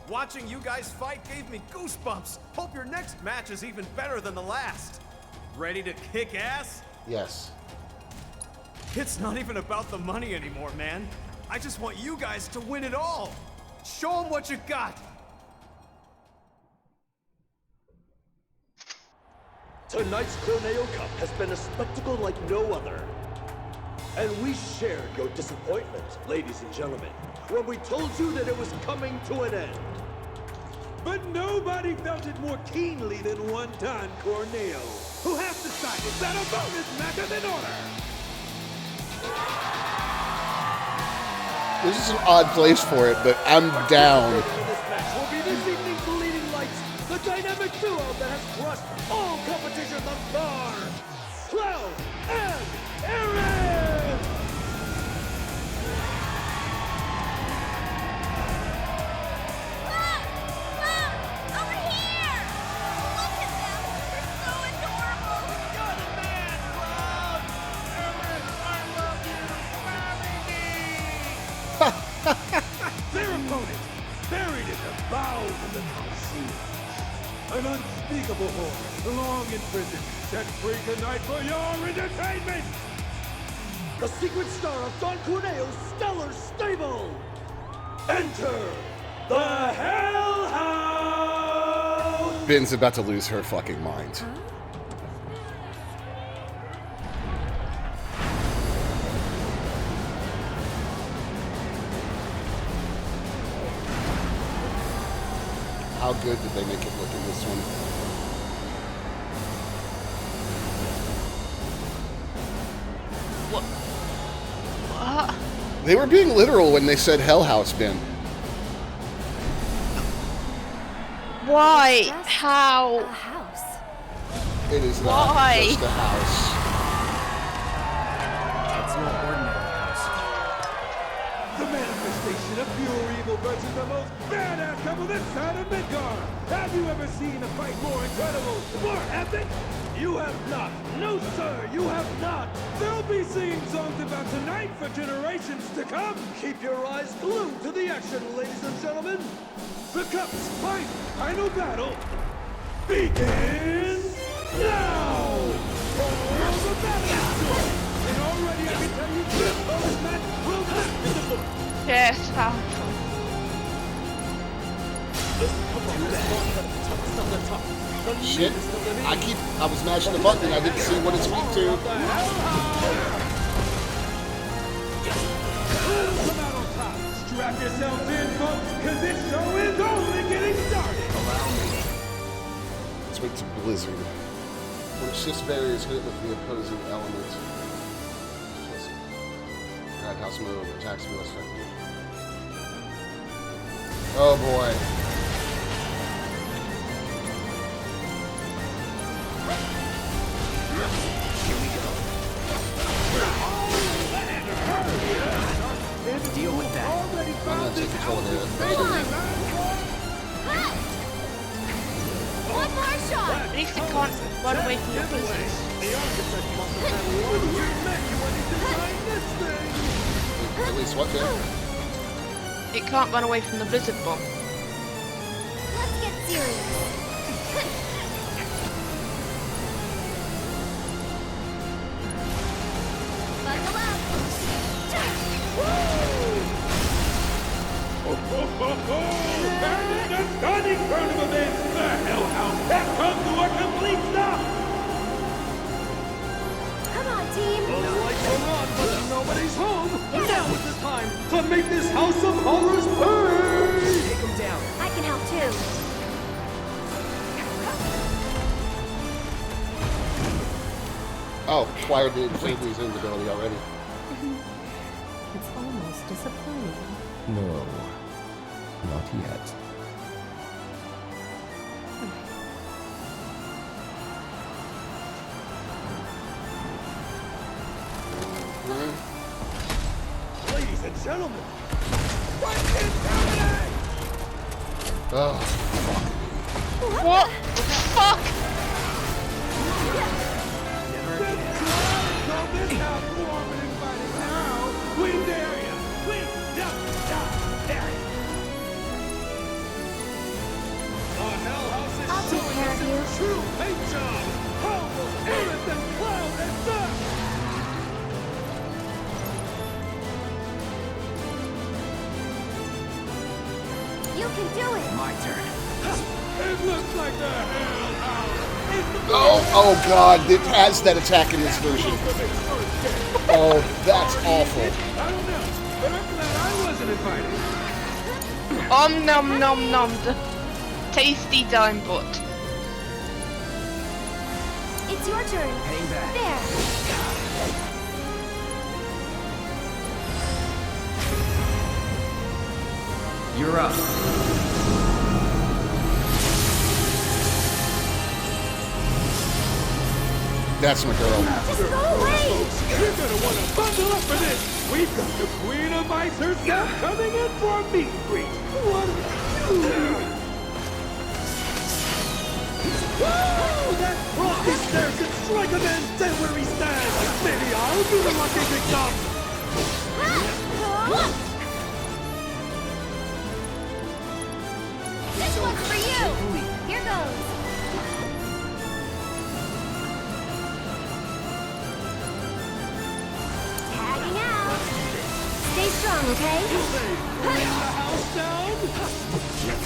Watching you guys fight gave me goosebumps. Hope your next match is even better than the last. Ready to kick ass? Yes. It's not even about the money anymore, man. I just want you guys to win it all. Show them what you got. Tonight's Corneo Cup has been a spectacle like no other. And we shared your disappointment, ladies and gentlemen, when we told you that it was coming to an end. But nobody felt it more keenly than one Don Corneo, who has decided that a bonus match is in order. This is an odd place for it, but I'm down. This match will be this evening's leading lights, the dynamic duo that has crushed all competition thus far, Cloud and Aaron! Over here! Look at them! They're so adorable! You're the man, Cloud! Aaron, I love you! Their opponent, buried in the bowels of the Coliseum. An unspeakable horror, long imprisoned, set free tonight for your entertainment! The secret star of Don Corneo's stellar stable! Enter the Hell House! Ben's about to lose her fucking mind. How good did they make it look in this one? What? They were being literal when they said Hell House, Ben. Why? How? A house. It is not Why? just a house. It's no ordinary house. The manifestation of pure evil versus the most badass couple this side of Midgar. Have you ever seen a fight more incredible, more epic? You have not. No, sir, you have not. They'll be singing songs about tonight for generations to come. Keep your eyes glued to the action, ladies and gentlemen. The Cup's final battle begins now! For the battle! And already I can tell you this bonus match will not be the book. Yes, powerful. Shit. I was mashing the button. I didn't see what it's weak to. Strap yourselves in, folks, because this show is only getting started. Let's wait to Blizzard. When shifts barriers hit with the opposing elements. House move, attacks move effective. Oh boy. At least it can't run away from the blizzards. At least what, then? It can't run away from the blizzard bomb. Let's get serious. Buckle up. And the stunning turn of events, the Hellhounds have come to a complete stop! Come on, team. The lights are on, but nobody's home! Now is the time to make this house of horrors pay! Take him down. I can help too. Oh, acquired the Infinity's invisibility already. It's almost disappointing. No, not yet. Ladies and gentlemen, Oh, What the fuck? We dare ya! We dare ya! The Hell House is I'll take showing care us of you. its true paint job! Humble, innocent clown and dust! You can do it. My turn. It looks like the Hell House is the oh God! It has that attack in this version. Oh, that's awful. I don't know, but I'm glad I wasn't invited. Nom nom nom. Tasty dime bot. It's your turn. Hang back. There. You're up. That's my girl. Just go away. You're gonna want to bundle up for this. We've got the Queen of Ice herself coming in for a meet and greet. What? Woo! That frosty stare can strike a man dead where he stands. Maybe I'll be the one he picks up. This one's for you. Here goes. Tagging out. Stay strong, okay? Bring the house down.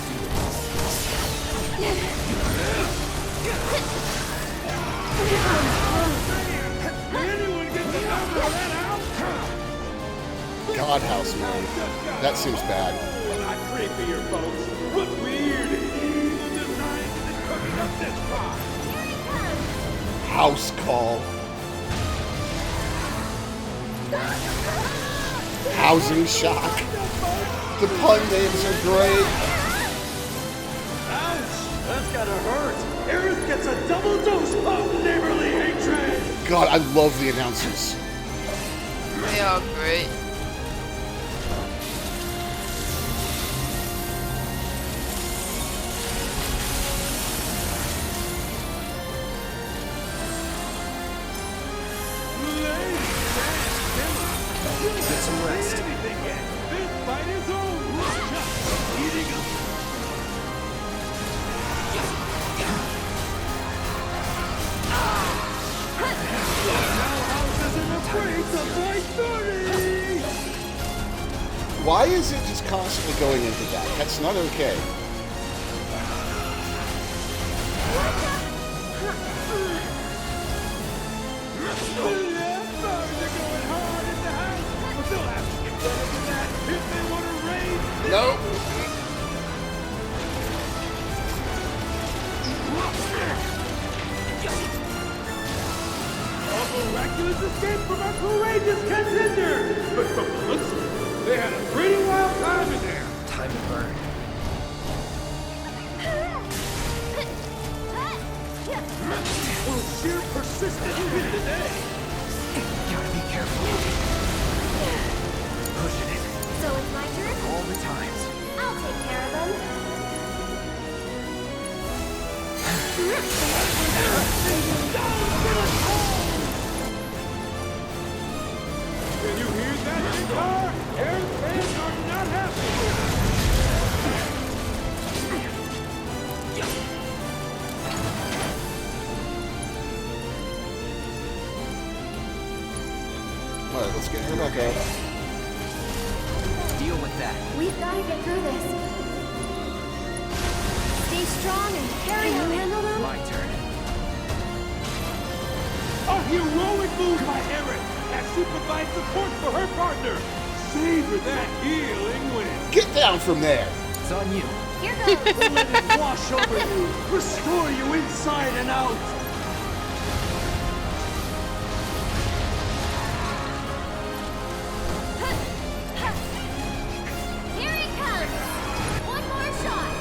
Anyone get the number of that house? God House, man. That seems bad. Not creepier, folks. What weird evil design is cooking up this pie? House call. Housing shock. The pun names are great. Ouch! That's gotta hurt! Aerith gets a double dose of neighborly hatred! God, I love the announcers. They are great. Get some rest. This fight is over. Just eating up. Why is it just constantly going into that? That's not okay. Nope. A miraculous escape from a courageous contender! But from the looks of it, they had a pretty wild time in there. Time to burn. Will sheer persistence win the day? Gotta be careful. Pushing it So it's my turn? all the times. I'll take care of them. Can you hear that, Mikar? Air fans are not happy. Alright, let's get her back up. Deal with that. We've got to get through this. Stay strong and carry on. Can you handle them? My turn. A heroic move by Erin as she provides support for her partner. Savor that healing wind. Get down from there! It's on you. Here goes. Let it wash over you, restore you inside and out. Here he comes. One more shot.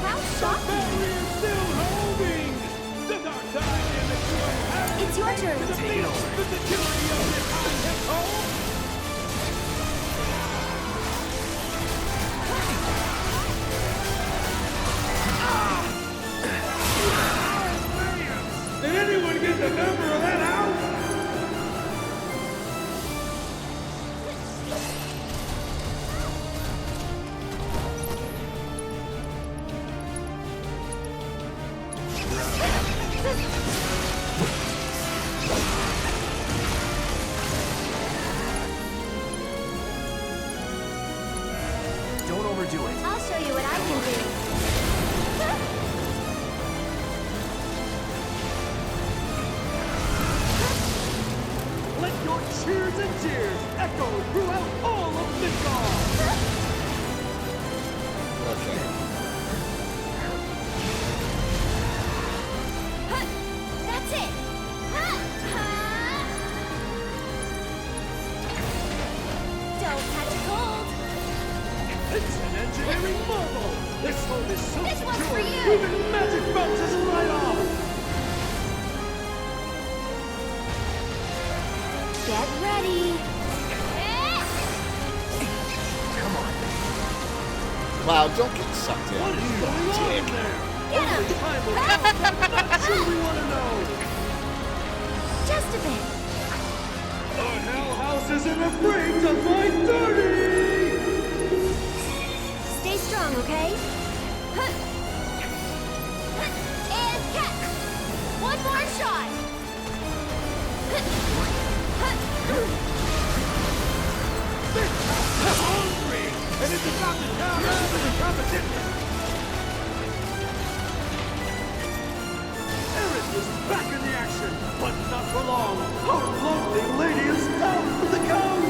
How shocking. Barrier still holding. The dark dynamic have It's your turn. the Take it over. the security of this high-tech home. Did anyone get the number of that house? Don't overdo it. I'll show you what I can do. Let your cheers and tears echo throughout all of Midgard. Okay. That's it. Don't catch a cold. It's an engineering marvel. This home is so This one's secure. for you. Even magic bounces right off. Get ready. Wow, don't get sucked in. What is You going on dick. in there? Get him. Only time will tell. I'm not sure we want to know. Just a bit. Our hell house isn't afraid to fight dirty. Stay strong, okay? And catch. One more shot. Hungry, and it's about to count out of the competition. Erin is back in the action, but not for long. Our lovely lady is down for the count.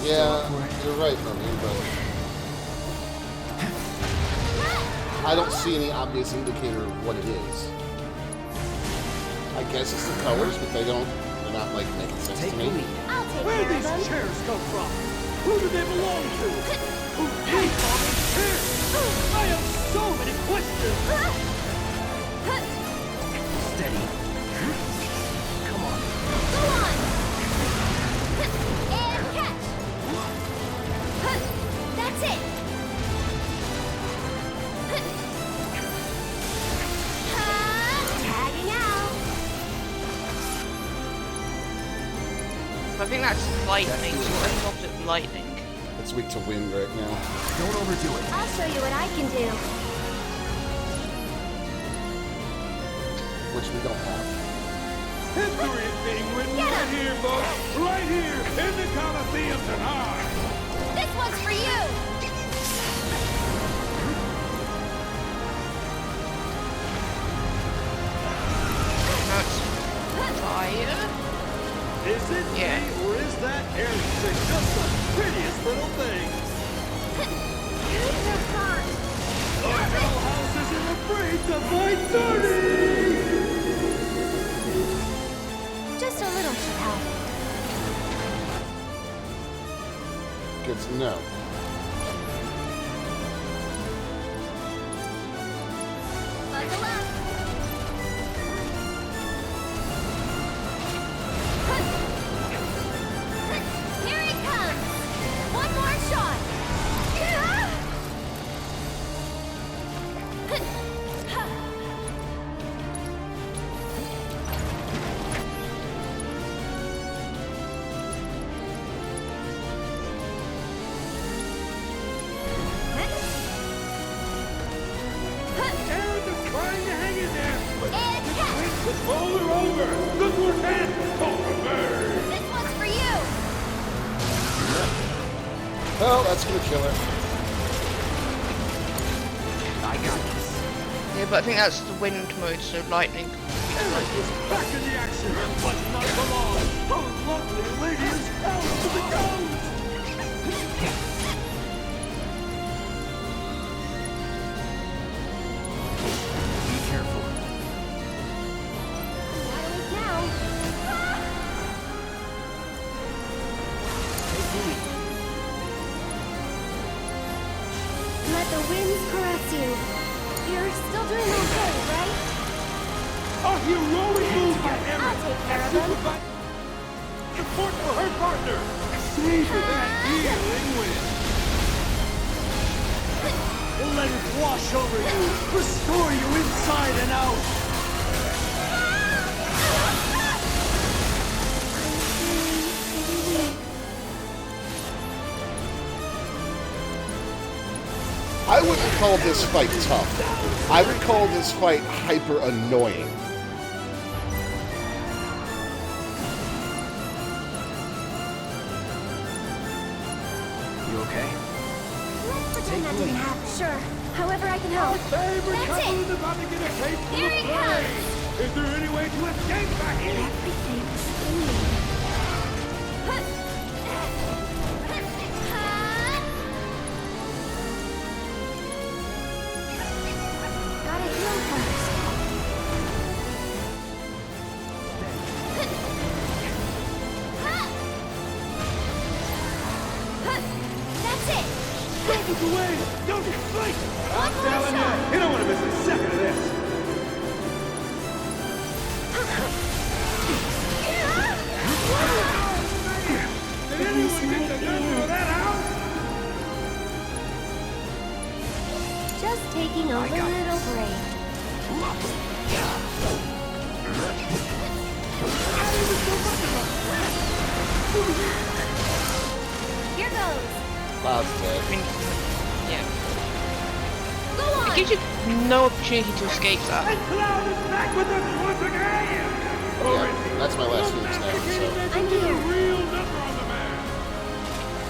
Yeah, you're right, Mummy, but I don't see any obvious indicator of what it is. I guess it's the colors, but they're not like making sense to me. I'll take Where care do of them. these chairs come from? Who do they belong to? Who gave all these chairs? I have so many questions. Steady. Come on. Go on. And catch. That's it. Tagging out. I think that's lightning. Something opposite of lightning. It's weak to wind right now. Don't overdo it. I'll show you what I can do. Which we don't have. History is being written right here, folks. Right here in the Coliseum tonight. This one's for you. That's fire. Is it me, or is that Erin thing just the prettiest little thing? Our hell house isn't afraid to fight dirty. Just a little should help. Good to know. Buckle up. Here he comes. One more shot. Roll her over! Good work, man! This one's for you! Oh, that's gonna kill her. I got this. Yeah, but I think that's the wind mode, so lightning. Eric is back in the action, but not for long. Our lovely lady is out to the goat! Be careful. Now. Let the winds caress you. You're still doing okay, right? A heroic move by Eric! I'll take care of him. Support for her partner! Savor that healing wind! Let it wash over you! Restore you inside and out! I wouldn't call this fight tough. I would call this fight hyper annoying. You okay? Let's pretend that didn't happen. Sure. However I can help. Favorite That's couple it. is about to get a taste of Here the he flame. comes. Is there any way to escape back in? Everything's spinning. Gotta heal first. That's it. Focus away! Don't blink! One I'm more telling shot. you don't want to miss a second of this. Did anyone get the nerve of that out? Just taking a little break. Here goes. Cloud's dead. Yeah. Go on. It gives you no opportunity to escape that. And Cloud is back with us once again! Yeah, that's my last Phoenix now, so. I'm Put a here. real number on the man!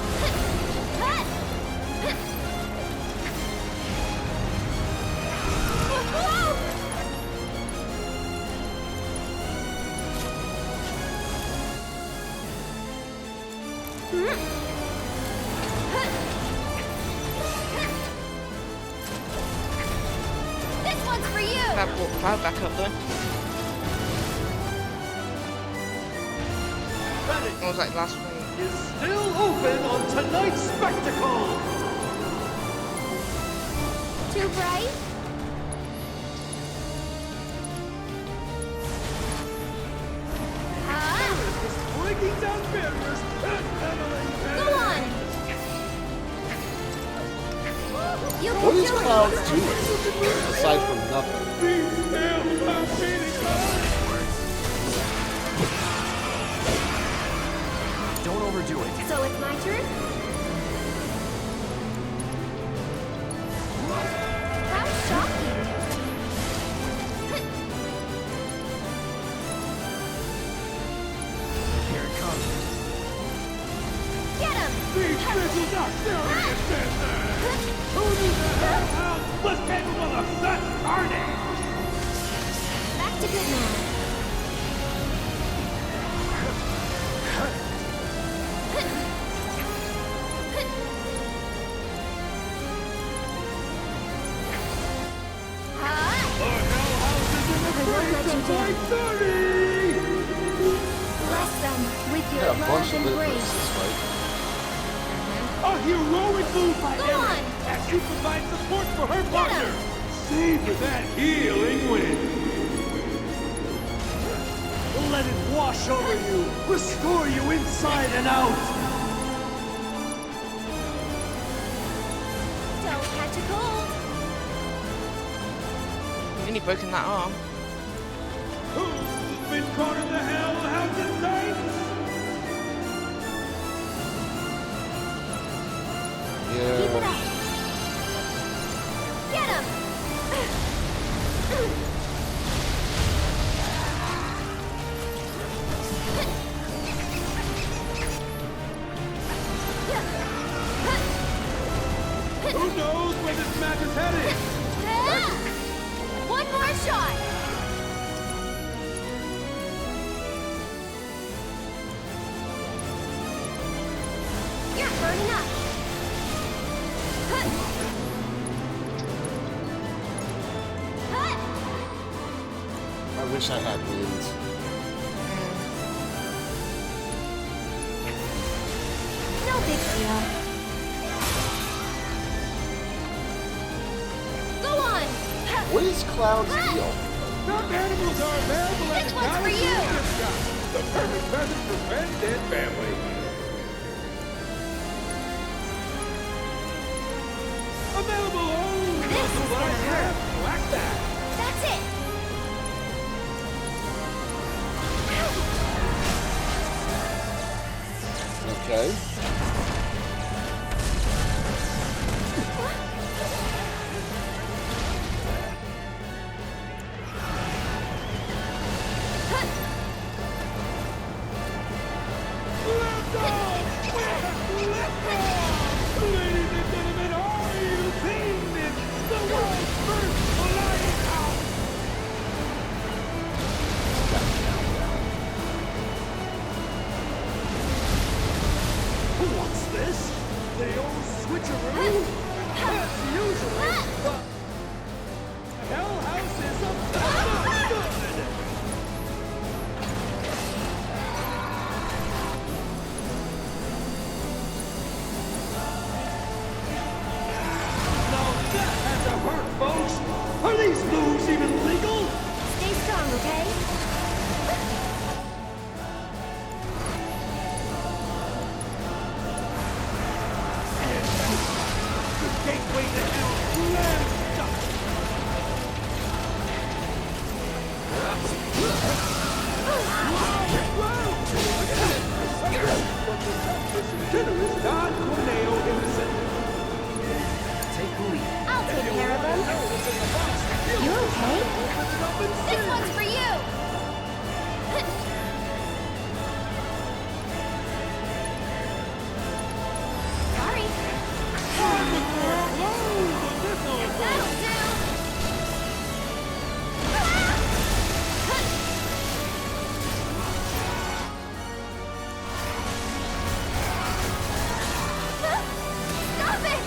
This one's for you. That brought Cloud back up though. What was that last one? Is still open on tonight's spectacle! Too bright? Breaking down barriers and leveling Go on. You can What is do Cloud it. doing? Aside from nothing. Be still, my Phoenix! Don't overdo it. So it's my turn? How shocking. Here it comes. Get him. These missiles are serious business! Who knew the hellhound was capable of such carnage? Back to good now. Bless them with your Got a bunch love of and lit grace. this fight. A heroic move by Go Eric on. as she provides support for her Get partner. him. Savor that healing wind. Let it wash over you, restore you inside and out. Don't catch a cold. You've only broken that arm. Who's been caught in the hellhound tonight? Keep it Yeah. up. Get him. Who knows where this match is headed? One more shot. You're burning up. I wish I had wings. No big deal. Go on. What is Cloud's deal? Some animals are available at This the one's for county you. food shop. The perfect present for friends and family. Available only This is on gonna hurt. Black Bat. That's it. Okay. Ladies and gentlemen, are you seeing this? The world's first lighthouse! What's this? The old switcheroo? As usual, the Hell House is not good! Now that had to hurt, folks! Are these moves even legal? Stay strong, okay? The gateway to hell slammed shut! Generous Don Corneo himself. Take the lead. I'll take care of him. You okay? This one's for you. Sorry. That'll do. Stop it!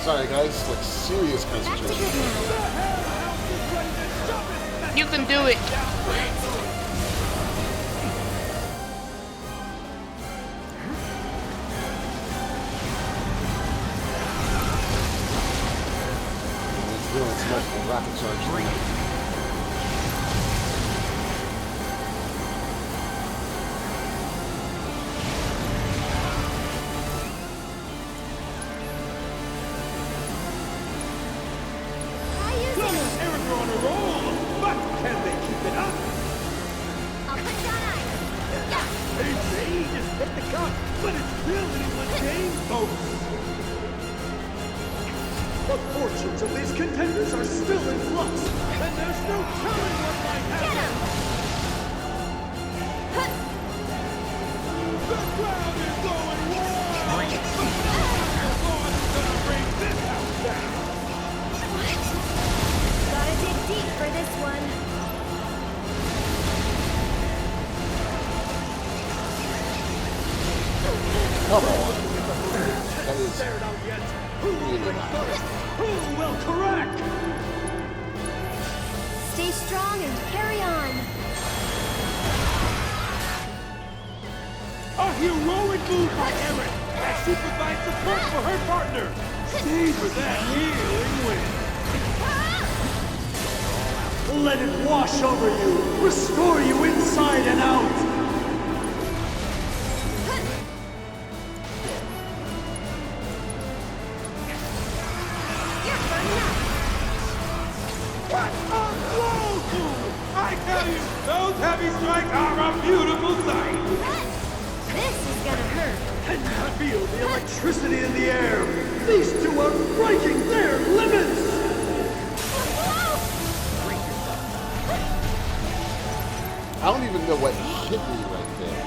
Sorry, guys. Like serious concentration. You can do it. It's doing its multiple rapid charge. Try using it. Aaron are on a roll, but can they keep it up? I'll put down ice. Yeah. They just hit the cup, but it's still anyone's game, folks. The fortunes of these contenders are still in flux, and there's no telling what might Get happen. him. The crowd is going wild. But Lord's gonna bring this house down. Gotta dig deep for this one. Come on. That is Fared out yet. Who will really bring bad. first? Who will correct? Stay strong and carry on. A heroic move by Erin as she provides support for her partner. Savor that healing wind. Let it wash over you, restore you inside and out. You're burning up. What a blow! I tell you, those heavy strikes are a beautiful sight. This is gonna hurt. Can you feel the electricity in the air? These two are breaking their limits! I don't even know what hit me right there.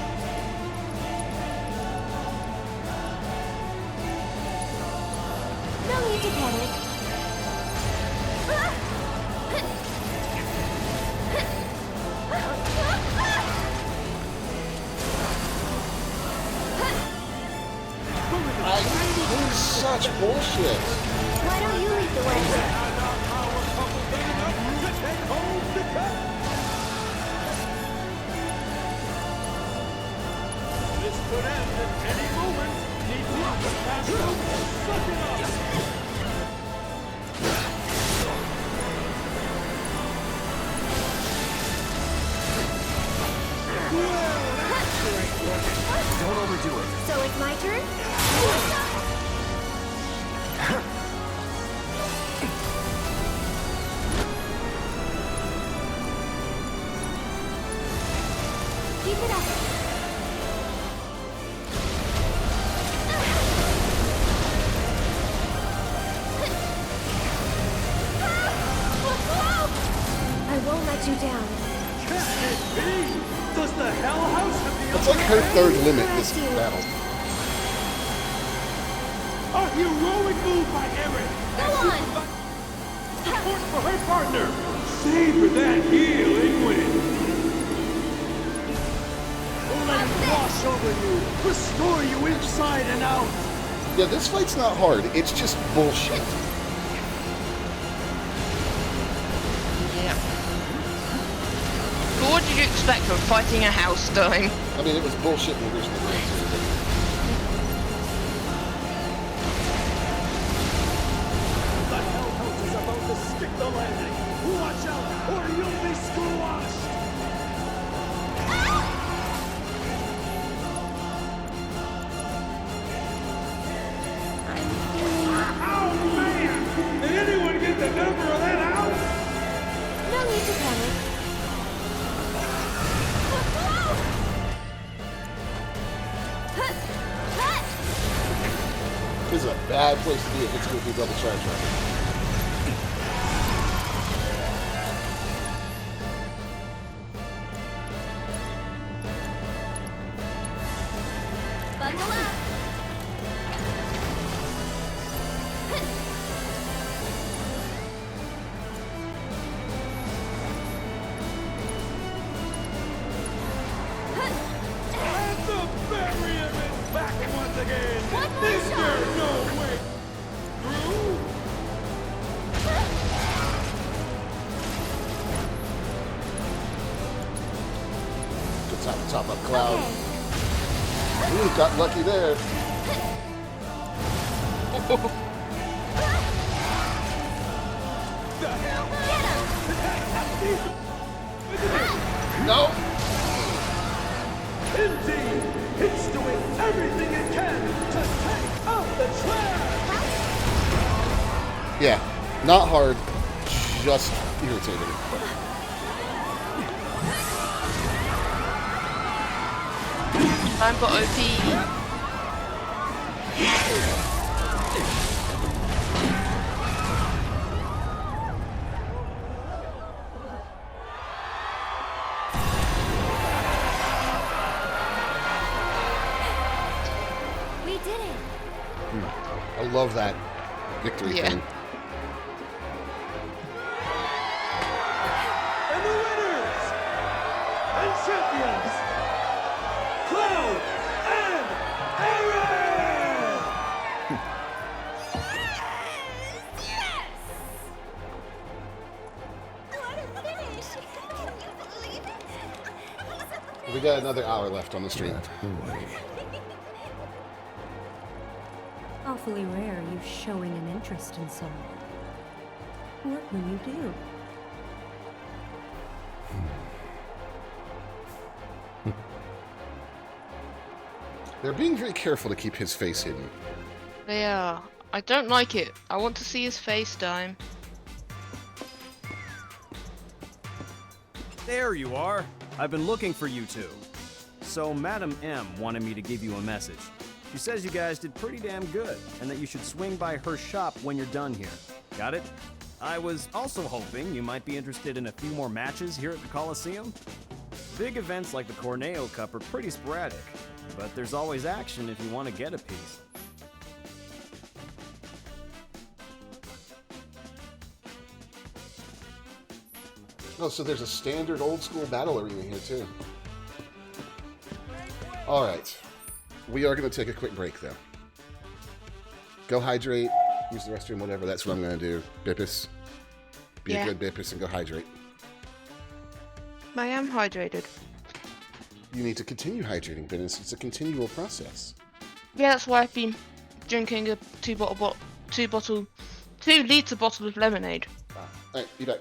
much bullshit. Why don't you lead the way? This could end at any moment. Need not to pass out. Suck it up. Don't overdo it. So it's my turn? Keep it up. I won't let you down. Can it be? Does the Hell House have the It's like her third limit this battle. A heroic move by Erin. Go on. Support for her partner. Savor that healing wind. Let it wash over you. Restore you inside and out. Yeah, this fight's not hard. It's just bullshit. Yeah. But what did you expect from fighting a house time? I mean, it was bullshit in the original game too. The Hell House is about to stick the landing. Watch out, or you'll be squashed. Oh man! Did anyone get the number of that house? No need to panic. This is a bad place to be if it's going to be double charge right. Bundle up. And the barrier is back once again. One more Is shot. there no way through? Good top up Cloud. Ooh, got lucky there. The hell? No. Indeed, it's doing everything it can to take out the trash. Yeah, not hard, just irritating. Time for OP. We did it. I love that victory thing. And the winners and champions, Cloud and Aaron. We got another hour left on the stream. Awfully rare you showing an interest in someone. What will you do? They're being very careful to keep his face hidden. They are. I don't like it. I want to see his face time. There you are. I've been looking for you two. So Madam M wanted me to give you a message. She says you guys did pretty damn good, and that you should swing by her shop when you're done here. Got it? I was also hoping you might be interested in a few more matches here at the Coliseum. Big events like the Corneo Cup are pretty sporadic, but there's always action if you want to get a piece. Oh, so there's a standard old school battle arena here too. Alright. We are going to take a quick break though. Go hydrate, use the restroom, whatever. That's what I'm going to do. Bippus. Be Yeah. a good Bippus and go hydrate. I am hydrated. You need to continue hydrating, Bippus. It's a continual process. Yeah, that's why I've been drinking a 2 litre bottle of lemonade. Alright, be back.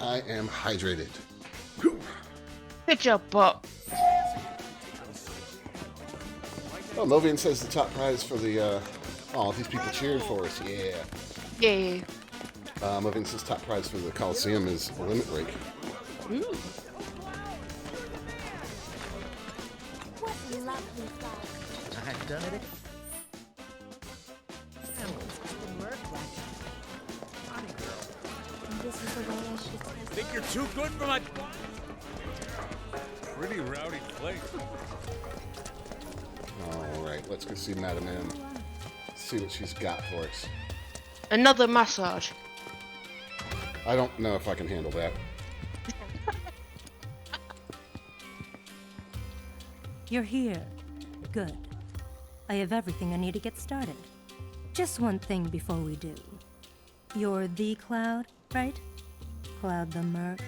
I am hydrated. Good job, Bot. Oh, Movian says the top prize for the, oh, these people cheered for us, yeah. Yeah. Movian says top prize for the Coliseum is a limit break. Ooh. What lovely thought. I've done it. This is the way I should take Think you're too good for my... Pretty rowdy place. All Alright, let's go see Madam M. See what she's got for us. Another massage. I don't know if I can handle that. You're here. Good. I have everything I need to get started. Just one thing before we do. You're the Cloud, right? Cloud the Merc.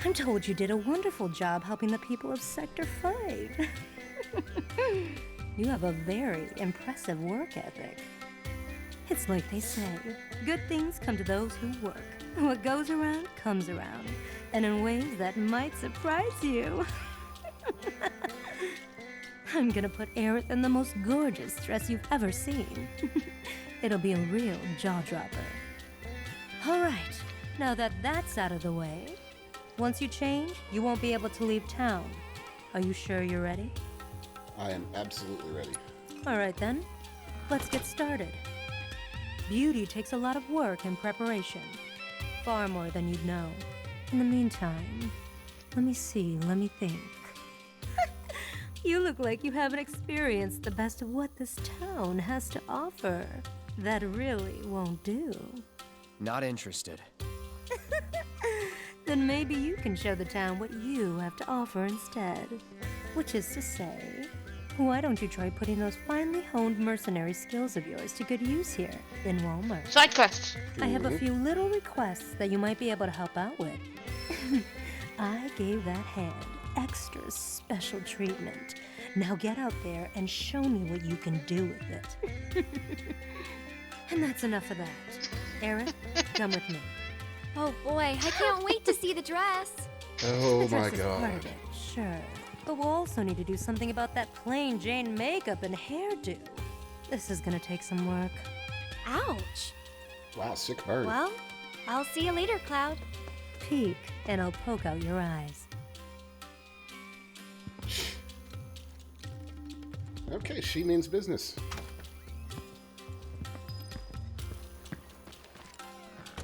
I'm told you did a wonderful job helping the people of Sector 5. You have a very impressive work ethic. It's like they say, good things come to those who work. What goes around comes around, and in ways that might surprise you. I'm gonna put Aerith in the most gorgeous dress you've ever seen. It'll be a real jaw-dropper. All right, now that that's out of the way, once you change, you won't be able to leave town. Are you sure you're ready? I am absolutely ready. All right then, let's get started. Beauty takes a lot of work and preparation. Far more than you'd know. In the meantime, let me think. You look like you haven't experienced the best of what this town has to offer. That really won't do. Not interested. Then maybe you can show the town what you have to offer instead. Which is to say, why don't you try putting those finely honed mercenary skills of yours to good use here in Walmart? Side quests. I have a few little requests that you might be able to help out with. I gave that hand extra special treatment. Now get out there and show me what you can do with it. And that's enough of that. Aerith, come with me. Oh boy, I can't wait to see the dress. Oh The dress my is part god. of it, sure. But we'll also need to do something about that plain Jane makeup and hairdo. This is gonna take some work. Ouch. Wow, sick burn. Well, I'll see you later, Cloud. Peek, and I'll poke out your eyes. Okay, she means business.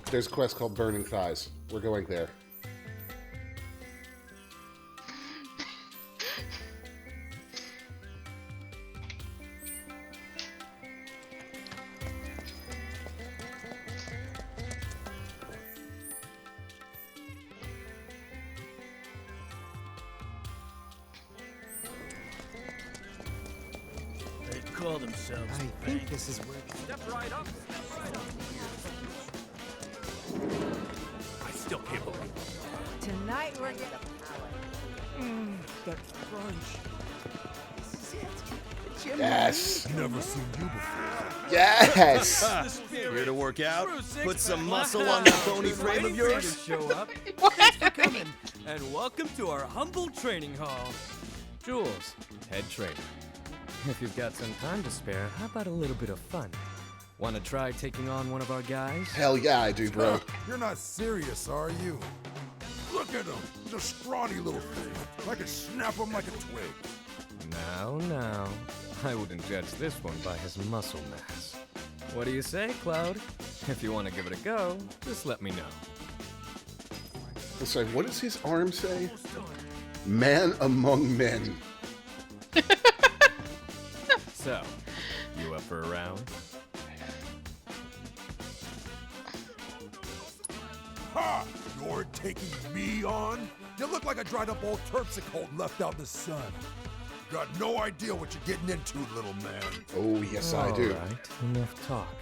There's a quest called Burning Thighs. We're going there. They call themselves. I think this is where. Step right up. I still can't believe it. Tonight we're gonna. That crunch. This is it. Jim Yes. Never seen you before. Yes. Here to work out? Put some muscle on that bony frame of yours? Show up. Thanks for coming, and welcome to our humble training hall. Jules, head trainer. If you've got some time to spare, how about a little bit of fun? Want to try taking on one of our guys? Hell yeah, I do, bro. You're not serious, are you? Look at him. He's a scrawny little thing. I could snap him like a twig. Now, I wouldn't judge this one by his muscle mass. What do you say, Cloud? If you want to give it a go, just let me know. Sorry, what does his arm say? Man among men. So, you up for a round? Ha! You're taking me on? You look like a dried up old terpsichore left out in the sun. Got no idea what you're getting into, little man. Oh, yes, I do. All right, enough talk.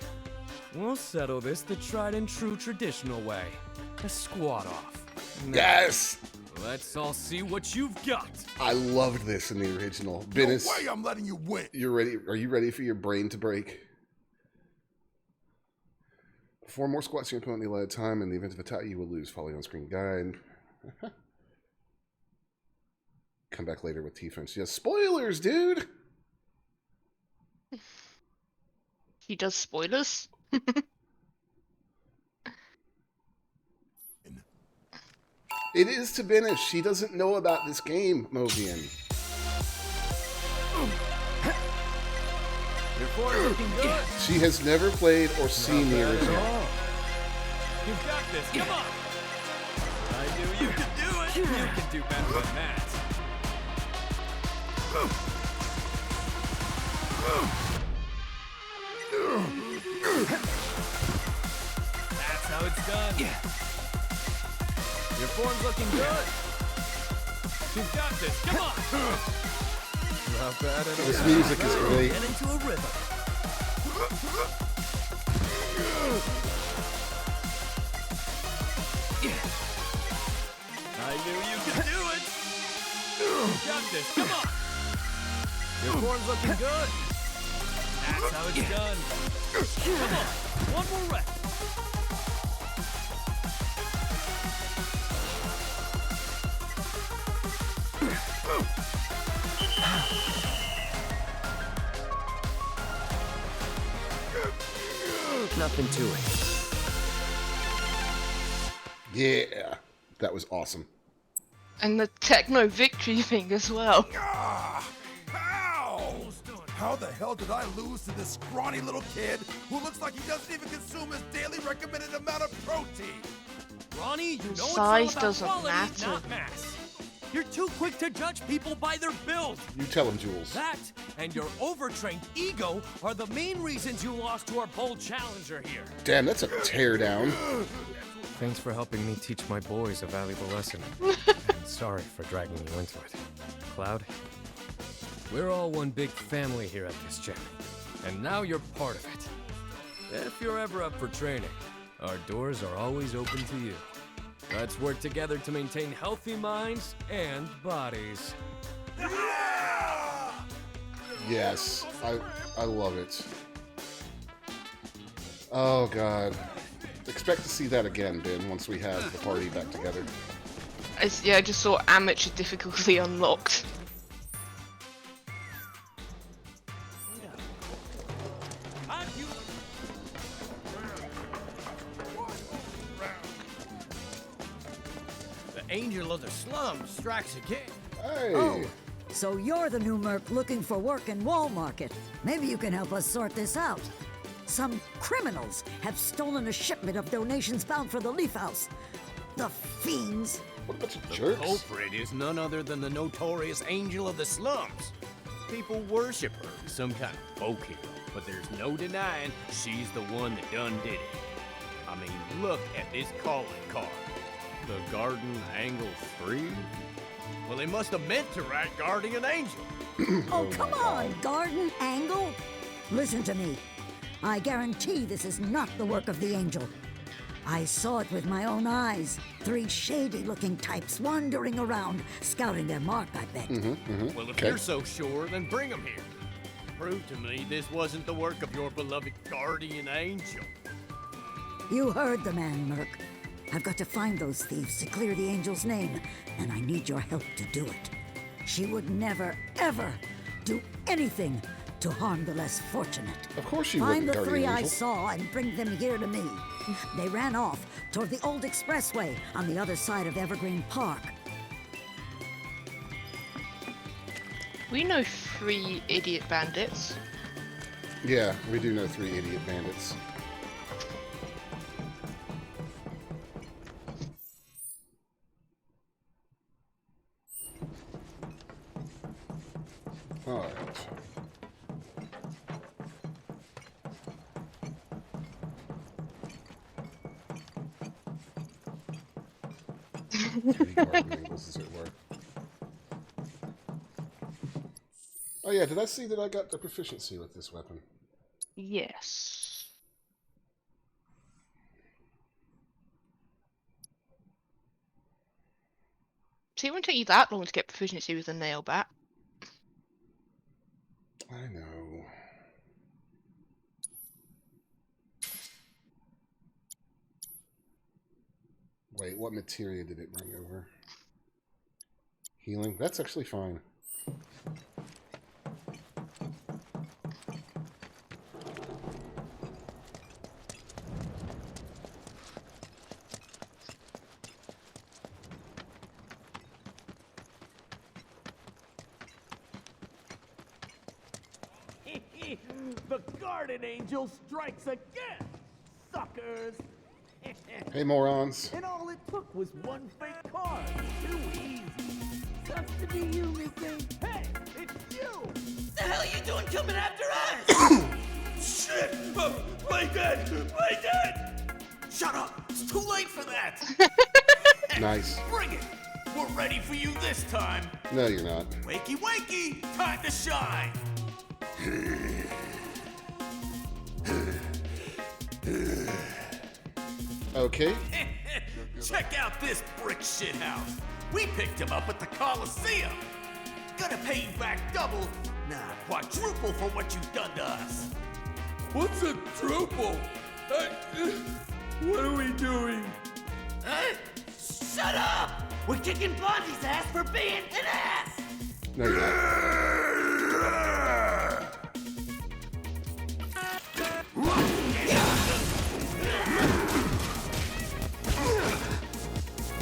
We'll settle this the tried and true traditional way. A squat off. Now, Yes! Let's all see what you've got. I loved this in the original. No Venice, way I'm letting you win. you're ready? Are you ready for your brain to break? 4 more squats to your opponent in the allotted time. In the event of a tie, you will lose. Follow the on-screen guide. Come back later with defense. Yeah, spoilers, dude! He does spoilers. It is to Venice. She doesn't know about this game, Movian. Before looking good. She has never played or seen the original. You've got this. Come on. I knew you could do it. You can do better than that. That's how it's done. Your form's looking good. You've got this. Come on. Not bad at all. This music is great. Get into a rhythm. I knew you could do it. You've got this. Come on. Your form's looking good. That's how it's done. Come on. One more rep. Nothing to it. Yeah, that was awesome. And the techno victory thing as well. Ow! How the hell did I lose to this scrawny little kid who looks like he doesn't even consume his daily recommended amount of protein? Ronnie, you know it's all Size about doesn't quality, matter. not mass. You're too quick to judge people by their build. You tell him, Jules. That and your overtrained ego are the main reasons you lost to our bold challenger here. Damn, that's a teardown. Thanks for helping me teach my boys a valuable lesson. And sorry for dragging you into it. Cloud, we're all one big family here at this gym. And now you're part of it. If you're ever up for training, our doors are always open to you. Let's work together to maintain healthy minds and bodies. Yes, I love it. Oh god. Expect to see that again, Ben, once we have the party back together. Yeah, I just saw amateur difficulty unlocked. The angel of the slums strikes again. Hey. Oh, so you're the new merc looking for work in Wall Market. Maybe you can help us sort this out. Some criminals have stolen a shipment of donations bound for the Leaf House. The fiends. What a bunch of The jerks. culprit is none other than the notorious angel of the slums. People worship her as some kind of folk hero, but there's no denying she's the one that done did it. I mean, look at this calling card. The Garden Angle 3? Well, they must have meant to write Guardian Angel. Oh, come on, Garden Angle. Listen to me. I guarantee this is not the work of the angel. I saw it with my own eyes. 3 shady-looking types wandering around, scouting their mark, I bet. Well, if you're so sure, then bring them here. Prove to me this wasn't the work of your beloved Guardian Angel. You heard the man, Merc. I've got to find those thieves to clear the angel's name, and I need your help to do it. She would never, ever do anything to harm the less fortunate. Of course she Find wouldn't, the Guardian 3 I Angel. saw and bring them here to me. They ran off toward the old expressway on the other side of Evergreen Park. We know 3 idiot bandits. Yeah, we do know 3 idiot bandits. Alright. Oh yeah, did I see that I got the proficiency with this weapon? Yes. See, it won't take you that long to get proficiency with a nail bat. I know. Wait, what materia did it bring over? Healing? That's actually fine. The Guardian Angel strikes again, suckers! Hey, morons. And all it took was one fake card. Too easy. Sucks to be you, Miss Hey, it's The hell are you doing coming after us? Shit! Play dead! Play dead! Shut up! It's too late for that! Nice. Bring it! We're ready for you this time! No, you're not. Wakey wakey! Time to shine! Okay. Check out this brick shithouse! We picked him up at the Coliseum! Gonna pay you back double, nah, quadruple for what you've done to us! What's a druple? What are we doing? Shut up! We're kicking Blondie's ass for being an ass! No, you're not.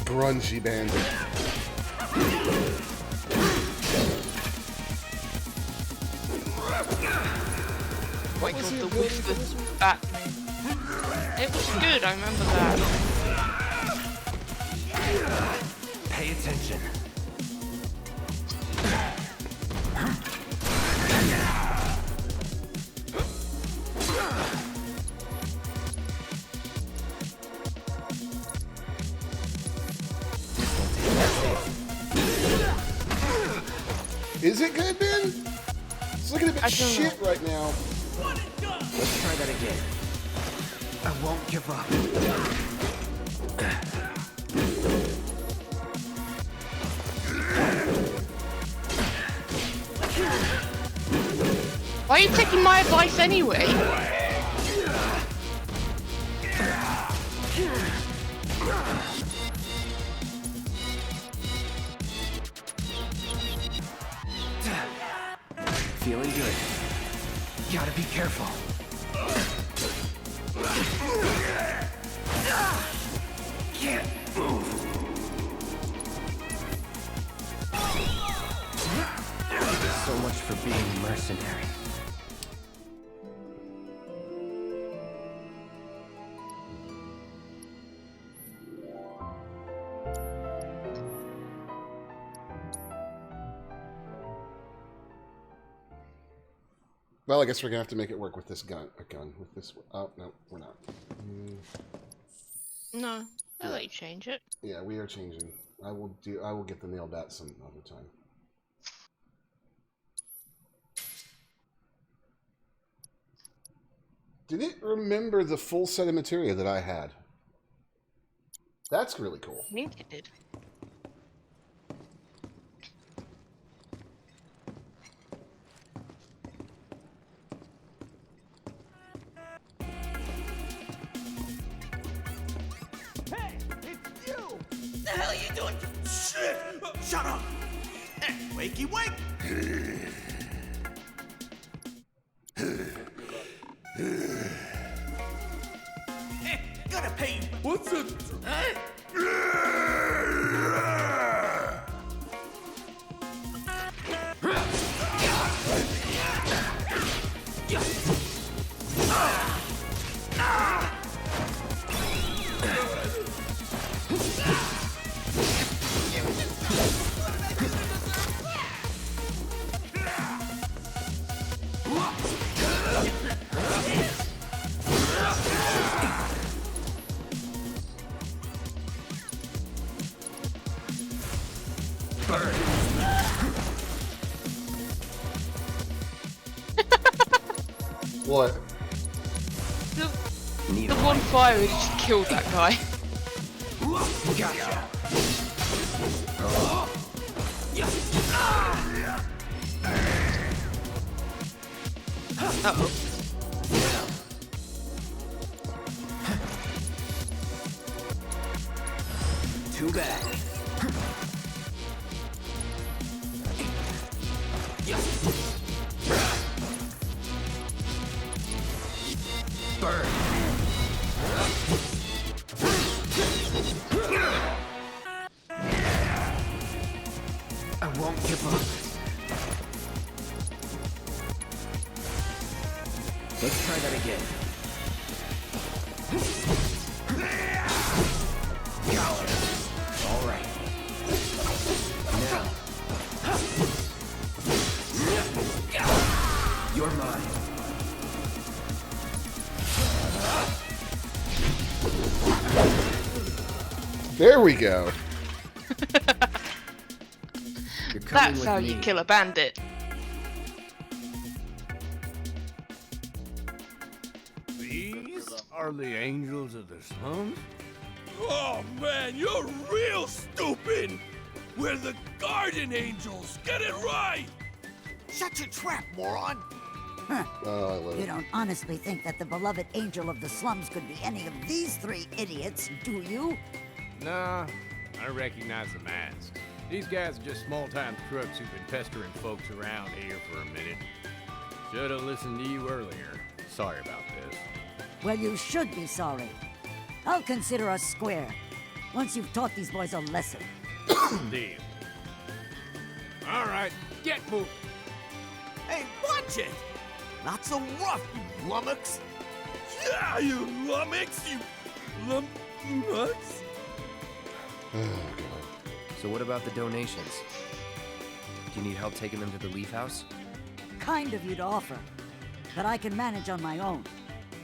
Grungy bandit. Like the whiff of Batman. It was good, I remember that. Pay attention. Is it good, Ben? It's looking a bit shit right now. Let's try that again. I won't give up. Why are you taking my advice anyway? Feeling good. Gotta be careful. Can't move. So much for being mercenary. Well, I guess we're gonna have to make it work with this gun. With this. Oh no, we're not. No, I'll let you change it. Yeah, we are changing. I will get the nail that some other time. Did it remember the full set of materia that I had? That's really cool. I think it did. Hey, it's you! The hell are you doing? Shit! Shut up! Wakey wake! Gonna pay you. What's a... What? The one fire just killed that guy. Gotcha. Uh-oh. Too bad. Burn. I won't give up. Let's try that again. All right. Now. There we go. That's how you kill a bandit. These are the angels of the slums? Oh man, you're real stupid! We're the guardian angels! Get it right! Shut your trap, moron! Oh, I love You it. don't honestly think that the beloved angel of the slums could be any of these three idiots, do you? Nah, I recognize the masks. These guys are just small-time crooks who've been pestering folks around here for a minute. Should've listened to you earlier. Sorry about this. Well, you should be sorry. I'll consider us square, once you've taught these boys a lesson. Deal. All right, get moving. Hey, watch it! Not so rough, you lummox! Yeah, you lummox, you lummox! So what about the donations? Do you need help taking them to the Leaf House? Kind of you to offer, but I can manage on my own.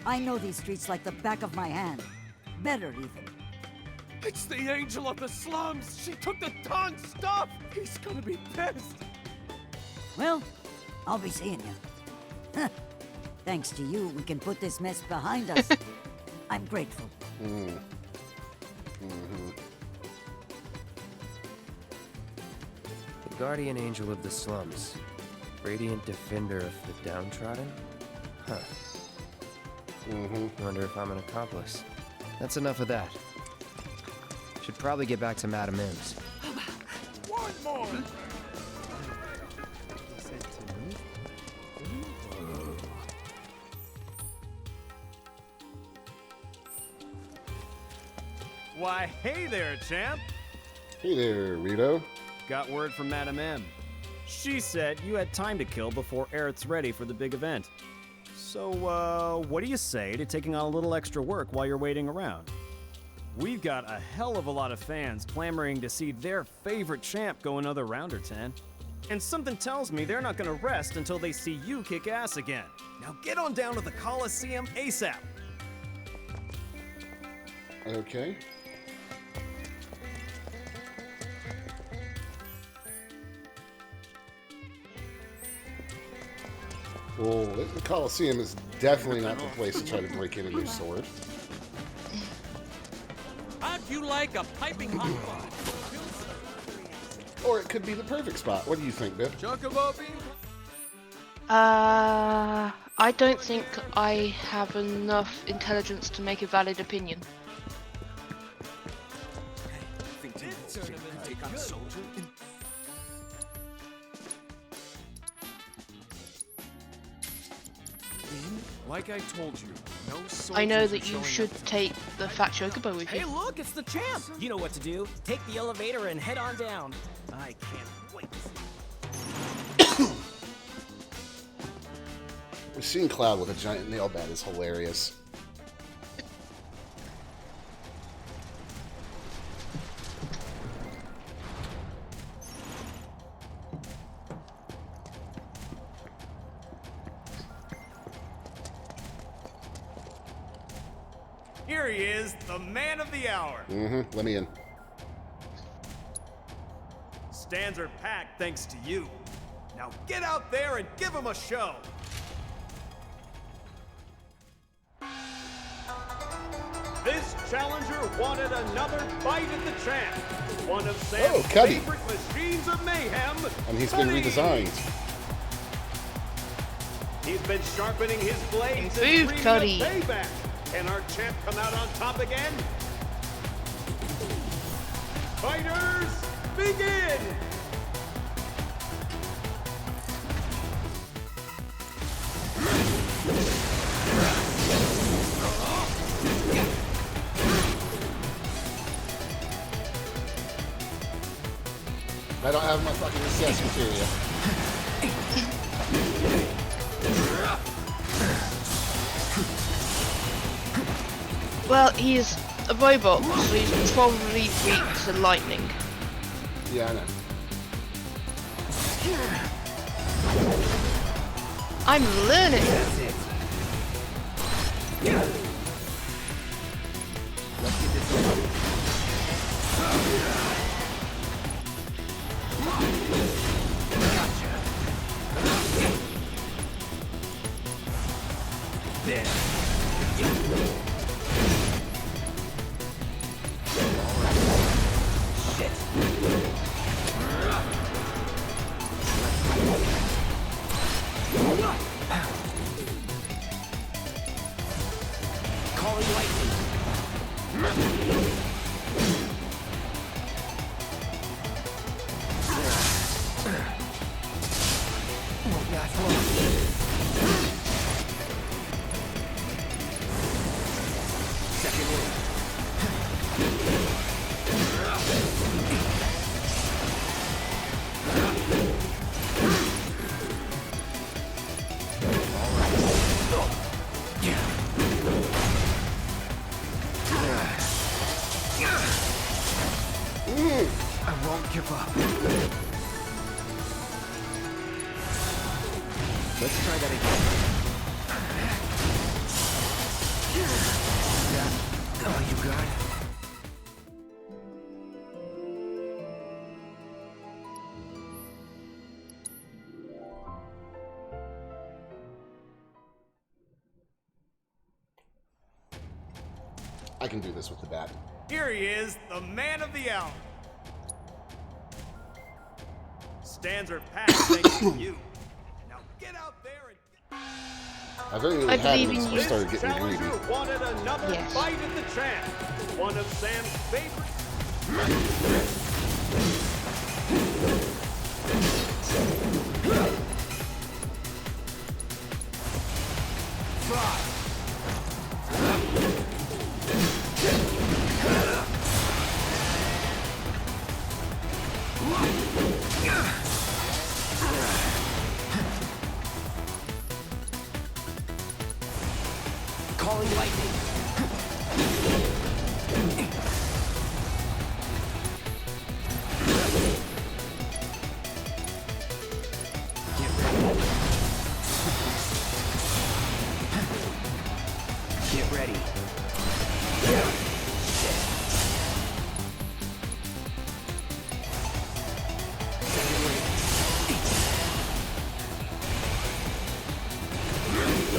I know these streets like the back of my hand. Better, even. It's the angel of the slums! She took the Don's stuff! He's gonna be pissed! Well, I'll be seeing you. Thanks to you, we can put this mess behind us. I'm grateful. The guardian angel of the slums. Radiant defender of the downtrodden? Huh. Wonder if I'm an accomplice. That's enough of that. Should probably get back to Madam M's. One more! Why, hey there, champ! Hey there, Rito. Got word from Madam M. She said you had time to kill before Aerith's ready for the big event. So, what do you say to taking on a little extra work while you're waiting around? We've got a hell of a lot of fans clamoring to see their favorite champ go another round or 10. And something tells me they're not gonna rest until they see you kick ass again. Now get on down to the Coliseum ASAP! Okay. Well, the Coliseum is definitely not the place to try to break in a new sword. How'd you like a piping hot one? Or it could be the perfect spot. What do you think, Bib? Chocobo bean? I don't think I have enough intelligence to make a valid opinion. Like I told you, no soldiers I know are that you showing should up. take the fat chocobo with Hey, you. look, it's the champ! You know what to do. Take the elevator and head on down. I can't wait. Seeing Cloud with a giant nail bat is hilarious. Here he is, the man of the hour. Let me in. Stands are packed thanks to you. Now get out there and give him a show. This challenger wanted another bite at the champ. One of Sam's Cuddy. favorite machines of mayhem. And he's been Cuddy. redesigned. He's been sharpening his blades and Improved dreaming Cuddy. of payback. Can our champ come out on top again? Fighters, begin! I don't have my fucking assess material. Well, he's a robot, so he's probably weak to lightning. Yeah, I know. I'm learning. I won't give up. Let's try that again. Yeah. Oh, you got it. I can do this with the bat. Here he is, the man of the hour. Stands are packed thanks to you. Now get out there and... I've only really had it until I started getting greedy. Challenger wanted another bite at the champ. One of Sam's favorites. Calling lightning. Get ready.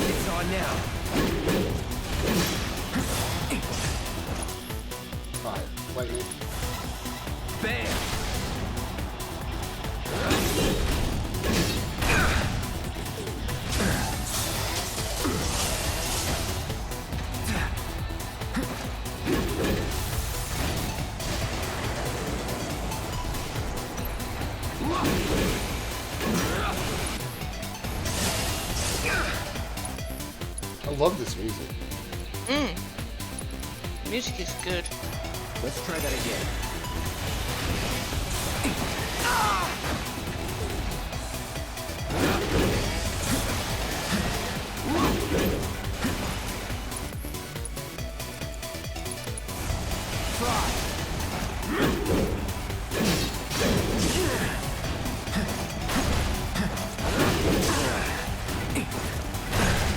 It's on now. Lightning. Bam! I love this music. Music is good. Let's try that again.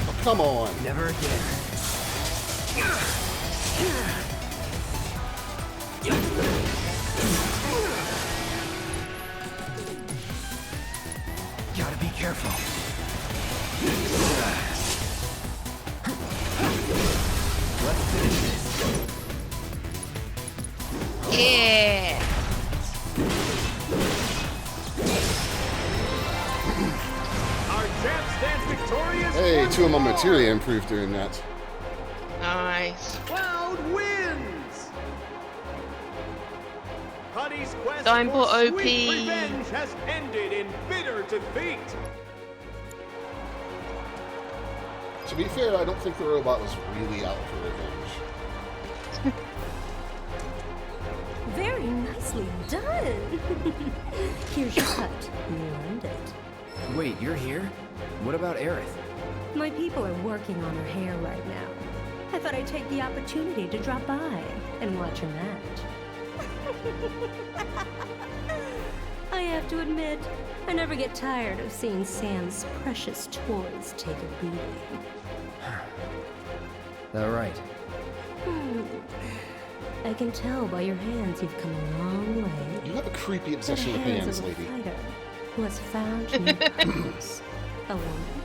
Oh, come on. Never again. Gotta be careful. Let's finish this. Yeah. Our champ stands victorious. Hey, once 2 of my more. materia improved during that. Nice. Cloud wins. Cuddy's quest Dimebot for OP. sweet revenge has ended in bitter defeat. To be fair, I don't think the robot was really out for revenge. Very nicely done. Here's your cut. You earned it. Wait, you're here? What about Aerith? My people are working on her hair right now. I thought I'd take the opportunity to drop by and watch her match. I have to admit, I never get tired of seeing Sam's precious toys take a beating. All right. I can tell by your hands you've come a long way. You have a creepy obsession To the with hands, of a lady. fighter who has found new purpose. A woman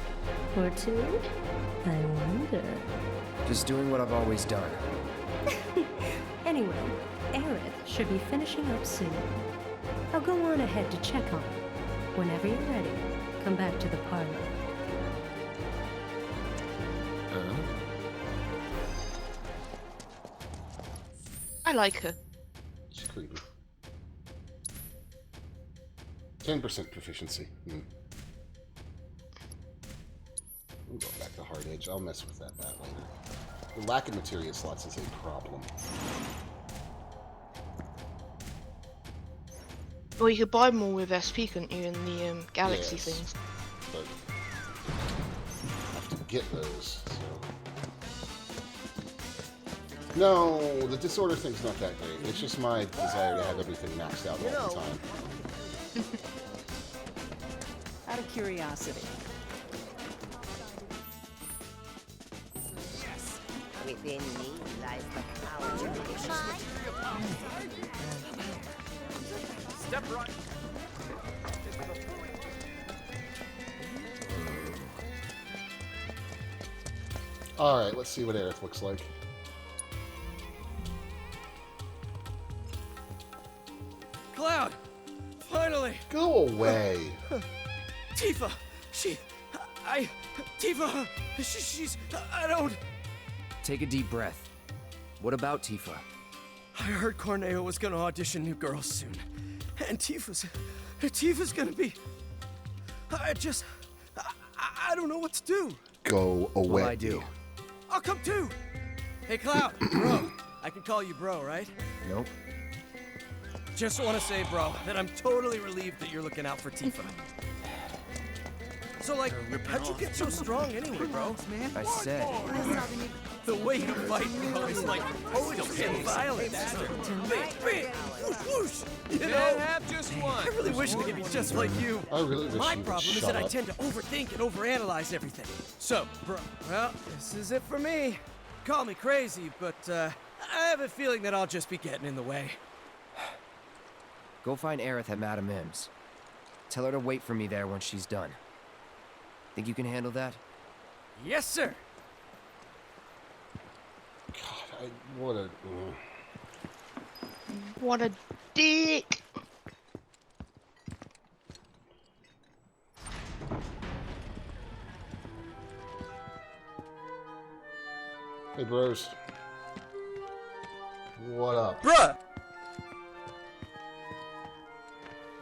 or two? I wonder. Just doing what I've always done. Anyway, Aerith should be finishing up soon. I'll go on ahead to check on her. Whenever you're ready, come back to the parlor. I like her. She's creepy. 10% proficiency. We'll go back to hard edge. I'll mess with that later. The lack of materia slots is a problem. Well, you could buy more with SP, couldn't you, in the galaxy Yes, things? But I have to get those, so. No, the disorder thing's not that great. It's just my desire to have everything maxed out all the time. Out of curiosity. Within me lies the power to make Step right. Alright, let's see what Aerith looks like. Cloud! Finally! Go away! Tifa! Tifa! She's... I don't... Take a deep breath. What about Tifa? I heard Corneo was gonna audition new girls soon. And Tifa's gonna be... I don't know what to do. Go away. Well, I do. I'll come too! Hey, Cloud, bro. I can call you bro, right? Nope. Just want to say, bro, that I'm totally relieved that you're looking out for Tifa. So, like, how'd you get so strong anyway, bro? I said. The way you fight, bro, is like poetry and violence. Bam, whoosh, whoosh. You know? Can't have just one. I really wish I could be just like you. I really wish My you would problem is shut that I up. tend to overthink and overanalyze everything. So, bro, well, this is it for me. Call me crazy, but I have a feeling that I'll just be getting in the way. Go find Aerith at Madame M's. Tell her to wait for me there once she's done. Think you can handle that? Yes, sir. God, what a... What a dick! Hey, bros. What up? Bruh!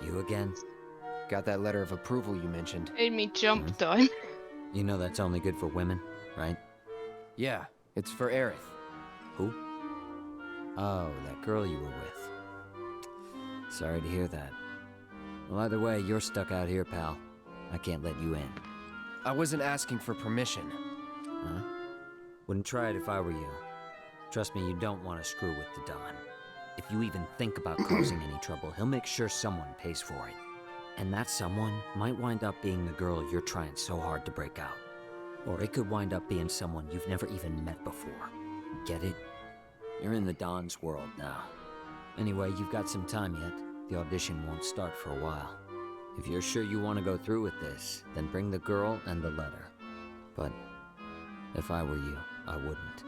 You again? Got that letter of approval you mentioned. Made me jump time. You know that's only good for women, right? Yeah, it's for Aerith. Who? Oh, that girl you were with. Sorry to hear that. Well, either way, you're stuck out here, pal. I can't let you in. I wasn't asking for permission. Huh? Wouldn't try it if I were you. Trust me, you don't want to screw with the Don. If you even think about causing any trouble, he'll make sure someone pays for it. And that someone might wind up being the girl you're trying so hard to break out. Or it could wind up being someone you've never even met before. Get it? You're in the Don's world now. Anyway, you've got some time yet. The audition won't start for a while. If you're sure you want to go through with this, then bring the girl and the letter. But if I were you, I wouldn't.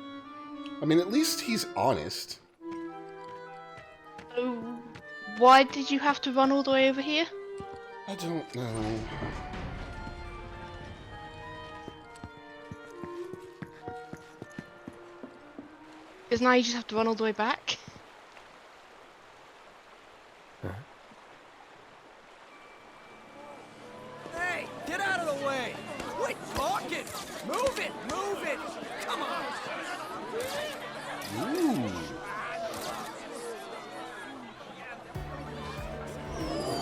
I mean, at least he's honest. Why did you have to run all the way over here? I don't know. Because now you just have to run all the way back? Hey, get out of the way! Quit talking! Move it! Move it! Come on! Ooh.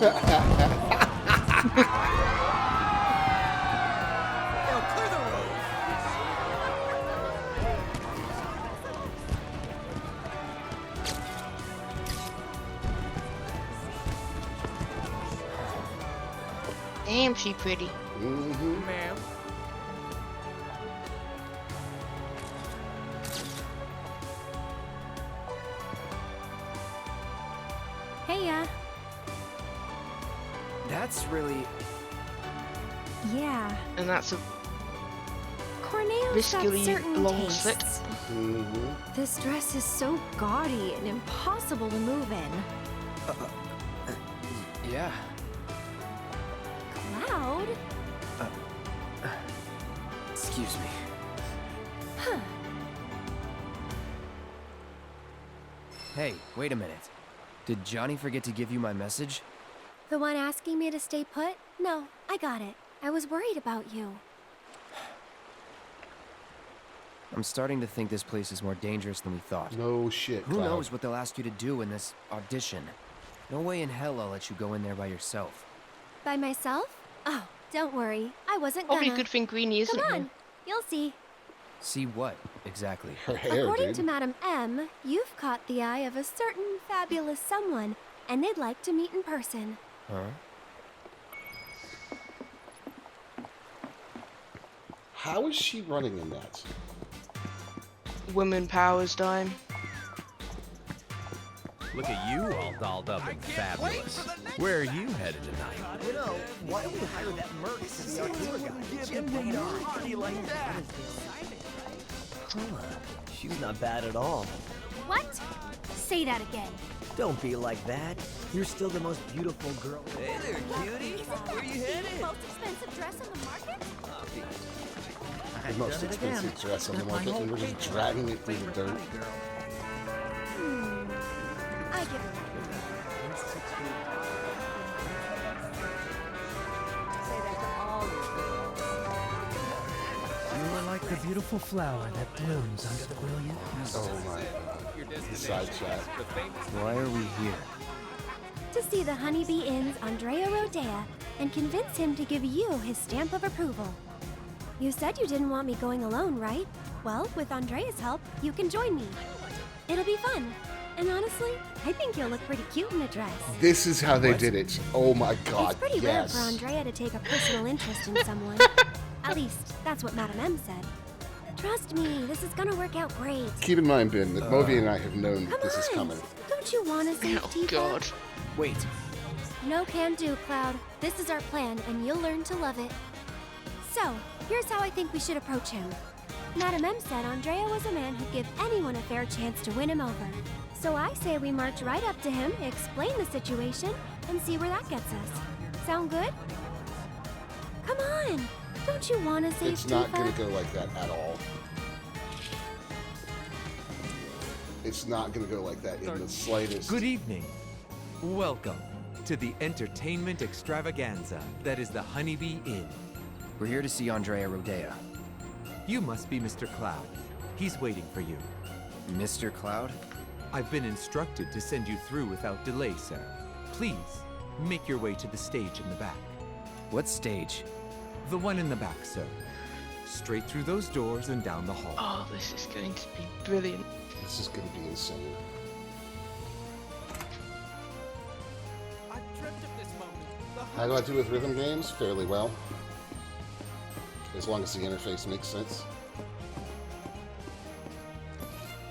Yo, clear the road! Damn, she pretty. Mm-hmm. Ma'am. That's really... Yeah. And that's a Corneo's got riskily certain long tastes. slip. This dress is so gaudy and impossible to move in. Yeah. Cloud? Excuse me. Huh. Hey, wait a minute. Did Johnny forget to give you my message? The one asking me to stay put? No, I got it. I was worried about you. I'm starting to think this place is more dangerous than we thought. No shit, Who Cloud. knows what they'll ask you to do in this audition? No way in hell I'll let you go in there by yourself. By myself? Oh, don't worry. I wasn't Probably gonna. a good thing Greenie isn't Come on, here. you'll see. See what, exactly? Her hair, According dude. to Madam M, you've caught the eye of a certain fabulous someone, and they'd like to meet in person. Huh? How is she running in that? Women powers dime. Look at you all dolled up and fabulous. Where are you headed tonight? You know, why don't we hire that merc to be our tour guide? Jim paid off. Party like that. She's not bad at all. What? Say that again. Don't be like that. You're still the most beautiful girl. Hey there, cutie. Isn't that Where you the headed? most expensive dress on the market? The most expensive dress on the market, and we're just dragging it through the dirt. I give it. You are like the beautiful flower that blooms under the brilliant Oh my god. The side chat. Why are we here? To see the Honeybee Inn's Andrea Rodea and convince him to give you his stamp of approval. You said you didn't want me going alone, right? Well, with Andrea's help, you can join me. It'll be fun. And honestly, I think you'll look pretty cute in a dress. This is how they did it. Oh my god, It's pretty yes. rare for Andrea to take a personal interest in someone. At least, that's what Madam M said. Trust me, this is gonna work out great. Keep in mind, Ben, that Moby and I have known that Come this is on. coming. Don't you want to save Oh Tifa? god. Wait. No can do, Cloud. This is our plan, and you'll learn to love it. So, here's how I think we should approach him. Madam M said Andrea was a man who'd give anyone a fair chance to win him over. So I say we march right up to him, explain the situation, and see where that gets us. Sound good? Come on! Don't you want to save It's not Tifa? going to go like that at all. It's not going to go like that in the slightest. Good evening. Welcome to the entertainment extravaganza that is the Honeybee Inn. We're here to see Andrea Rodea. You must be Mr. Cloud. He's waiting for you. Mr. Cloud? I've been instructed to send you through without delay, sir. Please, make your way to the stage in the back. What stage? The one in the back, sir. Straight through those doors and down the hall. Oh, this is going to be brilliant. This is going to be insane. How do I do with rhythm games? Fairly well. As long as the interface makes sense.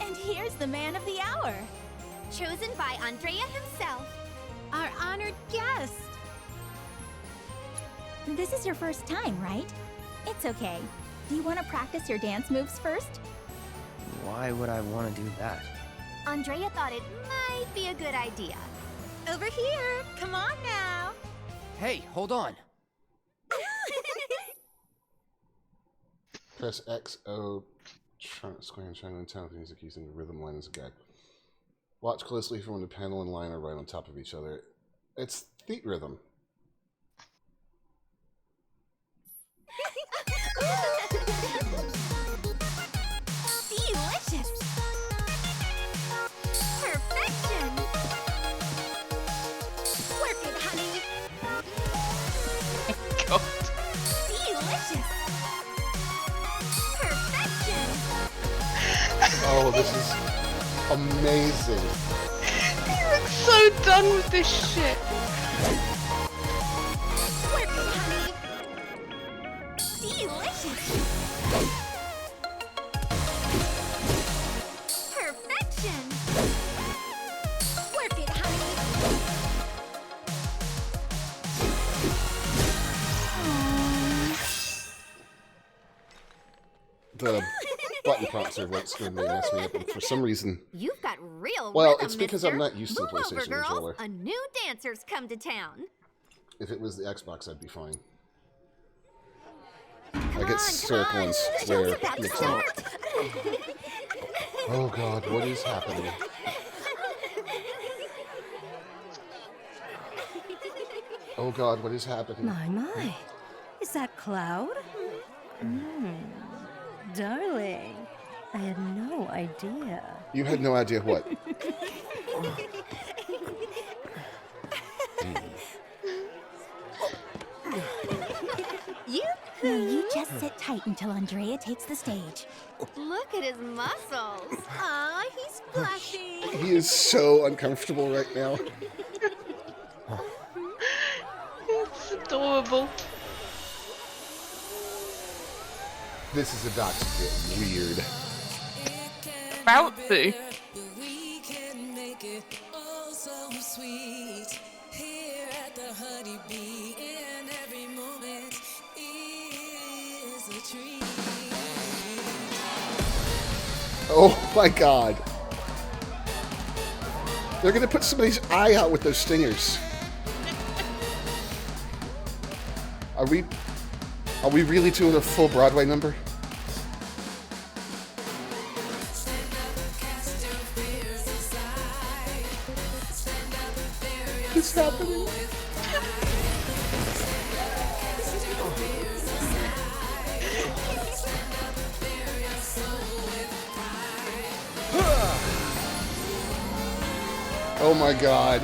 And here's the man of the hour. Chosen by Andrea himself. Our honored guest. This is your first time, right? It's okay. Do you want to practice your dance moves first? Why would I want to do that? Andrea thought it might be a good idea. Over here. Come on now. Hey, hold on. Press X, O, square and triangle and tap the music using the rhythm line as a guide. Watch closely for when the panel and line are right on top of each other. It's beat rhythm. Delicious. Perfection. Work it, honey. God. Delicious. Perfection. Oh, this is amazing. You look so done with this shit. Work it, honey. Delicious. Perfection. Work it, honey. the button prompts are what's going to mess me up. And for some reason, You've got real well, rhythm, it's because mister. I'm not used to the Move over, PlayStation girls. controller. A new dancer's come to town. If it was the Xbox, I'd be fine. Come I get on, circle and square Show's about to mixed up. start. Oh God, what is happening? Oh God, what is happening? My. Is that Cloud? Darling, I had no idea. You had no idea what? You just sit tight until Andrea takes the stage. Look at his muscles. Aw, he's blushing. He is so uncomfortable right now. It's adorable. This is about to get weird. About to. Oh my God. They're gonna put somebody's eye out with those stingers. Are we really doing a full Broadway number? What's happening? Oh my God.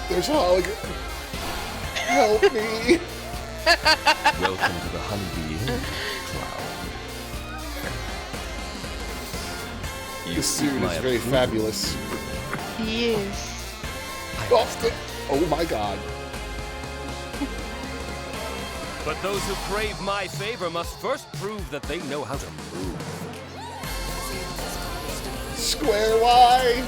There's a hologram. Help me. Welcome to the Honeybee Inn, Cloud. This suit is very fabulous. He is. Oh my God. But those who crave my favor must first prove that they know how to move. Square Y.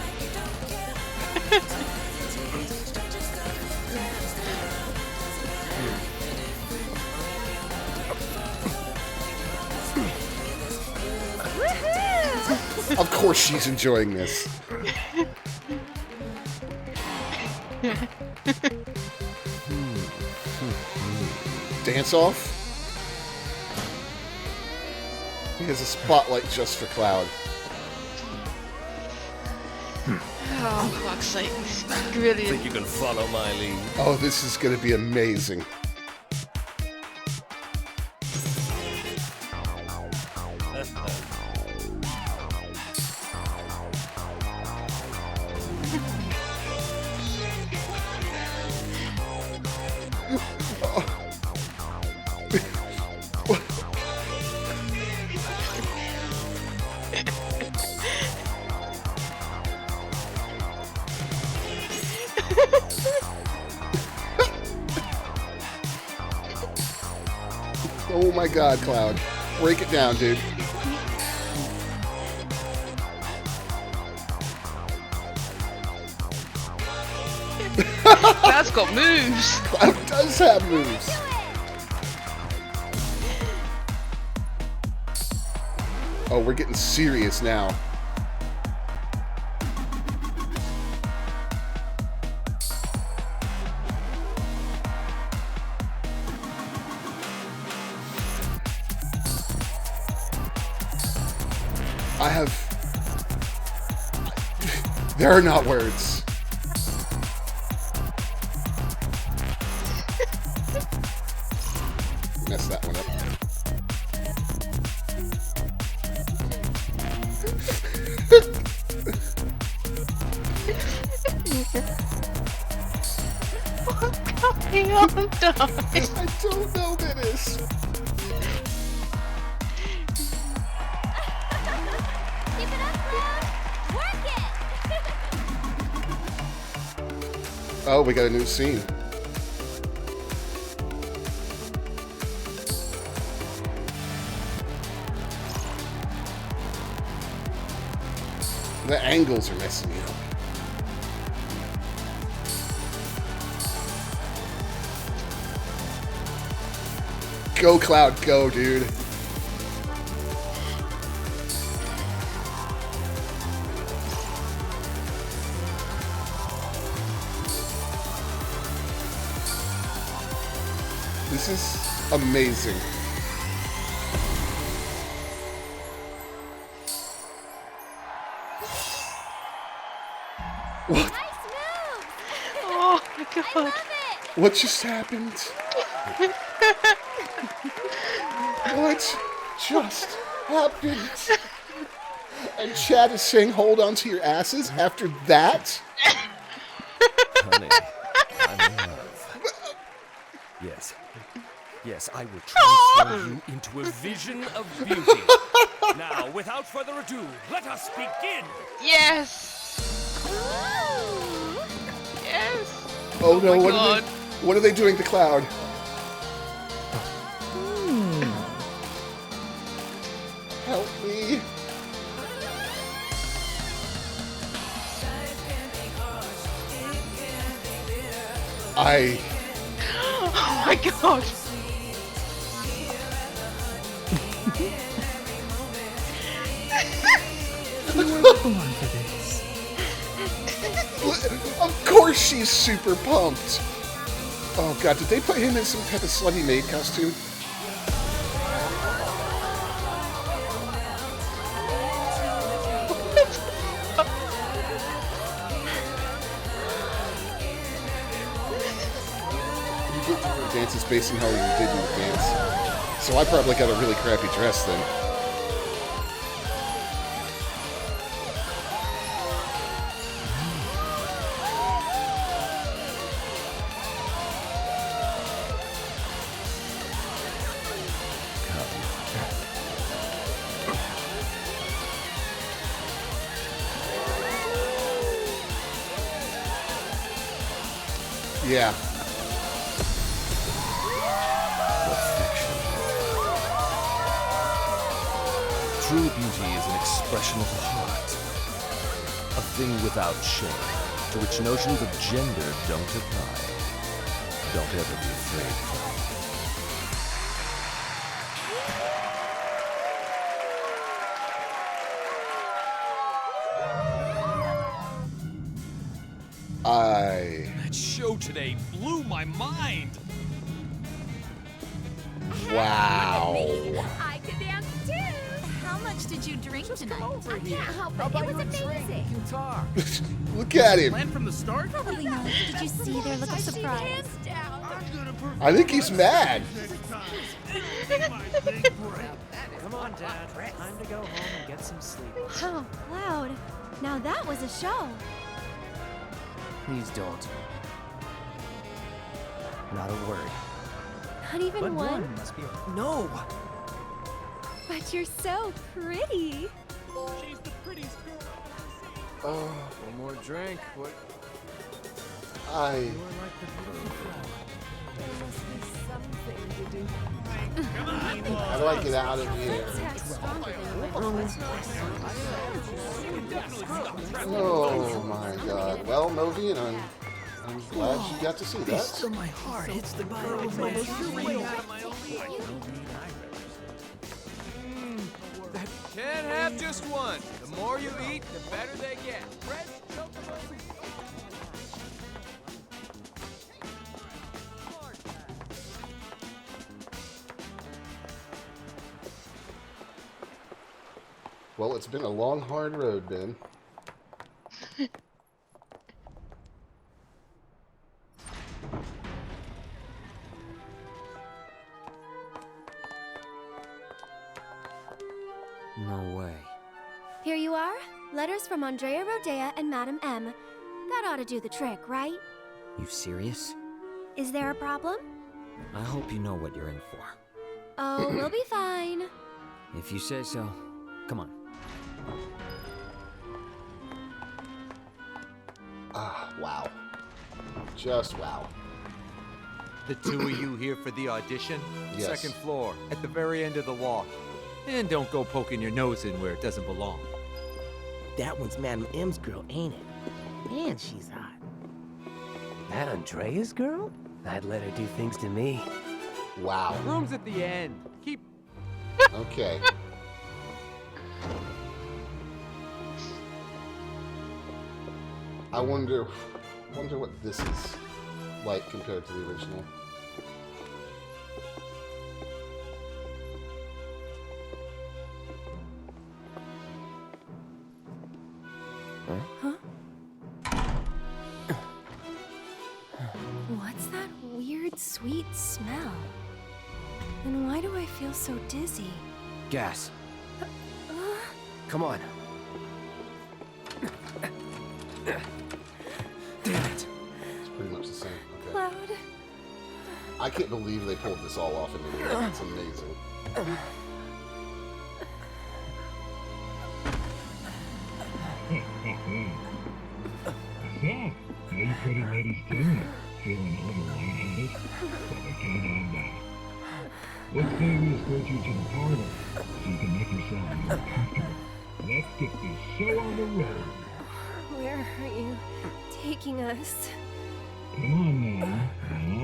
Of course she's enjoying this. Dance off? He has a spotlight just for Cloud. Oh, for fuck's sake. Brilliant. Think you can follow my lead? Oh, this is going to be amazing. Oh my God, Cloud. Break it down, dude. Cloud's got moves. Cloud does have moves. Oh, we're getting serious now. There are not words. Messed that one up. What's going on, darling? I don't know, Dennis. Keep it up, Cloud. Work it. Oh, we got a new scene. The angles are messing me up. Go, Cloud, go, dude. This is amazing. What? Oh my god. What just happened? What just happened? And Chad is saying hold on to your asses after that? Honey, I'm in love. Yes. Yes, I will transform you into a vision of beauty. Now, without further ado, let us begin! Yes! Yes! Oh no, my what God. what are they doing to Cloud? Help me. Oh my god! You were born for this. Of course she's super pumped. Oh god, did they put him in some type of slutty maid costume? You get to her dances based on how you did in the dance. So I probably got a really crappy dress then. Yeah. True beauty is an expression of the heart. A thing without shame, to which notions of gender don't apply. Don't ever be afraid, Cloud. That show today blew my mind. Wow. I can dance too. How much did you drink tonight? I can't help it. It was amazing. You can talk. Look at him. Planned from the start? Probably not. Did you see their look of surprise? I think he's mad. Come on, Dad. Time to go home and get some sleep. Oh, Cloud. Now that was a show. Please don't. Not a word. Not even one? Must be no. But you're so pretty. She's the prettiest girl. Oh, one more drink. What? I. How do I get out of here? Oh my god. Well, Novi, and I'm glad you got to see that. So my heart hits the girl of my dream. Can't have just one. The more you eat, the better they get. Fresh chocolate. Well, it's been a long, hard road, Ben. No way. Here you are. Letters from Andrea Rodea and Madam M. That ought to do the trick, right? You serious? Is there a problem? I hope you know what you're in for. Oh, we'll be fine. If you say so. Come on. Ah, wow. Just wow. The two of you here for the audition? Yes. Second floor, at the very end of the walk. And don't go poking your nose in where it doesn't belong. That one's Madam M's girl, ain't it? Man, she's hot. That Andrea's girl? I'd let her do things to me. Wow. Room's at the end. Keep. Okay. I wonder what this is like compared to the original. What's that weird, sweet smell? And why do I feel so dizzy? Gas. Come on. Damn it. It's pretty much the same. Okay. Cloud. I can't believe they pulled this all off in the movie. It's amazing. So, how you pretty ladies doing? Feeling a little lightheaded? Well, then come on back. Let's say we escort you to the parlor so you can make yourself more comfortable. Let's get this show on the road. Where are you taking us? Come on now.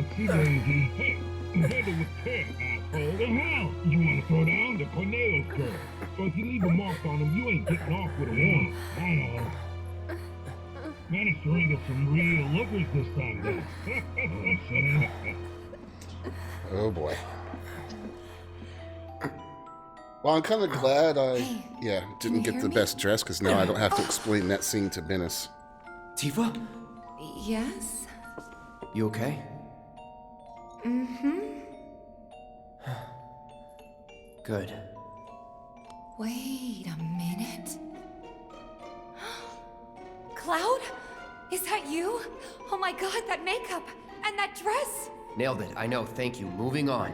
Oopsie daisy. Hey, handle with care, asshole. The hell? You want to throw down the Corneo's girl. So if you leave a mark on him, you ain't getting off with a one. I know. Managed to wrangle some real lookers this time, though. Oh boy. Well, I'm kind of glad I, didn't get the best dress, because now I don't have to explain that scene to Bennis. Tifa? Yes? You okay? Mm-hmm. Good. Wait a minute. Cloud? Is that you? Oh my god, that makeup! And that dress! Nailed it. I know. Thank you. Moving on.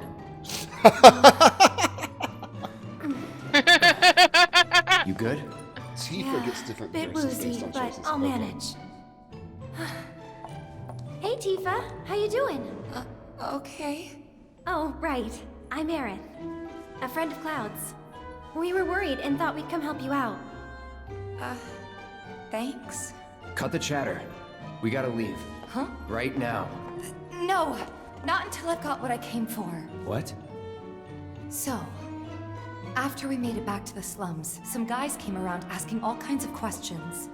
You good? Tifa gets different Bit dresses woozy, based on but choices. I'll Okay. manage. Hey, Tifa. How you doing? Okay. Oh, right. I'm Aerith. A friend of Cloud's. We were worried and thought we'd come help you out. Thanks. Cut the chatter. We gotta leave. Huh? Right now. No, not until I've got what I came for. What? So, after we made it back to the slums, some guys came around asking all kinds of questions.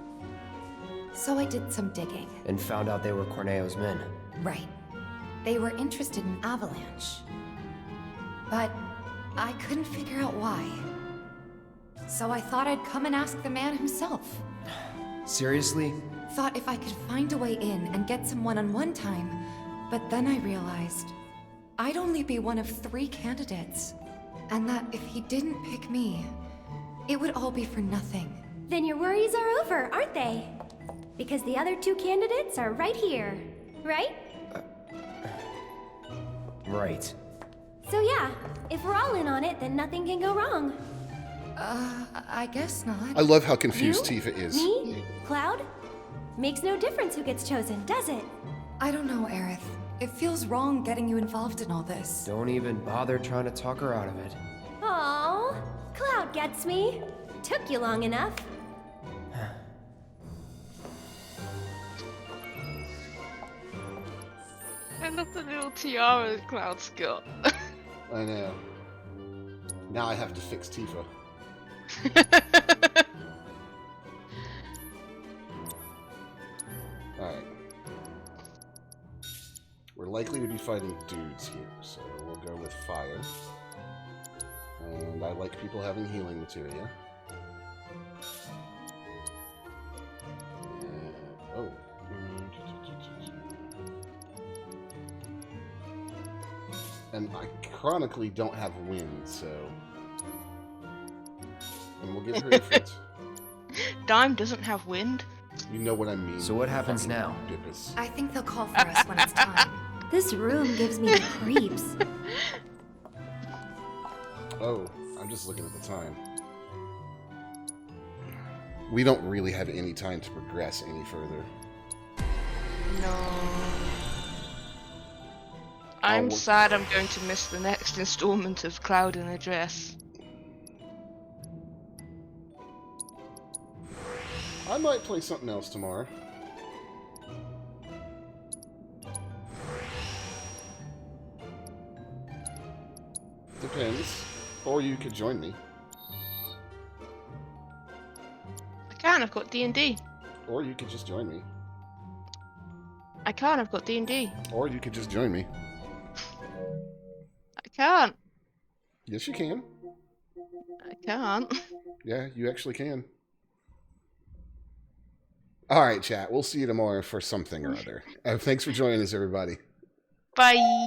So I did some digging. And found out they were Corneo's men. Right. They were interested in Avalanche. But I couldn't figure out why. So I thought I'd come and ask the man himself. Seriously? Thought if I could find a way in and get some one-on-one time, but then I realized I'd only be one of 3 candidates, and that if he didn't pick me, it would all be for nothing. Then your worries are over, aren't they? Because the other 2 candidates are right here, right? Right. So yeah, if we're all in on it, then nothing can go wrong. I guess not. I love how confused You? Tifa is. Me? Cloud? Makes no difference who gets chosen, does it? I don't know, Aerith. It feels wrong getting you involved in all this. Don't even bother trying to talk her out of it. Aww, Cloud gets me. Took you long enough. I love the little tiara Cloud's got. I know. Now I have to fix Tifa. Alright. We're likely to be fighting dudes here, so we'll go with fire. And I like people having healing materia. Oh. And I chronically don't have wind, so... And we'll give her influence. Dime doesn't have wind. You know what I mean. So what happens fucking now? Bippus. I think they'll call for us when it's time. This room gives me the creeps. Oh, I'm just looking at the time. We don't really have any time to progress any further. No. I'm sad I'm going to miss the next installment of Cloud in a Dress. I might play something else tomorrow. Depends. Or you could join me. I can't, I've got D&D. Or you could just join me. I can't, I've got D&D. Or you could just join me. I can't. Yes, you can. I can't. Yeah, you actually can. All right, chat. We'll see you tomorrow for something or other. Thanks for joining us, everybody. Bye.